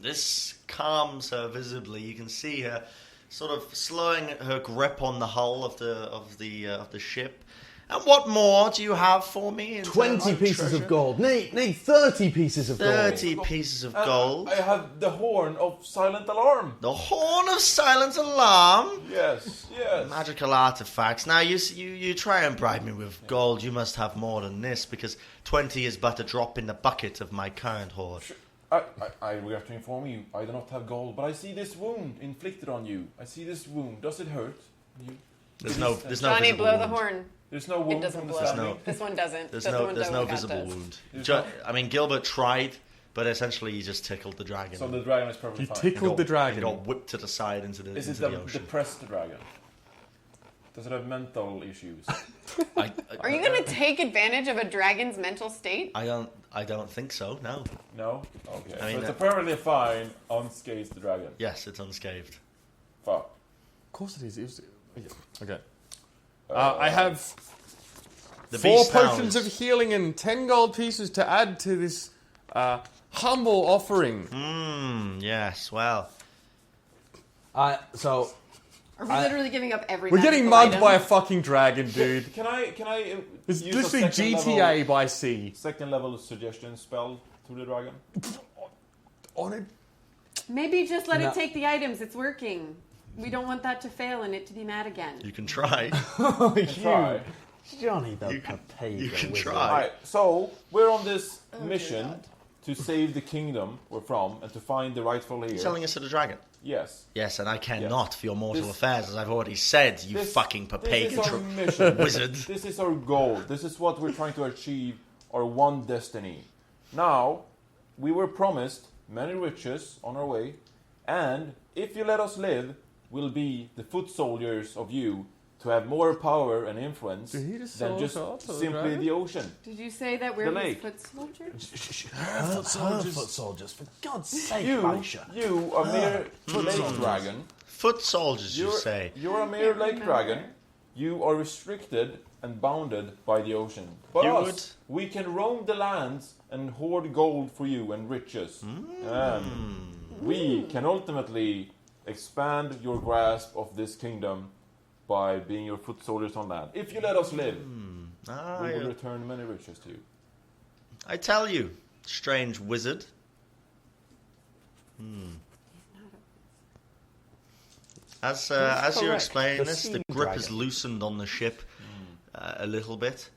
S1: This calms her visibly. You can see her sort of slowing her grip on the hull of the ship. And what more do you have for me? In
S4: 20
S1: terms
S4: pieces
S1: treasure?
S4: of gold. Nay, 30 pieces of gold.
S1: 30 pieces of gold.
S5: I have the horn of silent alarm.
S1: The Horn of Silent Alarm.
S5: Yes.
S1: Magical artifacts. Now, you try and bribe me with gold. You must have more than this, because 20 is but a drop in the bucket of my current hoard.
S5: I regret to inform you, I do not have gold, but I see this wound inflicted on you. I see this wound. Does it hurt?
S1: There's no
S6: Johnny,
S1: visible
S6: blow the
S1: wound.
S6: horn.
S5: There's no
S3: It
S5: wound
S3: doesn't
S5: from the
S3: blow.
S5: stabbing.
S3: This one doesn't.
S1: There's
S3: The other
S1: no
S3: one
S1: there's
S3: that
S1: no
S3: we got
S1: visible
S3: does.
S1: wound.
S5: There's
S1: Ju-
S5: no-
S1: I mean, Gilbert tried, but essentially he just tickled the dragon.
S5: So the dragon is perfectly
S2: You
S5: fine.
S2: tickled the
S1: He
S2: dragon.
S1: got whipped to the side into the
S5: Is it
S1: into the
S5: the
S1: ocean.
S5: depressed dragon? Does it have mental issues?
S3: Are you going to take advantage of a dragon's mental state?
S1: I don't think so. No.
S5: No? Okay.
S1: I mean,
S5: so it's a perfectly fine, unscathed dragon.
S1: Yes, it's unscathed.
S5: Fuck.
S2: Of course it is. Okay. I have
S1: The
S2: 4
S1: beast now
S2: potions
S1: is-
S2: of healing and 10 gold pieces to add to this humble offering.
S1: Yes. Well.
S4: So
S3: Are we literally giving up every
S2: We're getting
S3: magical
S2: mugged
S3: item?
S2: by a fucking dragon, dude.
S5: Can I
S2: It's
S5: use a
S2: literally
S5: second
S2: GTA
S5: level,
S2: by sea.
S5: second level suggestion spell to the dragon?
S2: On it.
S3: Maybe just let
S4: No.
S3: it take the items. It's working. We don't want that to fail and it to be mad again.
S1: You can try.
S5: Try.
S4: Johnny the
S1: You can
S4: wizard.
S1: try.
S5: Alright, so we're on this mission to save the kingdom we're from and to find the rightful heir.
S1: You're selling us to the dragon.
S5: Yes.
S1: Yes, and I cannot for your mortal
S5: This-
S1: affairs, as I've already said. You fucking
S5: This is our
S1: papaca
S5: mission.
S1: wizard.
S5: This is our goal. This is what we're trying to achieve, our one destiny. Now, we were promised many riches on our way, and if you let us live, we'll be the foot soldiers of you to have more power and influence
S2: Did he just
S5: than
S2: sell
S5: just
S2: us out to the
S5: simply
S2: dragon?
S5: the ocean.
S3: Did you say that we're
S5: The
S3: his
S5: lake.
S3: foot soldiers?
S4: Her foot soldiers, for God's sake,
S5: You,
S4: Lysha.
S5: you, a mere lake dragon,
S1: Foot soldiers, you say.
S5: you're a mere
S3: can't
S5: lake
S3: remember.
S5: dragon. You are restricted and bounded by the ocean. But
S1: You
S5: us, we can roam the lands and hoard gold for you and riches. And we can ultimately expand your grasp of this kingdom by being your foot soldiers on land. If you let us live, we will return many riches to you.
S1: I tell you, strange wizard. As you're
S4: correct.
S1: explaining
S4: The
S1: this, the
S4: sea
S1: grip is
S4: dragon.
S1: loosened on the ship a little bit,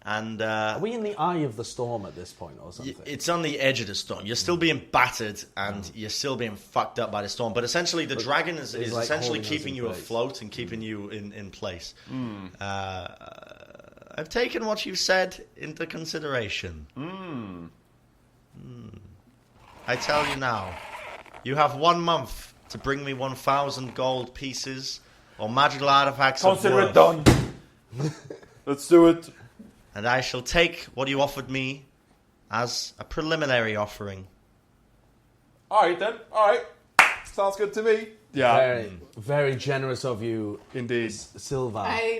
S1: and
S4: Are we in the eye of the storm at this point, or something?
S1: it's on the edge of the storm. You're still being battered, and you're still being fucked up by the storm. But essentially, the dragon is
S4: like
S1: essentially
S4: holding us
S1: keeping
S4: in
S1: you
S4: place.
S1: afloat and keeping you in place. I've taken what you've said into consideration. I tell you now, you have 1 month to bring me 1,000 gold pieces or magical artifacts of
S5: Consider
S1: worth,
S5: it done. Let's do it.
S1: and I shall take what you offered me as a preliminary offering.
S5: Alright then, alright. Sounds good to me.
S2: Yeah,
S4: Very, very generous of you,
S2: indeed.
S4: Silva.
S3: I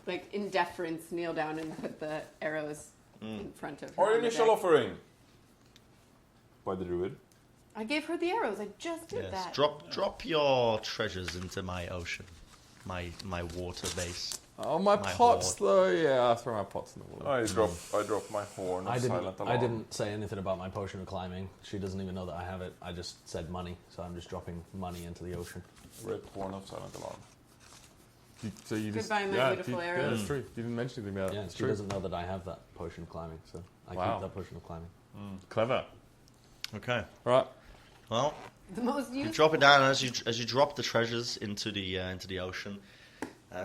S3: like in deference, kneel down and put the arrows in front of her.
S5: Our
S3: on the
S5: initial
S3: deck.
S5: offering. By the druid.
S3: I gave her the arrows. I just did
S1: Yes.
S3: that.
S1: Drop your treasures into my ocean, my water base.
S2: Oh, my
S1: My
S2: pots,
S1: hoard.
S2: though. Yeah, I'll throw my pots in the water.
S5: I drop my horn of
S4: I
S5: silent alarm.
S4: didn't say anything about my potion of climbing. She doesn't even know that I have it. I just said money, so I'm just dropping money into the ocean.
S5: Red horn of silent alarm.
S2: So you just,
S3: Goodbye, my
S2: yeah,
S3: beautiful
S2: Yeah,
S3: arrows.
S2: that's true. You didn't mention anything about it.
S4: Yeah,
S2: It's
S4: she
S2: true.
S4: doesn't know that I have that potion of climbing, so I
S2: Wow.
S4: keep that potion of climbing.
S2: Clever.
S1: Okay.
S2: Right.
S1: Well,
S3: The most
S1: you
S3: useful.
S1: drop it down as you drop the treasures into the ocean.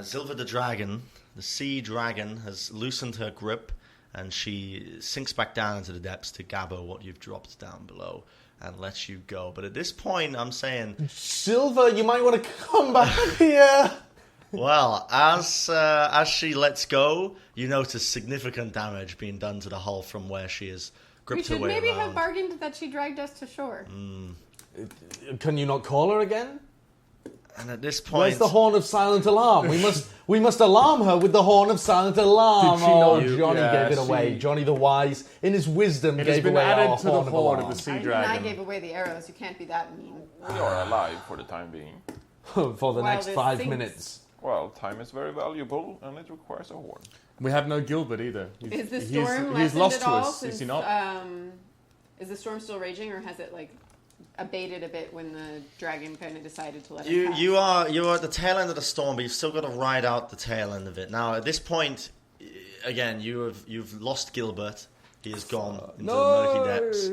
S1: Silva the dragon, the sea dragon, has loosened her grip, and she sinks back down into the depths to gather what you've dropped down below and lets you go. But at this point, I'm saying,
S4: Silva, you might want to come back here.
S1: well, as she lets go, you notice significant damage being done to the hull from where she is
S3: We
S1: gripped her
S3: should
S1: way
S3: maybe
S1: around.
S3: have bargained that she dragged us to shore.
S4: Can you not call her again?
S1: And at this point,
S4: Where's the horn of silent alarm? We must alarm her with the horn of silent alarm.
S2: Did she
S4: Oh,
S2: not-
S4: Johnny
S2: Yeah,
S4: gave it away.
S2: she-
S4: Johnny the wise, in his wisdom,
S2: It has
S4: gave
S2: been
S4: away our
S2: added to the
S4: horn of
S2: horde of
S4: alarm
S2: the sea
S3: I
S2: dragon.
S3: gave away the arrows. You can't be that mean.
S5: We are alive for the time being.
S4: for the
S3: While
S4: next
S3: this
S4: 5
S3: sinks.
S4: minutes.
S5: Well, time is very valuable and it requires a horn.
S2: We have no Gilbert either.
S3: Is the
S2: He's
S3: storm
S2: he's
S3: lessened
S2: lost
S3: at
S2: to
S3: all?
S2: us,
S3: Since,
S2: is he not?
S3: is the storm still raging, or has it like abated a bit when the dragon kind of decided to let us
S1: You
S3: pass?
S1: you are at the tail end of the storm, but you've still got to ride out the tail end of it. Now, at this point, again, you've lost Gilbert. He has gone into the murky depths.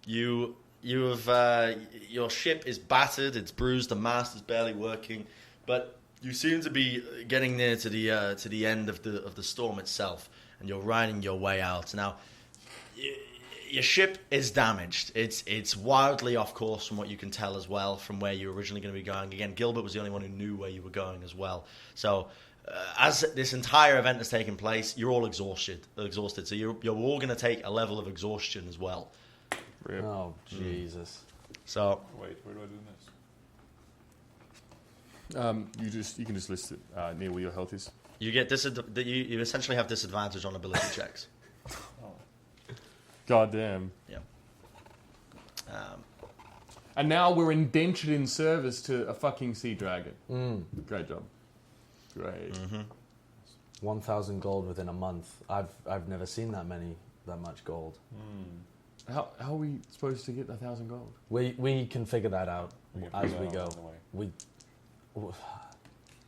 S1: You have your ship is battered, it's bruised, the mast is barely working. But You seem to be getting near to the end of the storm itself, and you're riding your way out. Now, your ship is damaged. It's wildly off course from what you can tell as well from where you're originally going to be going. Again, Gilbert was the only one who knew where you were going as well. So, as this entire event has taken place, you're all exhausted. So you're all going to take a level of exhaustion as well.
S2: Rip.
S4: Oh, Jesus.
S1: So,
S5: Wait, where do I do this?
S2: You can just list it near where your health is.
S1: you get you essentially have disadvantage on ability checks.
S2: God damn.
S1: Yeah.
S2: And now we're indentured in service to a fucking sea dragon. Great job. Great.
S4: 1,000 gold within a month. I've never seen that much gold.
S2: How are we supposed to get 1,000 gold?
S4: We can figure that out as we go. We
S2: How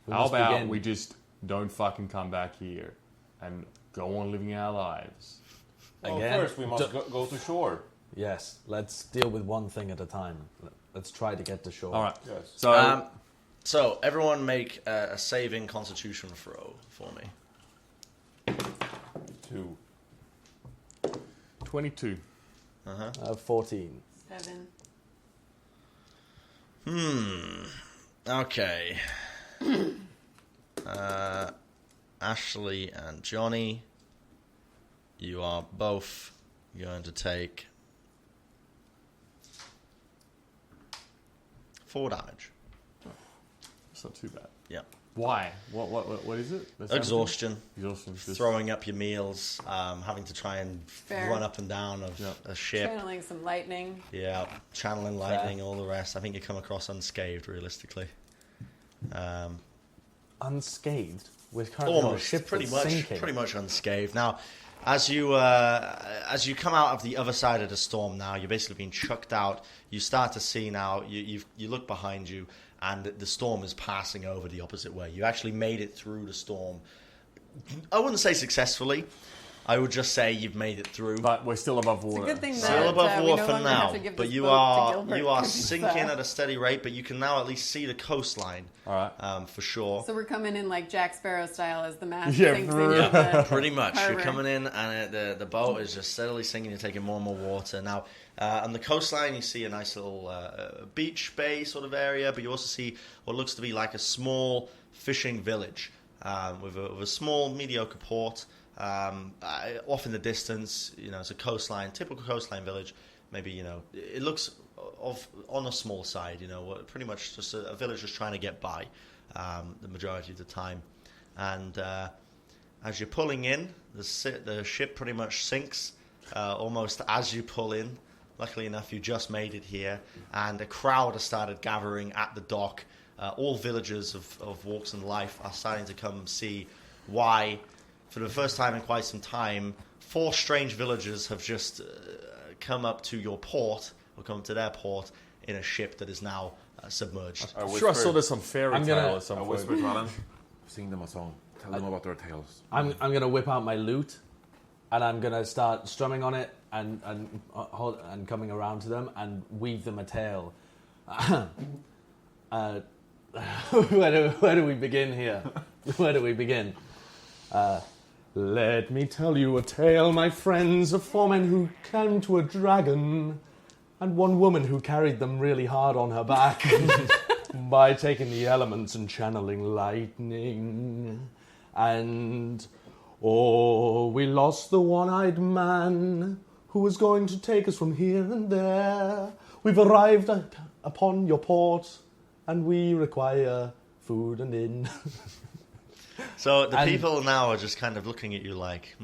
S4: must
S2: about
S4: begin.
S2: we just don't fucking come back here and go on living our lives?
S5: Well,
S4: Again?
S5: first we must go to shore.
S4: Yes, let's deal with one thing at a time. Let's try to get to shore.
S2: All right.
S5: Yes.
S2: So,
S1: So everyone make a saving Constitution throw for me.
S5: 2.
S2: 22.
S4: 14.
S3: 7.
S1: Okay. Ashley and Johnny, you are both going to take 4 damage.
S2: That's not too bad.
S1: Yeah.
S2: Why? What is it? That's
S1: Exhaustion,
S2: Exhaustion. Just
S1: throwing up your meals, having to try and
S3: Fair.
S1: run up and down of a ship.
S3: Channeling some lightning.
S1: Yeah, channeling lightning, all the rest. I think you come across unscathed, realistically.
S4: Unscathed? We're currently on a
S1: Almost,
S4: ship
S1: pretty
S4: that's
S1: much,
S4: sinking.
S1: pretty much unscathed. Now, as you come out of the other side of the storm, now you're basically being chucked out. You start to see now. You look behind you, and the storm is passing over the opposite way. You actually made it through the storm. I wouldn't say successfully. I would just say you've made it through.
S2: But we're still above
S3: It's
S2: water.
S3: a good thing
S1: Still
S3: that
S1: above
S3: we
S1: water
S3: no
S1: for
S3: longer
S1: now,
S3: have to give
S1: but
S3: this
S1: you
S3: boat to
S1: are
S3: Gilbert,
S1: sinking at a steady rate. But you can now at least see the coastline,
S2: All right.
S1: for sure.
S3: So we're coming in like Jack Sparrow style as the mast
S2: Yeah,
S3: sinks
S2: for
S3: into
S2: real.
S3: the
S1: Pretty much.
S3: harbor.
S1: You're coming in, and the boat is just steadily sinking. You're taking more and more water. Now, on the coastline, you see a nice little beach bay sort of area, but you also see what looks to be like a small fishing village with a small, mediocre port. Off in the distance, it's a coastline, typical coastline village. Maybe, it looks on a small side, pretty much just a village just trying to get by the majority of the time. And as you're pulling in, the ship pretty much sinks almost as you pull in. Luckily enough, you just made it here, and a crowd has started gathering at the dock. All villagers of Walks in Life are starting to come see why, for the first time in quite some time, 4 strange villagers have just come up to your port, or come to their port, in a ship that is now submerged.
S2: I'm sure I saw this on fairy
S4: I'm
S2: tale
S4: gonna-
S2: at some
S5: I
S2: point.
S5: whispered to Allan, sing them a song. Tell them about their tales.
S4: I'm going to whip out my lute, and I'm going to start strumming on it and coming around to them and weave them a tale. Where do we begin here? Where do we begin? Let me tell you a tale, my friends, of 4 men who came to a dragon, and 1 woman who carried them really hard on her back by taking the elements and channeling lightning. And, we lost the one-eyed man who was going to take us from here and there. We've arrived upon your port, and we require food and inn.
S1: So the
S4: And-
S1: people now are just kind of looking at you like,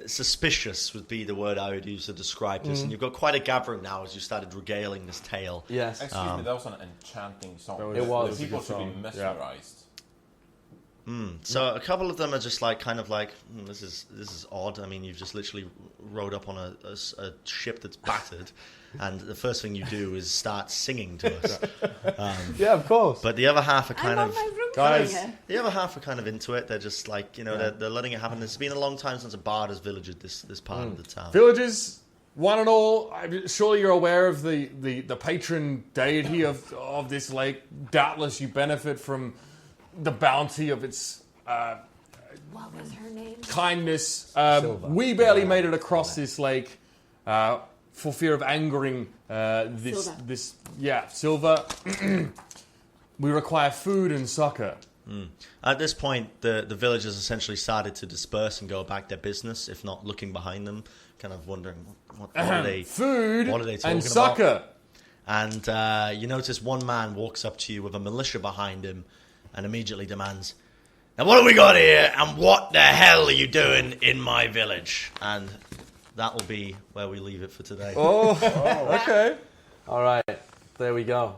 S1: suspicious would be the word I would use to describe this. And you've got quite a gathering now as you started regaling this tale.
S4: Yes.
S5: Excuse me, that was an enchanting song.
S2: That was-
S4: It was.
S5: The people
S2: a good
S5: should be
S2: song.
S5: mesmerized.
S1: So a couple of them are just like, kind of like, this is odd. I mean, you've just literally rode up on a ship that's battered, and the first thing you do is start singing to us.
S4: Yeah, of course.
S1: But the other half are kind
S3: I'm
S1: of...
S3: on my room
S2: Guys.
S3: singing it.
S1: The other half are kind of into it. They're just like, they're letting it happen. It's been a long time since a bard has villaged this part of the town.
S2: Villagers, one and all, I'm sure you're aware of the patron deity of this lake. Doubtless you benefit from the bounty of its
S6: What was her name?
S2: kindness.
S4: Silva.
S2: We barely made it across this lake for fear of angering Silva. We require food and succor.
S1: At this point, the villagers essentially started to disperse and go about their business, if not looking behind them, kind of wondering what are they
S2: food
S1: what are they talking
S2: and
S1: about?
S2: succor.
S1: And you notice one man walks up to you with a militia behind him and immediately demands, "Now what have we got here, and what the hell are you doing in my village?" And that will be where we leave it for today.
S2: Oh, okay.
S4: All right, there we go.